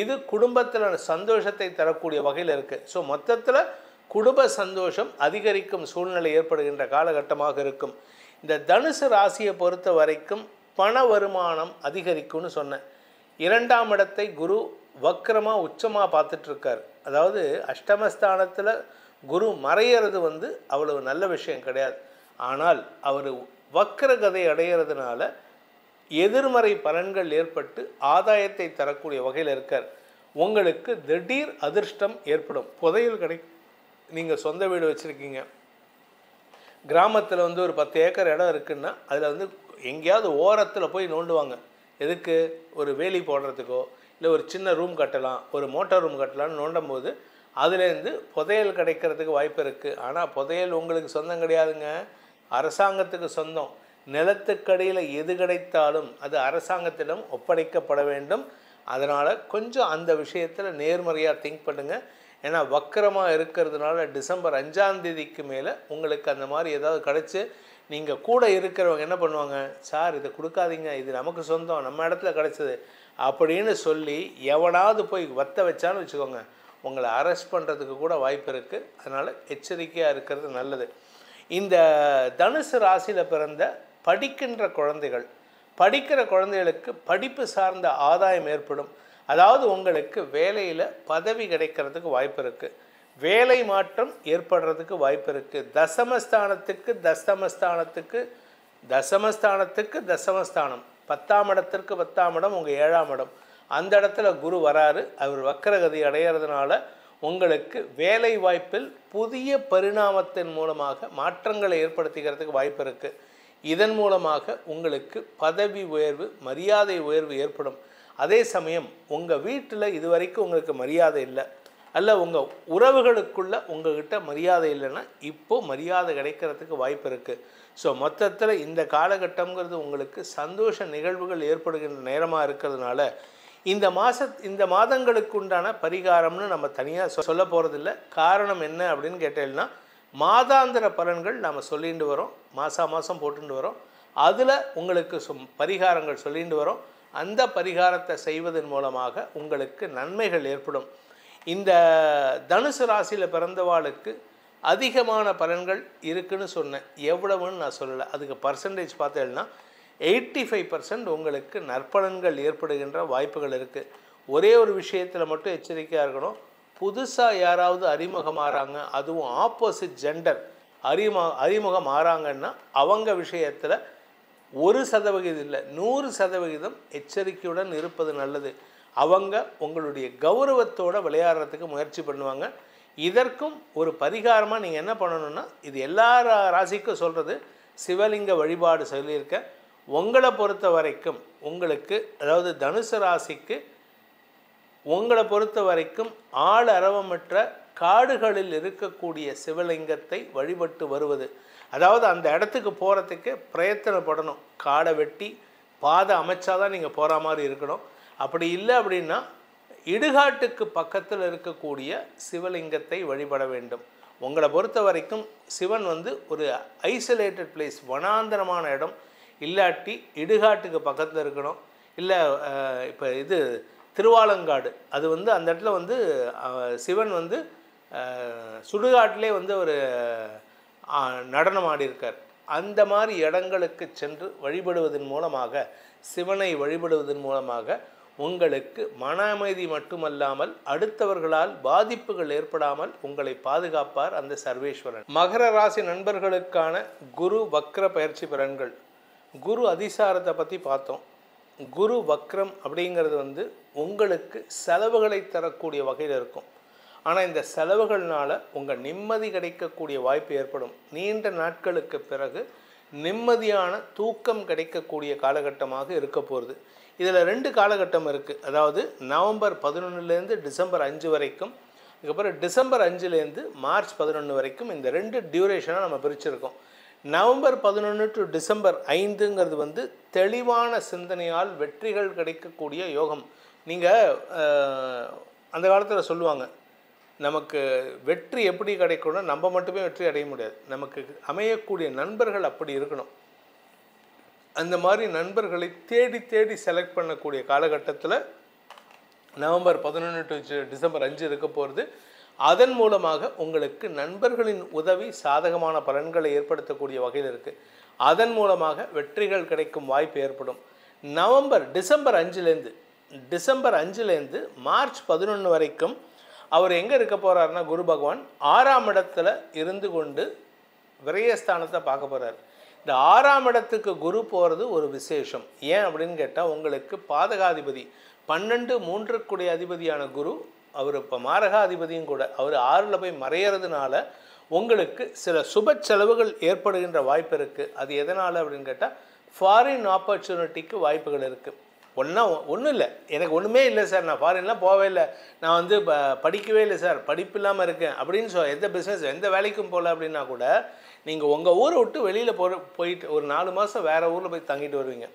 இது குடும்பத்தில் சந்தோஷத்தை தரக்கூடிய வகையில் இருக்குது. ஸோ மொத்தத்தில் குடும்ப சந்தோஷம் அதிகரிக்கும் சூழ்நிலை ஏற்படுகின்ற காலகட்டமாக இருக்கும். இந்த தனுசு ராசியை பொறுத்த வரைக்கும் பண வருமானம் அதிகரிக்கும்னு சொன்னேன். 2ஆம் இடத்தை குரு வக்ரமாக உச்சமாக பார்த்துட்ருக்கார். அதாவது அஷ்டமஸ்தானத்தில் குரு மறையிறது அவ்வளவு நல்ல விஷயம் கிடையாது. ஆனால் அவர் வக்ரகதை அடைகிறதுனால எதிர்மறை பலன்கள் ஏற்பட்டு ஆதாயத்தை தரக்கூடிய வகையில் இருக்கார். உங்களுக்கு திடீர் அதிர்ஷ்டம் ஏற்படும். புதையல் நீங்கள் சொந்த வீடு வச்சுருக்கீங்க, கிராமத்தில் ஒரு 10 ஏக்கர் இடம் இருக்குன்னா அதில் எங்கேயாவது ஓரத்தில் போய் நோண்டுவாங்க. எதுக்கு? ஒரு வேலி போடுறதுக்கோ, இல்லை ஒரு சின்ன ரூம் கட்டலாம், ஒரு மோட்டார் ரூம் கட்டலாம்னு நோண்டும் போது அதுலேருந்து புதையல் கிடைக்கிறதுக்கு வாய்ப்பு இருக்குது. ஆனால் புதையல் உங்களுக்கு சொந்தம் கிடையாதுங்க, அரசாங்கத்துக்கு சொந்தம். நிலத்துக்கடியில் எது கிடைத்தாலும் அது அரசாங்கத்திடம் ஒப்படைக்கப்பட வேண்டும். அதனால் கொஞ்சம் அந்த விஷயத்தில் நேர்மறையாக திங்க் பண்ணுங்கள். ஏன்னா வக்கரமாக இருக்கிறதுனால டிசம்பர் 5ஆம் தேதிக்கு மேலே உங்களுக்கு அந்த மாதிரி ஏதாவது கிடச்சி நீங்கள் கூட இருக்கிறவங்க என்ன பண்ணுவாங்க, சார் இதை கொடுக்காதீங்க, இது நமக்கு சொந்தம், நம்ம இடத்துல கிடச்சிது அப்படின்னு சொல்லி எவனாவது போய் வத்த வச்சான்னு வச்சுக்கோங்க, உங்களை அரெஸ்ட் பண்ணுறதுக்கு கூட வாய்ப்பு இருக்குது. அதனால் எச்சரிக்கையாக இருக்கிறது நல்லது. இந்த தனுசு ராசியில் பிறந்த படிக்கின்ற குழந்தைகளுக்கு படிப்பு சார்ந்த ஆதாயம் ஏற்படும். அதாவது உங்களுக்கு வேலையில் பதவி கிடைக்கிறதுக்கு வாய்ப்பு இருக்குது, வேலை மாற்றம் ஏற்படுறதுக்கு வாய்ப்பு இருக்குது. தசமஸ்தானத்துக்கு 10ஆம் இடத்திற்கு 10ஆம் இடம் உங்கள் 7ஆம் இடம், அந்த இடத்துல குரு வராரு. அவர் வக்கரகதி அடைகிறதுனால உங்களுக்கு வேலை வாய்ப்பில் புதிய பரிணாமத்தின் மூலமாக மாற்றங்களை ஏற்படுத்திக்கிறதுக்கு வாய்ப்பு இருக்குது. இதன் மூலமாக உங்களுக்கு பதவி உயர்வு, மரியாதை உயர்வு ஏற்படும். அதே சமயம் உங்கள் வீட்டில் இதுவரைக்கும் உங்களுக்கு மரியாதை இல்லை, அல்ல உங்கள் உறவுகளுக்குள்ள உங்கள்கிட்ட மரியாதை இல்லைன்னா இப்போது மரியாதை கிடைக்கிறதுக்கு வாய்ப்பு இருக்குது. ஸோ மொத்தத்தில் இந்த காலகட்டங்கிறது உங்களுக்கு சந்தோஷ நிகழ்வுகள் ஏற்படுகின்ற நேரமாக இருக்கிறதுனால இந்த மாதங்களுக்கு உண்டான பரிகாரம்னு நம்ம தனியாக சொல்ல போகிறதில்ல. காரணம் என்ன அப்படின்னு கேட்டீங்கன்னா, மாதாந்திர பலன்கள் நாம் சொல்லிட்டு வரோம், மாதம் போட்டுட்டு வரோம். அதில் உங்களுக்கு பரிகாரங்கள் சொல்லிட்டு வரோம். அந்த பரிகாரத்தை செய்வதன் மூலமாக உங்களுக்கு நன்மைகள் ஏற்படும். இந்த தனுசு ராசியில் பிறந்தவாளுக்கு அதிகமான பலன்கள் இருக்குன்னு சொன்னேன். எவ்வளவுன்னு நான் சொல்லலை. அதுக்கு பர்சன்டேஜ் பார்த்தேன்னா 85% உங்களுக்கு நற்பலன்கள் ஏற்படுகின்ற வாய்ப்புகள் இருக்குது. ஒரே ஒரு விஷயத்தில் மட்டும் எச்சரிக்கையாக இருக்கணும். புதுசாக யாராவது அறிமுகமாகறாங்க, அதுவும் ஆப்போசிட் ஜெண்டர் அறிமுகம் ஆறாங்கன்னா அவங்க விஷயத்தில் 1% இல்லை 100% எச்சரிக்கையுடன் இருப்பது நல்லது. அவங்க உங்களுடைய கௌரவத்தோடு விளையாடுறதுக்கு முயற்சி பண்ணுவாங்க. இதற்கும் ஒரு பரிகாரமாக நீங்கள் என்ன பண்ணணும்னா, இது எல்லா ராசிக்கும் சொல்கிறது, சிவலிங்க வழிபாடு சொல்லியிருக்கேன். உங்களை பொறுத்த வரைக்கும் உங்களுக்கு, அதாவது தனுசு ராசிக்கு உங்களை பொறுத்த வரைக்கும் ஆள் அரவமற்ற காடுகளில் இருக்கக்கூடிய சிவலிங்கத்தை வழிபட்டு வருவது, அதாவது அந்த இடத்துக்கு போகிறதுக்கு பிரயத்தனப்படணும். காடை வெட்டி பாதை அமைச்சாதான் நீங்கள் போகிற மாதிரி இருக்கணும். அப்படி இல்லை அப்படின்னா இடுகாட்டுக்கு பக்கத்தில் இருக்கக்கூடிய சிவலிங்கத்தை வழிபட வேண்டும். உங்களை பொறுத்த வரைக்கும் சிவன் ஒரு ஐசோலேட்டட் பிளேஸ், வனாந்தரமான இடம், இல்லாட்டி இடுகாட்டுக்கு பக்கத்தில் இருக்கணும். இல்லை இப்போ இது திருவாலங்காடு, அது அந்த இடத்துல சிவன் சுடுகாட்டிலே ஒரு நடனம் ஆடியிருக்கார். அந்த மாதிரி இடங்களுக்கு சென்று வழிபடுவதன் மூலமாக, சிவனை வழிபடுவதன் மூலமாக உங்களுக்கு மன அமைதி மட்டுமல்லாமல் அடுத்தவர்களால் பாதிப்புகள் ஏற்படாமல் உங்களை பாதுகாப்பார் அந்த சர்வேஸ்வரன். மகர ராசி நண்பர்களுக்கான குரு வக்ர பயிற்சி பலன்கள். குரு அதிசாரத்தை பற்றி பார்த்தோம். குரு வக்ரம் அப்படிங்கிறது உங்களுக்கு செலவுகளை தரக்கூடிய வகையில் இருக்கும். ஆனால் இந்த செலவுகள்னால் உங்கள் நிம்மதி கிடைக்கக்கூடிய வாய்ப்பு ஏற்படும். நீண்ட நாட்களுக்கு பிறகு நிம்மதியான தூக்கம் கிடைக்கக்கூடிய காலகட்டமாக இருக்க போகிறது. இதில் 2 காலகட்டம் இருக்குது. அதாவது நவம்பர் 11லேருந்து டிசம்பர் 5 வரைக்கும், அதுக்கப்புறம் டிசம்பர் 5லேருந்து மார்ச் 11 வரைக்கும், இந்த 2 டியூரேஷனாக நம்ம பிரிச்சிருக்கோம். நவம்பர் 11 டு டிசம்பர் 5ங்கிறது தெளிவான சிந்தனையால் வெற்றிகள் கிடைக்கக்கூடிய யோகம். நீங்கள் அந்த காலத்தில் சொல்லுவாங்க, நமக்கு வெற்றி எப்படி கிடைக்கணும்னா நம்ம மட்டுமே வெற்றி அடைய முடியாது, நமக்கு அமையக்கூடிய நண்பர்கள் அப்படி இருக்கணும். அந்த மாதிரி நண்பர்களை தேடி தேடி செலக்ட் பண்ணக்கூடிய காலகட்டத்தில் நவம்பர் 11 டு டிசம்பர் 5 இருக்க போகிறது. அதன் மூலமாக உங்களுக்கு நண்பர்களின் உதவி சாதகமான பலன்களை ஏற்படுத்தக்கூடிய வகையில் இருக்குது. அதன் மூலமாக வெற்றிகள் கிடைக்கும் வாய்ப்பு ஏற்படும். டிசம்பர் 5லேருந்து மார்ச் 11 வரைக்கும் அவர் எங்கே இருக்க போகிறாருன்னா, குரு பகவான் 6ஆம் இடத்துல இருந்து கொண்டு விரயஸ்தானத்தை பார்க்க போகிறார். இந்த 6ஆம் இடத்துக்கு குரு போகிறது ஒரு விசேஷம். ஏன் அப்படின்னு கேட்டால், உங்களுக்கு பாதகாதிபதி 12 அதிபதியான குரு, அவர் இப்போ மாரகாதிபதியும் கூட, அவர் 6ல் போய் மறையிறதுனால உங்களுக்கு சில சுப செலவுகள் ஏற்படுகின்ற வாய்ப்பு இருக்குது. அது எதனால் அப்படின்னு கேட்டால், ஃபாரின் ஆப்பர்ச்சுனிட்டிக்கு வாய்ப்புகள் இருக்குது. ஒன்றும் இல்லை, எனக்கு ஒன்றுமே இல்லை சார், நான் ஃபாரின்லாம் போகவே இல்லை, நான் படிக்கவே இல்லை சார், படிப்பு இல்லாமல் இருக்கேன் அப்படின்னு எந்த பிஸ்னஸ் எந்த வேலைக்கும் போகல அப்படின்னா கூட, நீங்கள் உங்கள் ஊரை விட்டு வெளியில் போயிட்டு ஒரு 4 மாதம் வேறு ஊரில் போய் தங்கிட்டு வருவீங்க.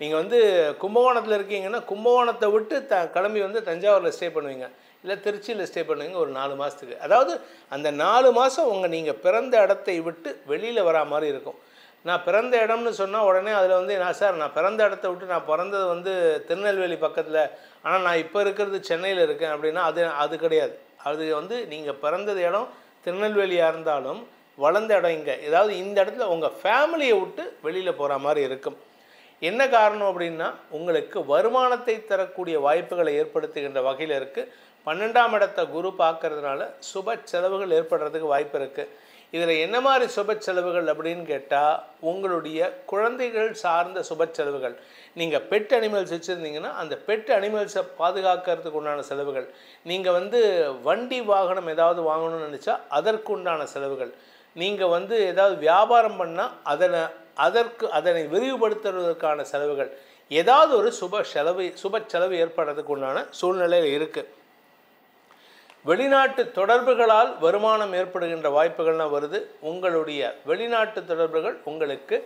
நீங்கள் கும்பகோணத்தில் இருக்கீங்கன்னா கும்பகோணத்தை விட்டு கிளம்பி தஞ்சாவூரில் ஸ்டே பண்ணுவீங்க, இல்லை திருச்சியில் ஸ்டே பண்ணுவீங்க ஒரு 4 மாதத்துக்கு. அதாவது அந்த 4 மாதம் நீங்கள் பிறந்த இடத்தை விட்டு வெளியில் வரா மாதிரி இருக்கும். நான் பிறந்த இடம்னு சொன்னால் உடனே அதில் நான் சார், நான் பிறந்த இடத்த விட்டு, நான் பிறந்தது திருநெல்வேலி பக்கத்தில், ஆனால் நான் இப்போ இருக்கிறது சென்னையில் இருக்கேன் அப்படின்னா அது கிடையாது. அது நீங்கள் பிறந்தது இடம் திருநெல்வேலியாக இருந்தாலும் வளர்ந்த இடம் இங்கே, ஏதாவது இந்த இடத்துல உங்கள் ஃபேமிலியை விட்டு வெளியில் போகிற மாதிரி இருக்கும். என்ன காரணம் அப்படின்னா, உங்களுக்கு வருமானத்தை தரக்கூடிய வாய்ப்புகளை ஏற்படுத்துகின்ற வகையில் இருக்குது. 12ஆம் இடத்தை குரு பார்க்கறதுனால சுப செலவுகள் ஏற்படுறதுக்கு வாய்ப்பு இருக்குது. இதில் என்ன மாதிரி சுப செலவுகள் அப்படின்னு கேட்டால், உங்களுடைய குழந்தைகள் சார்ந்த சுப செலவுகள். நீங்கள் பெட் அனிமல்ஸ் வச்சுருந்தீங்கன்னா அந்த பெட் அனிமல்ஸை பாதுகாக்கிறதுக்கு உண்டான செலவுகள், நீங்கள் வண்டி வாகனம் ஏதாவது வாங்கணும்னு நினச்சா அதற்குண்டான செலவுகள், நீங்கள் ஏதாவது வியாபாரம் பண்ணால் அதனை விரிவுபடுத்துவதற்கான செலவுகள், ஏதாவது ஒரு சுப செலவு ஏற்படுறதுக்கு உண்டான சூழ்நிலையில் இருக்குது. வெளிநாட்டு தொடர்புகளால் வருமானம் ஏற்படுகின்ற வாய்ப்புகள்லாம் வருது. உங்களுடைய வெளிநாட்டு தொடர்புகள் உங்களுக்கு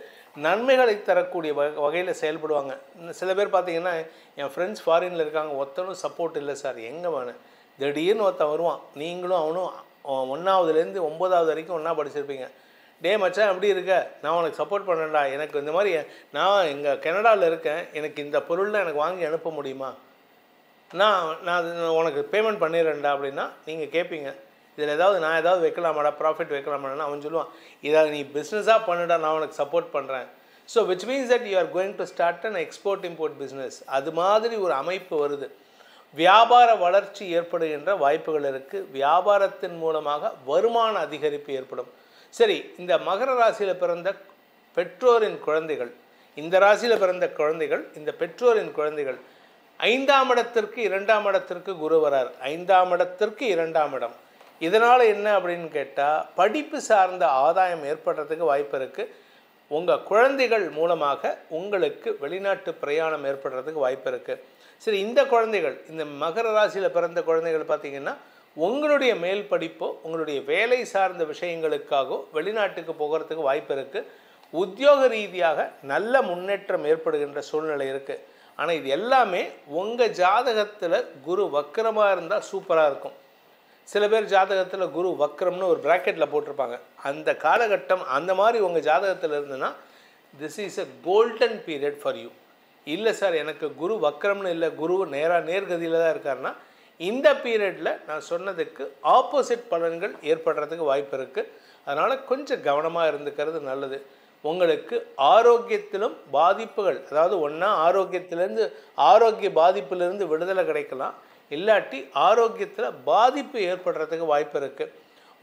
நன்மைகளை தரக்கூடிய வகையில் செயல்படுவாங்க. சில பேர் பார்த்தீங்கன்னா, என் ஃப்ரெண்ட்ஸ் ஃபாரினில் இருக்காங்க, ஒருத்தனும் சப்போர்ட் இல்லை சார், எங்கே வேணும், திடீர்னு ஒருத்தன் வருவான், நீங்களும் அவனும் 1ஆவதுலேருந்து 9ஆவது வரைக்கும் ஒன்றா படிச்சிருப்பீங்க. டே மச்சான் எப்படி இருக்க, நான் உனக்கு சப்போர்ட் பண்ணேன்டா, எனக்கு இந்த மாதிரி நான் இங்கே கனடாவில் இருக்கேன், எனக்கு இந்த பொருள்லாம் எனக்கு வாங்கி அனுப்ப முடியுமா, நான் உனக்கு பேமெண்ட் பண்ணிடுறேன்டா அப்படின்னா நீங்கள் கேட்பீங்க, இதில் நான் ஏதாவது வைக்கலாமாடா, ப்ராஃபிட் வைக்கலாமாடா, அவன் சொல்லுவான் இதை நீ பிஸ்னஸாக பண்ணுடா, நான் உனக்கு சப்போர்ட் பண்ணுறேன். So which means that you are going to start an export import business. அது மாதிரி ஒரு அமைப்பு வருது. வியாபார வளர்ச்சி ஏற்படுகின்ற வாய்ப்புகள் இருக்குது. வியாபாரத்தின் மூலமாக வருமான அதிகரிப்பு ஏற்படும். சரி, இந்த மகர ராசியில் பிறந்த பெற்றோரின் குழந்தைகள், இந்த ராசியில் பிறந்த குழந்தைகள், இந்த பெற்றோரின் குழந்தைகள் 5ஆம் இடத்திற்கு 2ஆம் இடத்திற்கு குரு வரார். 5ஆம் இடத்திற்கு 2ஆம் இடம். இதனால் என்ன அப்படின்னு கேட்டால், படிப்பு சார்ந்த ஆதாயம் ஏற்படுறதுக்கு வாய்ப்பு இருக்குது. உங்கள் குழந்தைகள் மூலமாக உங்களுக்கு வெளிநாட்டு பிரயாணம் ஏற்படுறதுக்கு வாய்ப்பு இருக்குது. சரி, இந்த குழந்தைகள், இந்த மகர ராசியில் பிறந்த குழந்தைகள் பார்த்திங்கன்னா உங்களுடைய மேல் படிப்போ உங்களுடைய வேலை சார்ந்த விஷயங்களுக்காகவோ வெளிநாட்டுக்கு போகிறதுக்கு வாய்ப்பு இருக்குது. உத்தியோக ரீதியாக நல்ல முன்னேற்றம் ஏற்படுகின்ற சூழ்நிலை இருக்குது. ஆனால் இது எல்லாமே உங்கள் ஜாதகத்தில் குரு வக்கரமாக இருந்தால் சூப்பராக இருக்கும். சில பேர் ஜாதகத்தில் குரு வக்கரம்னு ஒரு ப்ராக்கெட்டில் போட்டிருப்பாங்க. அந்த காலகட்டம் அந்த மாதிரி உங்கள் ஜாதகத்தில் இருந்ததுன்னா this is a golden period for you. இல்லை சார் எனக்கு குரு வக்கரம்னு இல்லை, குரு நேர்கதியில் தான் இருக்காருன்னா இந்த பீரியடில் நான் சொன்னதுக்கு ஆப்போசிட் பலன்கள் ஏற்படுறதுக்கு வாய்ப்பு இருக்குது. அதனால் கொஞ்சம் கவனமாக இருந்துக்கிறது நல்லது. உங்களுக்கு ஆரோக்கியத்திலும் பாதிப்புகள், அதாவது ஒன்றா ஆரோக்கிய பாதிப்பிலிருந்து விடுதலை கிடைக்கலாம், இல்லாட்டி ஆரோக்கியத்தில் பாதிப்பு ஏற்படுறதுக்கு வாய்ப்பு இருக்குது.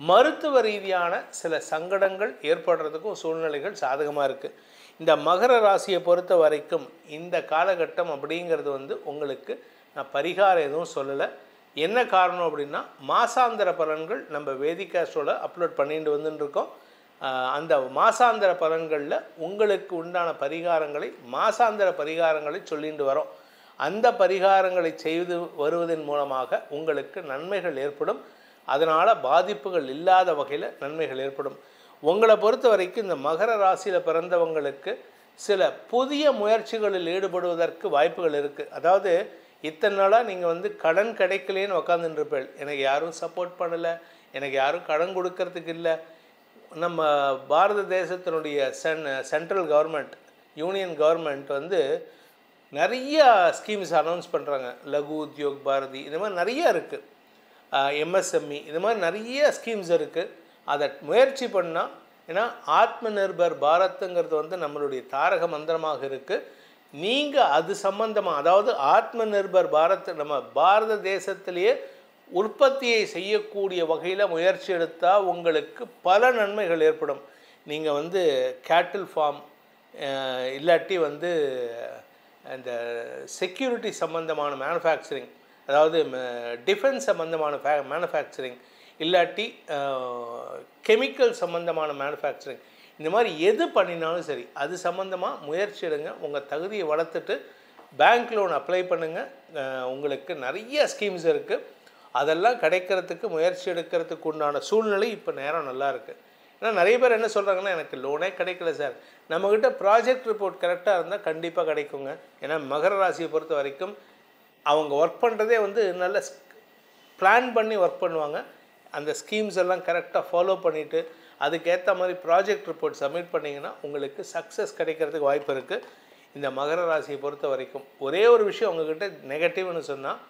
மருத்துவ ரீதியான சில சங்கடங்கள் ஏற்படுறதுக்கும் சூழ்நிலைகள் சாதகமாக இருக்குது. இந்த மகர ராசியை பொறுத்த வரைக்கும் இந்த காலகட்டம் அப்படிங்கிறது உங்களுக்கு நான் பரிகாரம் எதுவும் சொல்லலை. என்ன காரணம் அப்படின்னா, மாசாந்திர பலன்கள் நம்ம வேதிகாஸ்ட்ரோட அப்லோட் பண்ணிட்டு வந்துட்டுருக்கோம். அந்த மாசாந்திர பலன்களில் உங்களுக்கு உண்டான பரிகாரங்களை, மாசாந்திர பரிகாரங்களை சொல்லிட்டு வரோம். அந்த பரிகாரங்களை செய்து வருவதன் மூலமாக உங்களுக்கு நன்மைகள் ஏற்படும். அதனால் பாதிப்புகள் இல்லாத வகையில் நன்மைகள் ஏற்படும். உங்களை பொறுத்த வரைக்கும் இந்த மகர ராசியில் பிறந்தவங்களுக்கு சில புதிய முயற்சிகளில் ஈடுபடுவதற்கு வாய்ப்புகள் இருக்குது. அதாவது இத்தனை நாளாக நீங்கள் கடன் கிடைக்கலேன்னு உக்காந்துருப்பேன், எனக்கு யாரும் சப்போர்ட் பண்ணலை, எனக்கு யாரும் கடன் கொடுக்கறதுக்கு இல்லை. நம்ம பாரத தேசத்தினுடைய சென்ட்ரல் கவர்மெண்ட், யூனியன் கவர்மெண்ட் நிறைய ஸ்கீம்ஸ் அனௌன்ஸ் பண்ணுறாங்க. லகு உத்யோக் பாரதி, இந்த மாதிரி நிறைய இருக்குது. எம்எஸ்எம்இ, இது மாதிரி நிறைய ஸ்கீம்ஸ் இருக்குது. அதை முயற்சி பண்ணால், ஏன்னா ஆத்ம நிர்பர் பாரத்துங்கிறது நம்மளுடைய தாரக மந்திரமாக இருக்குது. நீங்கள் அது சம்பந்தமாக, அதாவது ஆத்ம நிர்பர் பாரத், நம்ம பாரத தேசத்திலேயே உற்பத்தியை செய்யக்கூடிய வகையில் முயற்சி எடுத்தால் உங்களுக்கு பல நன்மைகள் ஏற்படும். நீங்கள் கேட்டில் ஃபார்ம், இல்லாட்டி இந்த செக்யூரிட்டி சம்பந்தமான மேனுஃபேக்சரிங், அதாவது டிஃபென்ஸ் சம்பந்தமான மேனுஃபேக்சரிங், இல்லாட்டி கெமிக்கல் சம்பந்தமான மேனுஃபேக்சரிங், இந்த மாதிரி எது பண்ணினாலும் சரி அது சம்மந்தமாக முயற்சி எடுங்க. உங்கள் தகுதியை வளர்த்துட்டு பேங்க் லோன் அப்ளை பண்ணுங்கள். உங்களுக்கு நிறைய ஸ்கீம்ஸ் இருக்குது. அதெல்லாம் கிடைக்கிறதுக்கு முயற்சி எடுக்கிறதுக்கு உண்டான சூழ்நிலை இப்போ நேரம் நல்லா இருக்குது. ஏன்னா நிறைய பேர் என்ன சொல்கிறாங்கன்னா, எனக்கு லோனே கிடைக்கல சார். நம்மக்கிட்ட ப்ராஜெக்ட் ரிப்போர்ட் கரெக்டாக இருந்தால் கண்டிப்பாக கிடைக்குங்க. ஏன்னா மகர ராசியை பொறுத்த வரைக்கும் அவங்க ஒர்க் பண்ணுறதே நல்ல பிளான் பண்ணி ஒர்க் பண்ணுவாங்க. அந்த ஸ்கீம்ஸ் எல்லாம் கரெக்டாக ஃபாலோ பண்ணிவிட்டு அதுக்கேற்ற மாதிரி ப்ராஜெக்ட் ரிப்போர்ட் சப்மிட் பண்ணிங்கன்னா உங்களுக்கு சக்ஸஸ் கிடைக்கிறதுக்கு வாய்ப்பு இருக்குது. இந்த மகர ராசியை பொறுத்த வரைக்கும் ஒரே ஒரு விஷயம் உங்கள்கிட்ட நெகட்டிவ்னு சொன்னால்,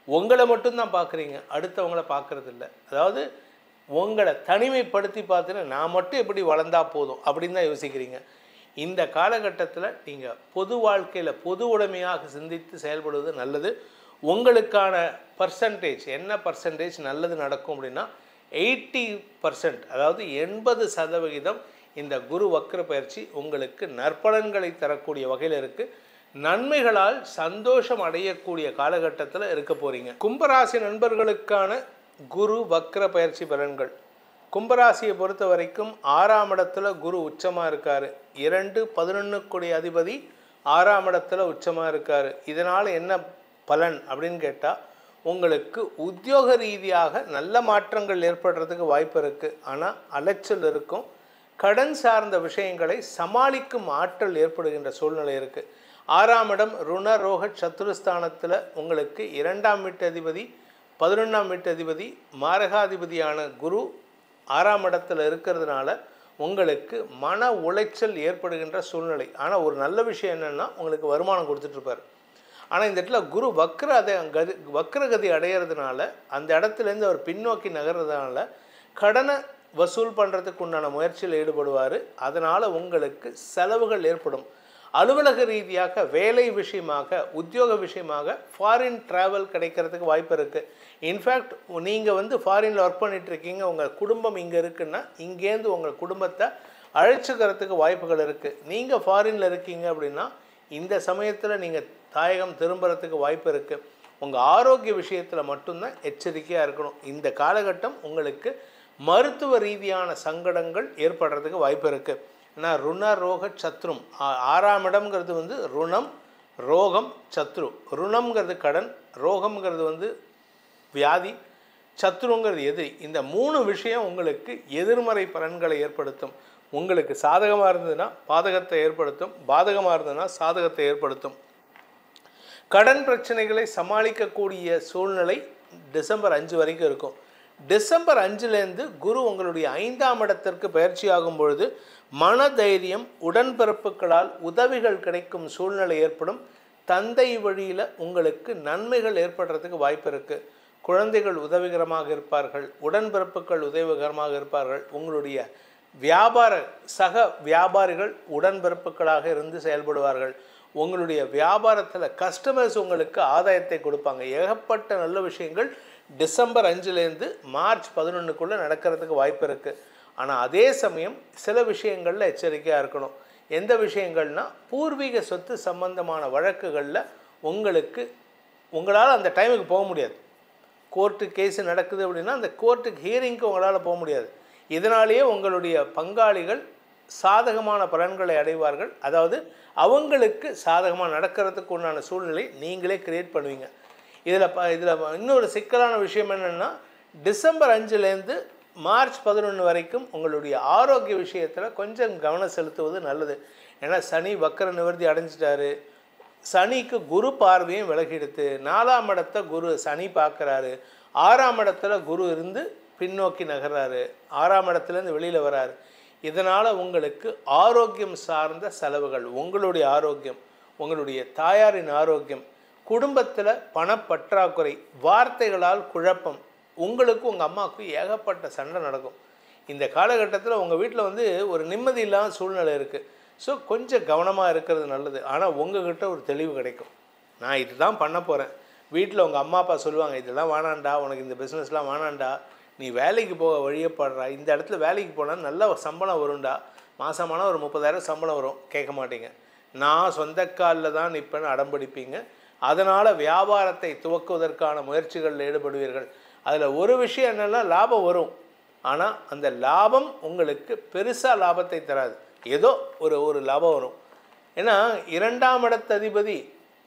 உங்களை மட்டும்தான் பார்க்குறீங்க, அடுத்தவங்கள பார்க்குறதில்ல. அதாவது உங்களை தனிமைப்படுத்தி பார்த்துன்னு நான் மட்டும் எப்படி வளர்ந்தா போதும் அப்படின்னு தான் யோசிக்கிறீங்க. இந்த காலகட்டத்தில் நீங்கள் பொது வாழ்க்கையில் பொது உடைமையாக சிந்தித்து செயல்படுவது நல்லது. உங்களுக்கான பர்சன்டேஜ் என்ன பர்சன்டேஜ் நல்லது நடக்கும் அப்படின்னா 80%, அதாவது 80% இந்த குரு வக்ர பயிற்சி உங்களுக்கு நற்பலன்களை தரக்கூடிய வகையில் இருக்குது. நன்மைகளால் சந்தோஷம் அடையக்கூடிய காலகட்டத்தில் இருக்க போகிறீங்க. கும்பராசி நண்பர்களுக்கான குரு வக்ர பயிற்சி பலன்கள். கும்பராசியை பொறுத்த வரைக்கும் 6ஆம் இடத்துல குரு உச்சமாக இருக்கார். 2-11 அதிபதி 6ஆம் இடத்துல உச்சமாக இருக்கார். இதனால் என்ன பலன் அப்படின்னு கேட்டால், உங்களுக்கு உத்தியோக ரீதியாக நல்ல மாற்றங்கள் ஏற்படுறதுக்கு வாய்ப்பு இருக்குது. ஆனால் அலைச்சல் இருக்கும். கடன் சார்ந்த விஷயங்களை சமாளிக்கும் ஆற்றல் ஏற்படுகின்ற சூழ்நிலை இருக்குது. 6ஆம் இடம் ருண ரோக சத்துருஸ்தானத்தில் உங்களுக்கு 2ஆம் வீட்டு அதிபதி 11ஆம் வீட்டு அதிபதி மாரகாதிபதியான குரு 6ஆம் இடத்துல இருக்கிறதுனால உங்களுக்கு மன உளைச்சல் ஏற்படுகின்ற சூழ்நிலை. ஆனால் ஒரு நல்ல விஷயம் என்னென்னா, உங்களுக்கு வருமானம் கொடுத்துட்ருப்பார். ஆனால் இந்த இடத்துல குரு வக்ரகதி அடையிறதுனால அந்த இடத்துலேருந்து அவர் பின்னோக்கி நகர்றதுனால கடனை வசூல் பண்ணுறதுக்கு உண்டான முயற்சியில் ஈடுபடுவார். அதனால் உங்களுக்கு செலவுகள் ஏற்படும். அலுவலக ரீதியாக வேலை விஷயமாக உத்தியோக விஷயமாக ஃபாரின் ட்ராவல் கிடைக்கிறதுக்கு வாய்ப்பு இருக்குது. இன்ஃபேக்ட் நீங்கள் ஃபாரினில் ஒர்க் பண்ணிகிட்ருக்கீங்க, உங்கள் குடும்பம் இங்கே இருக்குன்னா இங்கேருந்து உங்கள் குடும்பத்தை அழைச்சிக்கிறதுக்கு வாய்ப்புகள் இருக்குது. நீங்கள் ஃபாரினில் இருக்கீங்க அப்படின்னா இந்த சமயத்தில் நீங்கள் தாயகம் திரும்புறதுக்கு வாய்ப்பு இருக்குது. உங்கள் ஆரோக்கிய விஷயத்தில் மட்டும்தான் எச்சரிக்கையாக இருக்கணும். இந்த காலகட்டம் உங்களுக்கு மருத்துவ ரீதியான சங்கடங்கள் ஏற்படுறதுக்கு வாய்ப்பு இருக்குது. ஏன்னா ருண ரோக சத்ரும் 6ஆம் இடம்ங்கிறது ருணம், ரோகம், சத்ரு. ருணம்ங்கிறது கடன், ரோகம்ங்கிறது வியாதி, சத்ருங்கிறது எதிரி. இந்த 3 விஷயம் உங்களுக்கு எதிர்மறை பலன்களை ஏற்படுத்தும். உங்களுக்கு சாதகமாக இருந்ததுன்னா பாதகத்தை ஏற்படுத்தும், பாதகமாக இருந்ததுன்னா சாதகத்தை ஏற்படுத்தும். கடன் பிரச்சனைகளை சமாளிக்கக்கூடிய சூழ்நிலை டிசம்பர் 5 வரைக்கும் இருக்கும். டிசம்பர் 5லேருந்து குரு உங்களுடைய 5ஆம் இடத்திற்கு பயிற்சி ஆகும் பொழுது மனதைரியம், உடன்பிறப்புகளால் உதவிகள் கிடைக்கும் சூழ்நிலை ஏற்படும். தந்தை வழியில் உங்களுக்கு நன்மைகள் ஏற்படுறதுக்கு வாய்ப்பு இருக்குது. குழந்தைகள் உதவிகரமாக இருப்பார்கள், உடன்பிறப்புகள் உதவிகரமாக இருப்பார்கள். உங்களுடைய சக வியாபாரிகள் உடன்பிறப்புகளாக இருந்து செயல்படுவார்கள். உங்களுடைய வியாபாரத்தில் கஸ்டமர்ஸ் உங்களுக்கு ஆதாயத்தை கொடுப்பாங்க. ஏகப்பட்ட நல்ல விஷயங்கள் டிசம்பர் 5லேருந்து மார்ச் 11க்குள்ளே நடக்கிறதுக்கு வாய்ப்பு இருக்குது. ஆனால் அதே சமயம் சில விஷயங்களில் எச்சரிக்கையாக இருக்கணும். எந்த விஷயங்கள்னால் பூர்வீக சொத்து சம்பந்தமான வழக்குகளில் உங்களால் அந்த டைமுக்கு போக முடியாது. கோர்ட்டு கேஸு நடக்குது அப்படின்னா அந்த கோர்ட்டுக்கு ஹியரிங்க்கு உங்களால் போக முடியாது. இதனாலேயே உங்களுடைய பங்காளிகள் சாதகமான பலன்களை அடைவார்கள். அதாவது அவங்களுக்கு சாதகமாக நடக்கிறதுக்கு உண்டான சூழ்நிலை நீங்களே கிரியேட் பண்ணுவீங்க. இதில் இன்னொரு சிக்கலான விஷயம் என்னென்னா டிசம்பர் 5லேருந்து மார்ச் 11 வரைக்கும் உங்களுடைய ஆரோக்கிய விஷயத்தில் கொஞ்சம் கவனம் செலுத்துவது நல்லது. ஏன்னா சனி வக்கர நிவர்த்தி அடைஞ்சிட்டாரு. சனிக்கு குரு பார்வையும் விலகிடுத்து. 4ஆம் இடத்தை சனி பார்க்குறாரு. 6ஆம் இடத்துல குரு இருந்து பின்னோக்கி நகர்றாரு. 6ஆம் இடத்துலேருந்து வெளியில் வராரு. இதனால் உங்களுக்கு ஆரோக்கியம் சார்ந்த செலவுகள், உங்களுடைய ஆரோக்கியம், உங்களுடைய தாயாரின் ஆரோக்கியம், குடும்பத்தில் பணப்பற்றாக்குறை, வார்த்தைகளால் குழப்பம், உங்களுக்கு உங்கள் அம்மாவுக்கும் ஏகப்பட்ட சண்டை நடக்கும். இந்த காலகட்டத்தில் உங்கள் வீட்டில் ஒரு நிம்மதி இல்லாத சூழ்நிலை இருக்குது. ஸோ கொஞ்சம் கவனமாக இருக்கிறது நல்லது. ஆனால் உங்கள்கிட்ட ஒரு தெளிவு கிடைக்கும். நான் இது தான் பண்ண போகிறேன். வீட்டில் உங்கள் அம்மா அப்பா சொல்லுவாங்க, இதெல்லாம் வேணாண்டா, உனக்கு இந்த பிஸ்னஸ்லாம் வேணாண்டா, நீ வேலைக்கு போக வழியப்படுறா, இந்த இடத்துல வேலைக்கு போனால் நல்ல சம்பளம் வரும்டா, மாதமான ஒரு 30,000 சம்பளம் வரும். கேட்க மாட்டீங்க. நான் சொந்த காலில் தான் நிற்பேன்னு அடம்பிடிப்பீங்க. அதனால் வியாபாரத்தை துவக்குவதற்கான முயற்சிகளில் ஈடுபடுவீர்கள். அதில் ஒரு விஷயம் என்னென்னா லாபம் வரும். ஆனால் அந்த லாபம் உங்களுக்கு பெருசாக லாபத்தை தராது. ஏதோ ஒரு லாபம் வரும். ஏன்னா 2ஆம் இடத்து அதிபதி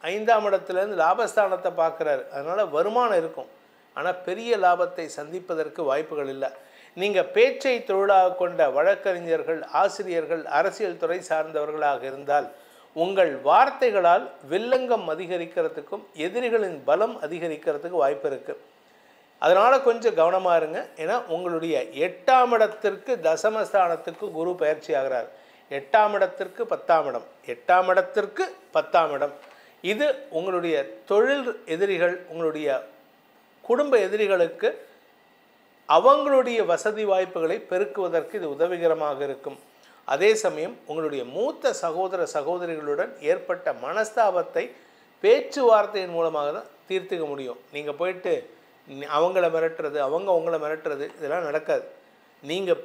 5ஆம் இடத்துலேருந்து லாபஸ்தானத்தை பார்க்குறாரு. அதனால் வருமானம் இருக்கும். ஆனால் பெரிய லாபத்தை சந்திப்பதற்கு வாய்ப்புகள் இல்லை. நீங்கள் பேச்சை தொழிலாக கொண்ட வழக்கறிஞர்கள், ஆசிரியர்கள், அரசியல் துறை சார்ந்தவர்களாக இருந்தால் உங்கள் வார்த்தைகளால் வில்லங்கம் அதிகரிக்கிறதுக்கும் எதிரிகளின் பலம் அதிகரிக்கிறதுக்கு வாய்ப்பு இருக்குது. அதனால் கொஞ்சம் கவனமாக இருங்க. ஏன்னா உங்களுடைய 8ஆம் இடத்திற்கு தசமஸ்தானத்துக்கு குரு பயிற்சி ஆகிறார். 8ஆம் இடத்திற்கு 10ஆம் இடம், 8ஆம் இடத்திற்கு 10ஆம் இடம். இது உங்களுடைய தொழில் எதிரிகள், உங்களுடைய குடும்ப எதிரிகளுக்கு அவங்களுடைய வசதி வாய்ப்புகளை பெருக்குவதற்கு இது உதவிகரமாக இருக்கும். அதே சமயம் உங்களுடைய மூத்த சகோதர சகோதரிகளுடன் ஏற்பட்ட மனஸ்தாபத்தை பேச்சுவார்த்தையின் மூலமாக தான் தீர்த்துக்க முடியும். நீங்கள் போயிட்டு அவங்கள மிரட்டுறது, அவங்க உங்களை மிரட்டுறது, இதெல்லாம் நடக்காது. நீங்கள்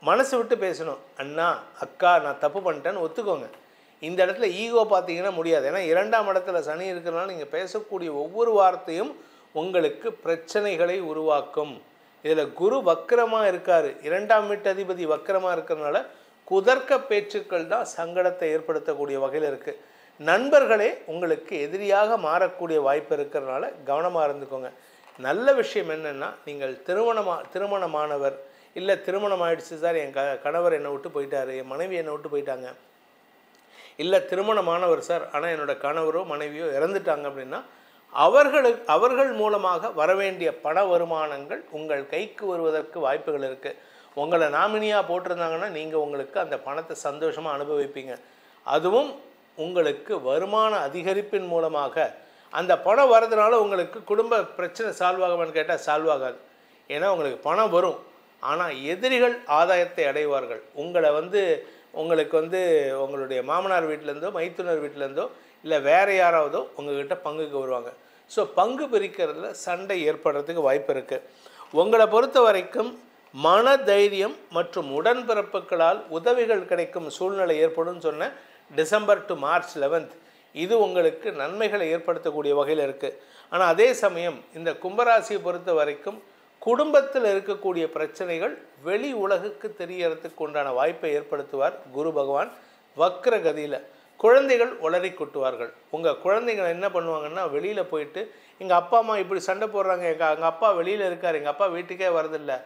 மனசு விட்டு பேசணும். அண்ணா, அக்கா, நான் தப்பு பண்ணிட்டேன்னு ஒத்துக்கோங்க. இந்த இடத்துல ஈகோ பார்த்தீங்கன்னா முடியாது. ஏன்னா 2ஆம் இடத்துல சனி இருக்கிறனால நீங்கள் பேசக்கூடிய ஒவ்வொரு வார்த்தையும் உங்களுக்கு பிரச்சனைகளை உருவாக்கும். இதில் குரு வக்கரமாக இருக்கார். 2ஆம் வீட்டு அதிபதி வக்கரமாக இருக்கிறதுனால குதர்க்க பேச்சுக்கள் தான் சங்கடத்தை ஏற்படுத்தக்கூடிய வகையில் இருக்குது. நண்பர்களே உங்களுக்கு எதிரியாக மாறக்கூடிய வாய்ப்பு இருக்கிறதுனால கவனமாக இருந்துக்கோங்க. நல்ல விஷயம் என்னென்னா, நீங்கள் திருமணமானவர், இல்லை திருமணம் ஆகிடுச்சு சார், என் கணவர் என்னை விட்டு போயிட்டார், என் மனைவி என்னை விட்டு போயிட்டாங்க, இல்லை திருமணமானவர் சார் ஆனால் என்னோடய கணவரோ மனைவியோ இறந்துட்டாங்க அப்படின்னா அவர்கள் மூலமாக வரவேண்டிய பண வருமானங்கள் உங்கள் கைக்கு வருவதற்கு வாய்ப்புகள் இருக்குது. உங்களை நாமினியாக போட்டிருந்தாங்கன்னா நீங்கள் உங்களுக்கு அந்த பணத்தை சந்தோஷமாக அனுபவிப்பீங்க. அதுவும் உங்களுக்கு வருமான அதிகரிப்பின் மூலமாக அந்த பணம் வரதுனால உங்களுக்கு குடும்ப பிரச்சனை சால்வ் ஆகுமான்னு கேட்டால் சால்வ் ஆகாது. ஏன்னா உங்களுக்கு பணம் வரும், ஆனால் எதிரிகள் ஆதாயத்தை அடைவார்கள். உங்களுக்கு உங்களுடைய மாமனார் வீட்டிலேருந்தோ மைத்துனர் வீட்டிலேருந்தோ இல்லை வேறு யாராவதோ உங்கள்கிட்ட பங்குக்கு வருவாங்க. ஸோ பங்கு பிரிக்கிறதுல சண்டை ஏற்படுறதுக்கு வாய்ப்பு இருக்குது. உங்களை பொறுத்த வரைக்கும் மன தைரியம் மற்றும் உடன்பிறப்புகளால் உதவிகள் கிடைக்கும் சூழ்நிலை ஏற்படும் சொன்ன டிசம்பர் டு மார்ச் 11 இது உங்களுக்கு நன்மைகளை ஏற்படுத்தக்கூடிய வகையில் இருக்குது. ஆனால் அதே சமயம் இந்த கும்பராசியை பொறுத்த வரைக்கும் குடும்பத்தில் இருக்கக்கூடிய பிரச்சனைகள் வெளி உலகுக்கு தெரியறதுக்கு உண்டான வாய்ப்பை ஏற்படுத்துவார் குரு பகவான் வக்ர கதியில். குழந்தைகள் உளறி கொட்டுவார்கள். உங்கள் குழந்தைகள் என்ன பண்ணுவாங்கன்னா, வெளியில் போயிட்டு எங்கள் அப்பா அம்மா இப்படி சண்டை போடுறாங்க, எங்கள் அப்பா வெளியில் இருக்கார், எங்கள் அப்பா வீட்டுக்கே வரதில்லை,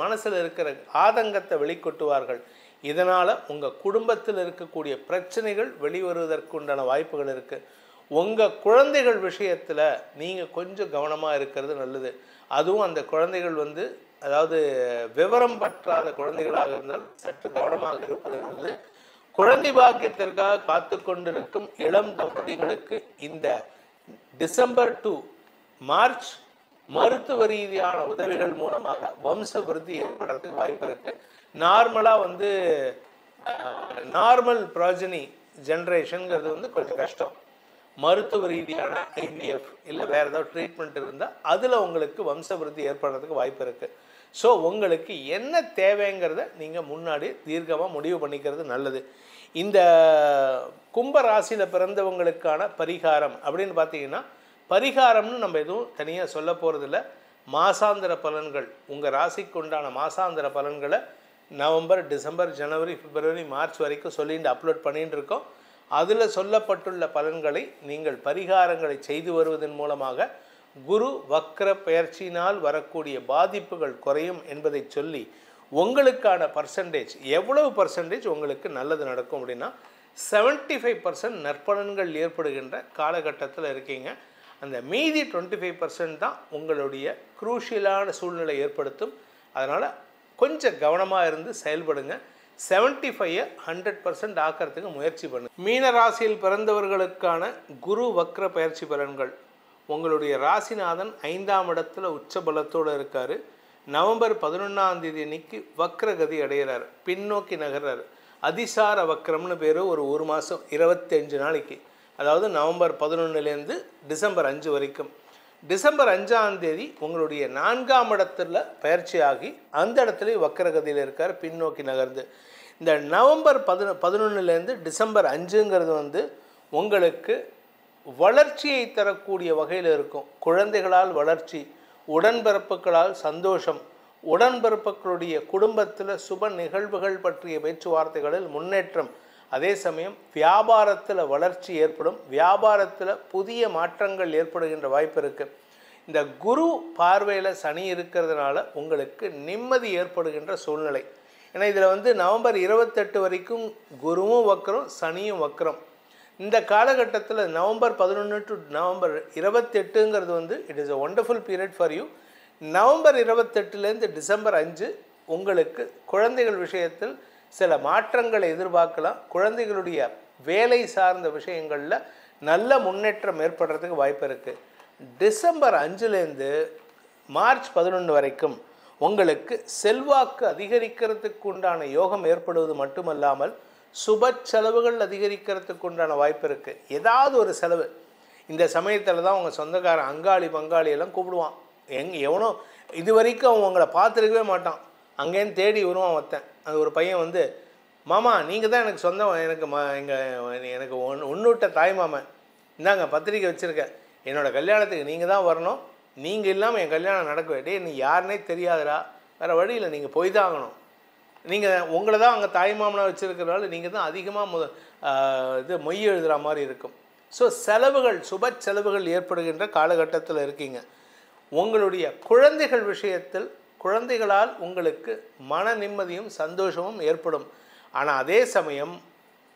மனசில் இருக்கிற ஆதங்கத்தை வெளிக்கொட்டுவார்கள். இதனால் உங்கள் குடும்பத்தில் இருக்கக்கூடிய பிரச்சனைகள் வெளிவருவதற்குண்டான வாய்ப்புகள் இருக்குது. உங்கள் குழந்தைகள் விஷயத்தில் நீங்கள் கொஞ்சம் கவனமாக இருக்கிறது நல்லது. அதுவும் அந்த குழந்தைகள் அதாவது விவரம் பற்றாத குழந்தைகளாக இருந்தால் சற்று கவனமாக இருப்பது நல்லது. குழந்தை பாக்கியத்திற்காக காத்து கொண்டிருக்கும் இளம் தம்பதிகளுக்கு இந்த டிசம்பர் டு மார்ச் மருத்துவ ரீதியான உதவிகள் மூலமாக வம்ச விருத்தி ஏற்படுறதுக்கு வாய்ப்பு இருக்கு. நார்மலாக நார்மல் ப்ராஜனி ஜென்ரேஷனுங்கிறது கொஞ்சம் கஷ்டம். மருத்துவ ரீதியான IVF இல்லை வேறு ஏதாவது ட்ரீட்மெண்ட் இருந்தால் அதில் உங்களுக்கு வம்ச விருத்தி ஏற்படுறதுக்கு வாய்ப்பு இருக்குது. ஸோ உங்களுக்கு என்ன தேவைங்கிறத நீங்கள் முன்னாடி தீர்க்கமாக முடிவு பண்ணிக்கிறது நல்லது. இந்த கும்ப ராசியில் பிறந்தவங்களுக்கான பரிகாரம் அப்படின்னு பார்த்தீங்கன்னா, பரிகாரம்னு நம்ம எதுவும் தனியாக சொல்ல போகிறதில்ல. மாசாந்திர பலன்கள், உங்கள் ராசிக்கு உண்டான மாசாந்திர பலன்களை நவம்பர், டிசம்பர், ஜனவரி, பிப்ரவரி, மார்ச் வரைக்கும் சொல்லிட்டு அப்லோட் பண்ணிட்டு இருக்கோம். அதில் சொல்லப்பட்டுள்ள பலன்களை நீங்கள் பரிகாரங்களை செய்து வருவதன் மூலமாக குரு வக்ர பெயர்ச்சியினால் வரக்கூடிய பாதிப்புகள் குறையும் என்பதை சொல்லி, உங்களுக்கான பர்சன்டேஜ் எவ்வளவு பர்சன்டேஜ் உங்களுக்கு நல்லது நடக்கும் அப்படின்னா 75% நற்பலன்கள் ஏற்படுகின்ற காலகட்டத்தில் இருக்கீங்க. அந்த மீதி 25% தான் உங்களுடைய குரூஷியலான சூழ்நிலை ஏற்படுத்தும். அதனால் கொஞ்சம் கவனமாக இருந்து செயல்படுங்க. 75 100% ஆக்கிறதுக்கு முயற்சி பண்ணுங்க. மீன ராசியில் பிறந்தவர்களுக்கான குரு வக்ர பயிற்சி பலன்கள். உங்களுடைய ராசிநாதன் 5ஆம் இடத்துல உச்ச பலத்தோடு இருக்கார். நவம்பர் 11ஆம் அன்னைக்கு வக்ரகதி அடைகிறார், பின்னோக்கி நகர்றார். அதிசார வக்ரம்னு பேர். ஒரு மாதம் 25 நாளைக்கு, அதாவது நவம்பர் 11லேருந்து டிசம்பர் 5 வரைக்கும். டிசம்பர் 5ஆம் தேதி உங்களுடைய 4ஆம் இடத்துல பயிற்சியாகி அந்த இடத்துல வக்ரகதியில் இருக்கார், பின்னோக்கி நகர்ந்து. இந்த நவம்பர் 11லேருந்து டிசம்பர் 5ங்கிறது உங்களுக்கு வளர்ச்சியை தரக்கூடிய வகையில் இருக்கும். குழந்தைகளால் வளர்ச்சி, உடன்பிறப்புகளால் சந்தோஷம், உடன்பிறப்புகளுடைய குடும்பத்தில் சுப நிகழ்வுகள் பற்றிய பேச்சுவார்த்தைகளில் முன்னேற்றம். அதே சமயம் வியாபாரத்தில் வளர்ச்சி ஏற்படும். வியாபாரத்தில் புதிய மாற்றங்கள் ஏற்படுகின்ற வாய்ப்பு இருக்குது. இந்த குரு பார்வையில் சனி இருக்கிறதுனால உங்களுக்கு நிம்மதி ஏற்படுகின்ற சூழ்நிலை. ஏன்னா இதில் நவம்பர் 28 வரைக்கும் குருவும் வக்ரம், சனியும் வக்ரம். இந்த காலகட்டத்தில் நவம்பர் 11 டு நவம்பர் 28ங்கிறது it is a wonderful period for you. November 28லேருந்து டிசம்பர் 5 உங்களுக்கு குழந்தைகள் விஷயத்தில் சில மாற்றங்களை எதிர்பார்க்கலாம். குழந்தைகளுடைய வேலை சார்ந்த விஷயங்களில் நல்ல முன்னேற்றம் ஏற்படுறதுக்கு வாய்ப்பு இருக்குது. டிசம்பர் 5லேருந்து மார்ச் 11 வரைக்கும் உங்களுக்கு செல்வாக்கு அதிகரிக்கிறதுக்கு உண்டான யோகம் ஏற்படுவது மட்டுமல்லாமல் சுப செலவுகள் அதிகரிக்கிறதுக்கு உண்டான வாய்ப்பு இருக்குது. ஏதாவது ஒரு செலவு இந்த சமயத்தில் தான் உங்கள் சொந்தக்காரன் அங்காளி பங்காளி எல்லாம் கூப்பிடுவான். எவனோ இது வரைக்கும் அவன் உங்களை பார்த்துருக்கவே மாட்டான், அங்கேருந்து தேடி வருவான் ஒருத்தன். அது ஒரு பையன் மாமா நீங்கள் தான் எனக்கு சொந்தம், எனக்கு ஒன்றுவிட்ட தாய் மாமன், இந்தாங்க பத்திரிக்கை வச்சுருக்கேன், என்னோடய கல்யாணத்துக்கு நீங்கள் தான் வரணும், நீங்கள் இல்லாமல் என் கல்யாணம் நடக்கவே. டே நீ யாருன்னே தெரியாதுடா, வேறு வழியில் நீங்கள் போய் தான் ஆகணும், நீங்கள் உங்களை தான் அங்கே தாய் மாமனாக வச்சுருக்கிறனால நீங்கள் தான் அதிகமாக மொய் எழுதுகிற மாதிரி இருக்கும். ஸோ செலவுகள், சுப செலவுகள் ஏற்படுகின்ற காலகட்டத்தில் இருக்கீங்க. உங்களுடைய குழந்தைகள் விஷயத்தில் குழந்தைகளால் உங்களுக்கு மன நிம்மதியும் சந்தோஷமும் ஏற்படும். ஆனால் அதே சமயம்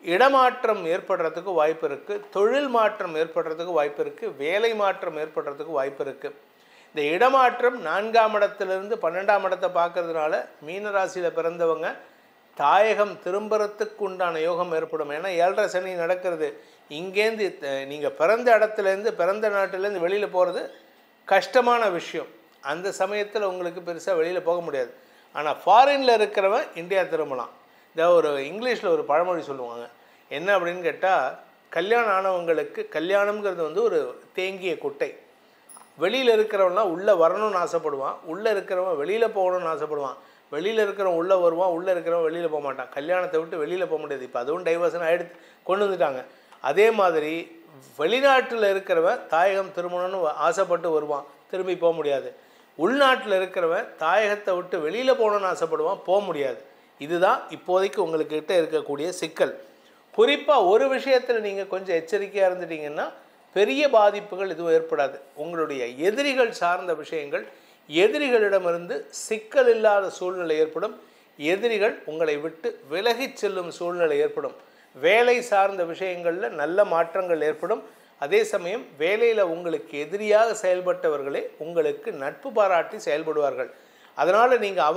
இடமாற்றம் ஏற்படுறதுக்கு வாய்ப்பு இருக்குது, தொழில் மாற்றம் ஏற்படுறதுக்கு வாய்ப்பு இருக்குது, வேலை மாற்றம் ஏற்படுறதுக்கு வாய்ப்பு இருக்குது. இந்த இடமாற்றம் 4ஆம் இடத்துலேருந்து 12ஆம் இடத்தை பார்க்கறதுனால மீனராசியில் பிறந்தவங்க தாயகம் திரும்புறதுக்கு உண்டான யோகம் ஏற்படும். ஏன்னா 7.5 சனி நடக்கிறது. இங்கேருந்து நீங்கள் பிறந்த இடத்துலேருந்து பிறந்த நாட்டிலேருந்து வெளியில் போகிறது கஷ்டமான விஷயம். அந்த சமயத்தில் உங்களுக்கு பெருசாக வெளியில் போக முடியாது. ஆனால் ஃபாரினில் இருக்கிறவன் இந்தியா திரும்பலாம். இந்த ஒரு இங்கிலீஷில் ஒரு பழமொழி சொல்லுவாங்க. என்ன அப்படின்னு கேட்டால், கல்யாணம் ஆனவங்களுக்கு கல்யாணம்ங்கிறது வந்து ஒரு தேங்கிய குட்டை. வெளியில் இருக்கிறவன்லாம் உள்ளே வரணும்னு ஆசைப்படுவான், உள்ளே இருக்கிறவன் வெளியில் போகணும்னு ஆசைப்படுவான். வெளியில் இருக்கிறவன் உள்ளே வருவான், உள்ளே இருக்கிறவன் வெளியில் போக மாட்டான். கல்யாணத்தை விட்டு வெளியில் போக முடியாது. இப்போ அதுவும் டைவர்ஷன் கொண்டு வந்துட்டாங்க. அதே மாதிரி வெளிநாட்டில் இருக்கிறவன் தாயகம் திரும்பணும்னு ஆசைப்பட்டு வருவான், திரும்பி போக முடியாது. உள்நாட்டில் இருக்கிறவன் தாயகத்தை விட்டு வெளியில் போகணுன்னு ஆசைப்படுவான், போக முடியாது. இதுதான் இப்போதைக்கு உங்கள்கிட்ட இருக்கக்கூடிய சிக்கல். குறிப்பாக ஒரு விஷயத்தில் நீங்கள் கொஞ்சம் எச்சரிக்கையாக இருந்துட்டீங்கன்னா பெரிய பாதிப்புகள் எதுவும் ஏற்படாது. உங்களுடைய எதிரிகள் சார்ந்த விஷயங்கள், எதிரிகளிடமிருந்து சிக்கல் இல்லாத சூழ்நிலை ஏற்படும். எதிரிகள் உங்களை விட்டு விலகிச் செல்லும் சூழ்நிலை ஏற்படும். வேலை சார்ந்த விஷயங்களில் நல்ல மாற்றங்கள் ஏற்படும். அதே சமயம் வேலையில் உங்களுக்கு எதிரியாக செயல்பட்டவர்களே உங்களுக்கு நட்பு பாராட்டி செயல்படுவார்கள். அதனால் நீங்கள்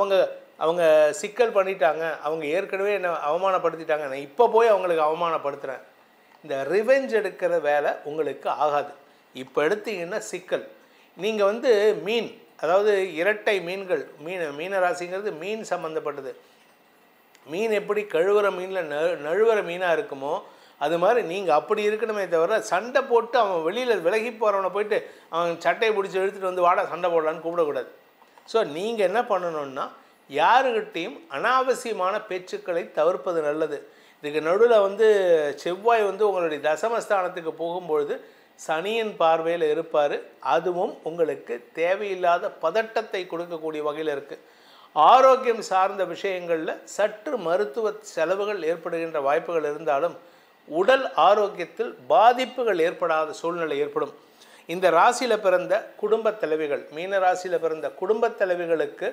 அவங்க சிக்கல் பண்ணிட்டாங்க, அவங்க ஏற்கனவே என்னை அவமானப்படுத்திட்டாங்க, நான் இப்போ போய் அவங்களுக்கு அவமானப்படுத்துகிறேன், இந்த ரிவெஞ்ச் எடுக்கிற வேலை உங்களுக்கு ஆகாது. இப்போ எடுத்தீங்கன்னா சிக்கல். நீங்கள் வந்து மீன், அதாவது இரட்டை மீன்கள், மீன ராசிங்கிறது மீன் சம்மந்தப்பட்டது. மீன் எப்படி கழுவுற மீனில் நழுவுற மீனாக இருக்குமோ அது மாதிரி நீங்கள் அப்படி இருக்கணுமே தவிர சண்டை போட்டு அவன் வெளியில் விலகி போகிறவனை போயிட்டு அவன் சட்டையை பிடிச்சி எடுத்துகிட்டு வந்து வாடா சண்டை போடலான்னு கூப்பிடக்கூடாது. ஸோ நீங்கள் என்ன பண்ணணுன்னா, யாருக்கிட்டையும் அனாவசியமான பேச்சுக்களை தவிர்ப்பது நல்லது. இதுக்கு நடுவில் வந்து செவ்வாய் வந்து உங்களுடைய தசமஸ்தானத்துக்கு போகும்பொழுது சனியின் பார்வையில் இருப்பார். அதுவும் உங்களுக்கு தேவையில்லாத பதட்டத்தை கொடுக்கக்கூடிய வகையில் இருக்குது. ஆரோக்கியம் சார்ந்த விஷயங்களில் சற்று மருத்துவ செலவுகள் ஏற்படுகின்ற வாய்ப்புகள் இருந்தாலும் உடல் ஆரோக்கியத்தில் பாதிப்புகள் ஏற்படாத சூழ்நிலை ஏற்படும். இந்த ராசியில் பிறந்த குடும்பத் தலைவிகள், மீன ராசியில் பிறந்த குடும்பத் தலைவிகளுக்கு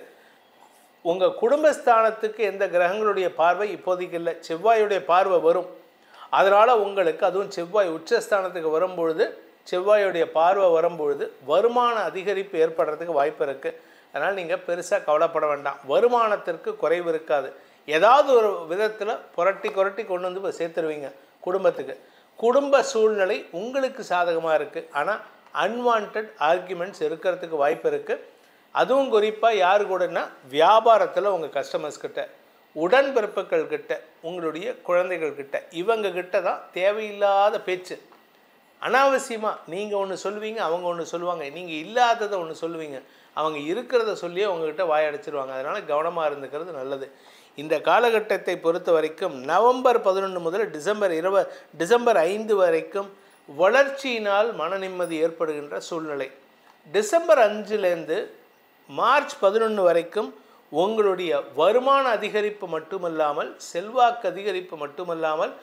உங்கள் குடும்பஸ்தானத்துக்கு எந்த கிரகங்களுடைய பார்வை இப்போதைக்கு இல்லை. செவ்வாயுடைய பார்வை வரும். அதனால் உங்களுக்கு, அதுவும் செவ்வாய் உச்சஸ்தானத்துக்கு வரும்பொழுது, செவ்வாயுடைய பார்வை வரும்பொழுது வருமான அதிகரிப்பு ஏற்படுறதுக்கு வாய்ப்பு இருக்குது. அதனால் நீங்கள் பெருசாக கவலைப்பட வேண்டாம். வருமானத்திற்கு குறைவு இருக்காது. ஏதாவது ஒரு விதத்தில் புரட்டி கொண்டு வந்து சேர்த்துருவீங்க குடும்பத்துக்கு. குடும்ப சூழ்நிலை உங்களுக்கு சாதகமாக இருக்குது. ஆனால் அன்வான்ட் ஆர்குமெண்ட்ஸ் இருக்கிறதுக்கு வாய்ப்பு இருக்குது. அதுவும் குறிப்பாக யாரு கூடனா, வியாபாரத்தில் உங்கள் கஸ்டமர்ஸ் கிட்ட, உடன்பிறப்புகள் கிட்ட, உங்களுடைய குழந்தைகள் கிட்ட, இவங்க கிட்ட தான் தேவையில்லாத பேச்சு. அனாவசியமாக நீங்கள் ஒன்று சொல்லுவீங்க, அவங்க ஒன்று சொல்லுவாங்க. நீங்கள் இல்லாததை ஒன்று சொல்லுவீங்க, அவங்க இருக்கிறத சொல்லியே உங்ககிட்ட வாயடைச்சிருவாங்க. அதனால் கவனமாக இருந்துக்கிறது நல்லது. இந்த காலகட்டத்தை பொறுத்த வரைக்கும் நவம்பர் 11 முதல் டிசம்பர் 5 வரைக்கும் வளர்ச்சியினால் மன நிம்மதி ஏற்படுகின்ற சூழ்நிலை. டிசம்பர் 5லேருந்து மார்ச் 11 வரைக்கும் உங்களுடைய வருமான அதிகரிப்பு மட்டுமல்லாமல், செல்வாக்கு அதிகரிப்பு மட்டுமல்லாமல்,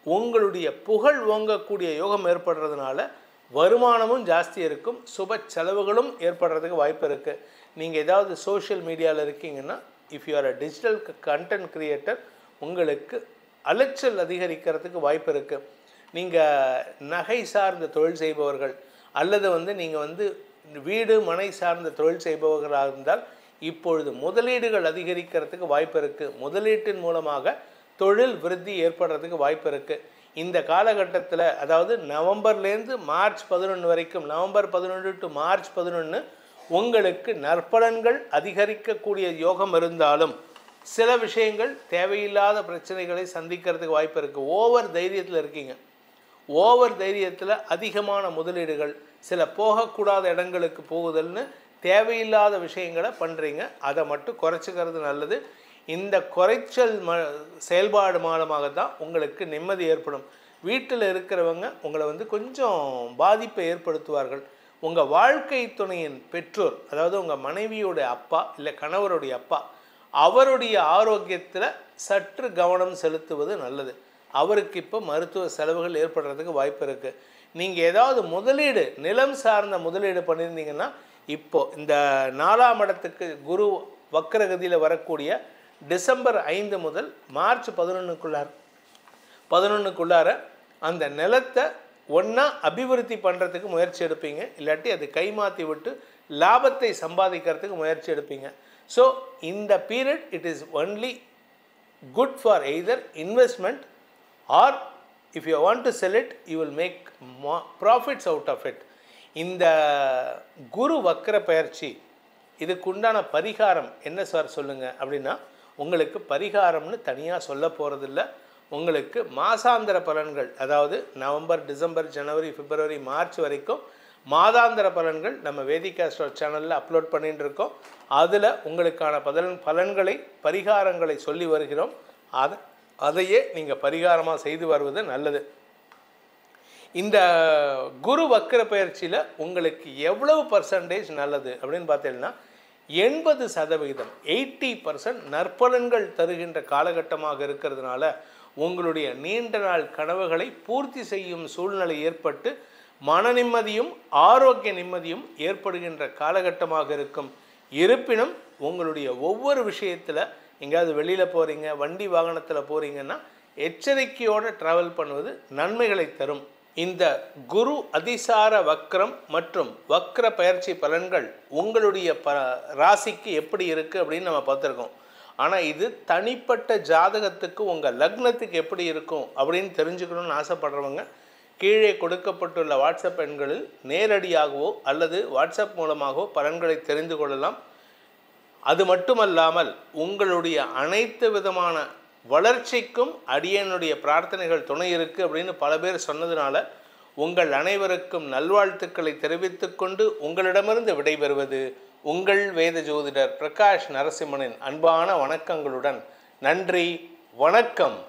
உங்களுடைய புகழ் ஓங்கக்கூடிய யோகம் ஏற்படுறதுனால வருமானமும் ஜாஸ்தி இருக்கும். சுப செலவுகளும் ஏற்படுறதுக்கு வாய்ப்பு இருக்குது. நீங்கள் ஏதாவது சோஷியல் மீடியாவில் இருக்கீங்கன்னா, if you are a digital content creator, உங்களுக்கு அலைச்சல் அதிகரிக்கிறதுக்கு வாய்ப்பு இருக்குது. நீங்கள் நகை சார்ந்த தொழில் செய்பவர்கள், அல்லது வந்து நீங்கள் வந்து வீடு மனை சார்ந்த தொழில் செய்பவர்களாக இருந்தால் இப்பொழுது முதலீடுகள் அதிகரிக்கிறதுக்கு வாய்ப்பு இருக்குது. முதலீட்டின் மூலமாக தொழில் விருத்தி ஏற்படுறதுக்கு வாய்ப்பு இருக்குது. இந்த காலகட்டத்தில், அதாவது நவம்பர்லேருந்து மார்ச் 11 வரைக்கும், நவம்பர் 11 டு மார்ச் 11 உங்களுக்கு நற்பலன்கள் அதிகரிக்கக்கூடிய யோகம் இருந்தாலும் சில விஷயங்கள் தேவையில்லாத பிரச்சனைகளை சந்திக்கிறதுக்கு வாய்ப்பு இருக்குது. ஓவர் தைரியத்தில் இருக்கீங்க. ஓவர் தைரியத்தில் அதிகமான முதலீடுகள், சில போகக்கூடாத இடங்களுக்கு போகுதல்னு தேவையில்லாத விஷயங்களை பண்ணுறீங்க. அதை மட்டும் குறைச்சிக்கிறது நல்லது. இந்த குறைச்சல் செயல்பாடு மூலமாக தான் உங்களுக்கு நிம்மதி ஏற்படும். வீட்டில் இருக்கிறவங்க உங்களை வந்து கொஞ்சம் பாதிப்பை ஏற்படுத்துவார்கள். உங்கள் வாழ்க்கை துணையின் பெற்றோர், அதாவது உங்கள் மனைவியோட அப்பா இல்லை கணவருடைய அப்பா, அவருடைய ஆரோக்கியத்தில் சற்று கவனம் செலுத்துவது நல்லது. அவருக்கு இப்போ மருத்துவ செலவுகள் ஏற்படுறதுக்கு வாய்ப்பு இருக்குது. நீங்கள் ஏதாவது முதலீடு, நிலம் சார்ந்த முதலீடு பண்ணியிருந்தீங்கன்னா, இப்போது இந்த 4ஆம் இடத்துக்கு குரு வக்ரகதியில் வரக்கூடிய டிசம்பர் 5 முதல் மார்ச் 11க்குள்ளார அந்த நிலத்தை ஒன்றா அபிவிருத்தி பண்ணுறதுக்கு முயற்சி எடுப்பீங்க. இல்லாட்டி அது கைமாற்றி விட்டு லாபத்தை சம்பாதிக்கிறதுக்கு முயற்சி எடுப்பீங்க. ஸோ இந்த period it is only good for either investment or if you want to sell it, you will make profits out of it. இந்த குரு வக்ர பயிற்சி இதுக்குண்டான பரிகாரம் என்ன சார் சொல்லுங்கள் அப்படின்னா, உங்களுக்கு பரிகாரம்னு தனியாக சொல்ல போகிறதில்ல. உங்களுக்கு மாசாந்திர பலன்கள், அதாவது நவம்பர், டிசம்பர், ஜனவரி, பிப்ரவரி, மார்ச் வரைக்கும் மாதாந்திர பலன்கள் நம்ம வேதிக் ஆஸ்ட்ரோ சேனலில் அப்லோட் பண்ணிட்டு இருக்கோம். அதில் உங்களுக்கான பலன்களை பரிகாரங்களை சொல்லி வருகிறோம். அதையே நீங்கள் பரிகாரமாக செய்து வருவது நல்லது. இந்த குரு வக்ர பயிற்சியில் உங்களுக்கு எவ்வளவு பர்சன்டேஜ் நல்லது அப்படின்னு பார்த்தீங்கன்னா 80%, 80% நற்பலன்கள் தருகின்ற காலகட்டமாக இருக்கிறதுனால உங்களுடைய நீண்ட நாள் கனவுகளை பூர்த்தி செய்யும் சூழ்நிலை ஏற்பட்டு மன நிம்மதியும் ஆரோக்கிய நிம்மதியும் ஏற்படுகின்ற காலகட்டமாக இருக்கும். இருப்பினும் உங்களுடைய ஒவ்வொரு விஷயத்தில் எங்கேயாவது வெளியில் போகிறீங்க, வண்டி வாகனத்தில் போகிறீங்கன்னா எச்சரிக்கையோடு ட்ராவல் பண்ணுவது நன்மைகளை தரும். இந்த குரு அதிசார வக்ரம் மற்றும் வக்ர பயிற்சி பலன்கள் உங்களுடைய ராசிக்கு எப்படி இருக்குது அப்படின்னு நம்ம பார்த்துருக்கோம். ஆனால் இது தனிப்பட்ட ஜாதகத்துக்கு உங்கள் லக்னத்துக்கு எப்படி இருக்கும் அப்படின்னு தெரிஞ்சுக்கணும்னு ஆசைப்படுறவங்க கீழே கொடுக்கப்பட்டுள்ள வாட்ஸ்அப் எண்களில் நேரடியாகவோ அல்லது வாட்ஸ்அப் மூலமாகவோ பலன்களை தெரிந்து கொள்ளலாம். அது மட்டுமல்லாமல் உங்களுடைய அனைத்து விதமான வளர்ச்சிக்கும் அடியனுடைய பிரார்த்தனைகள் துணை இருக்குது அப்படின்னு பல பேர் சொன்னதுனால உங்கள் அனைவருக்கும் நல்வாழ்த்துக்களை தெரிவித்துக்கொண்டு உங்களிடமிருந்து விடைபெறுவது உங்கள் வேத ஜோதிடர் பிரகாஷ் நரசிம்மனின் அன்பான வணக்கங்களுடன். நன்றி, வணக்கம்.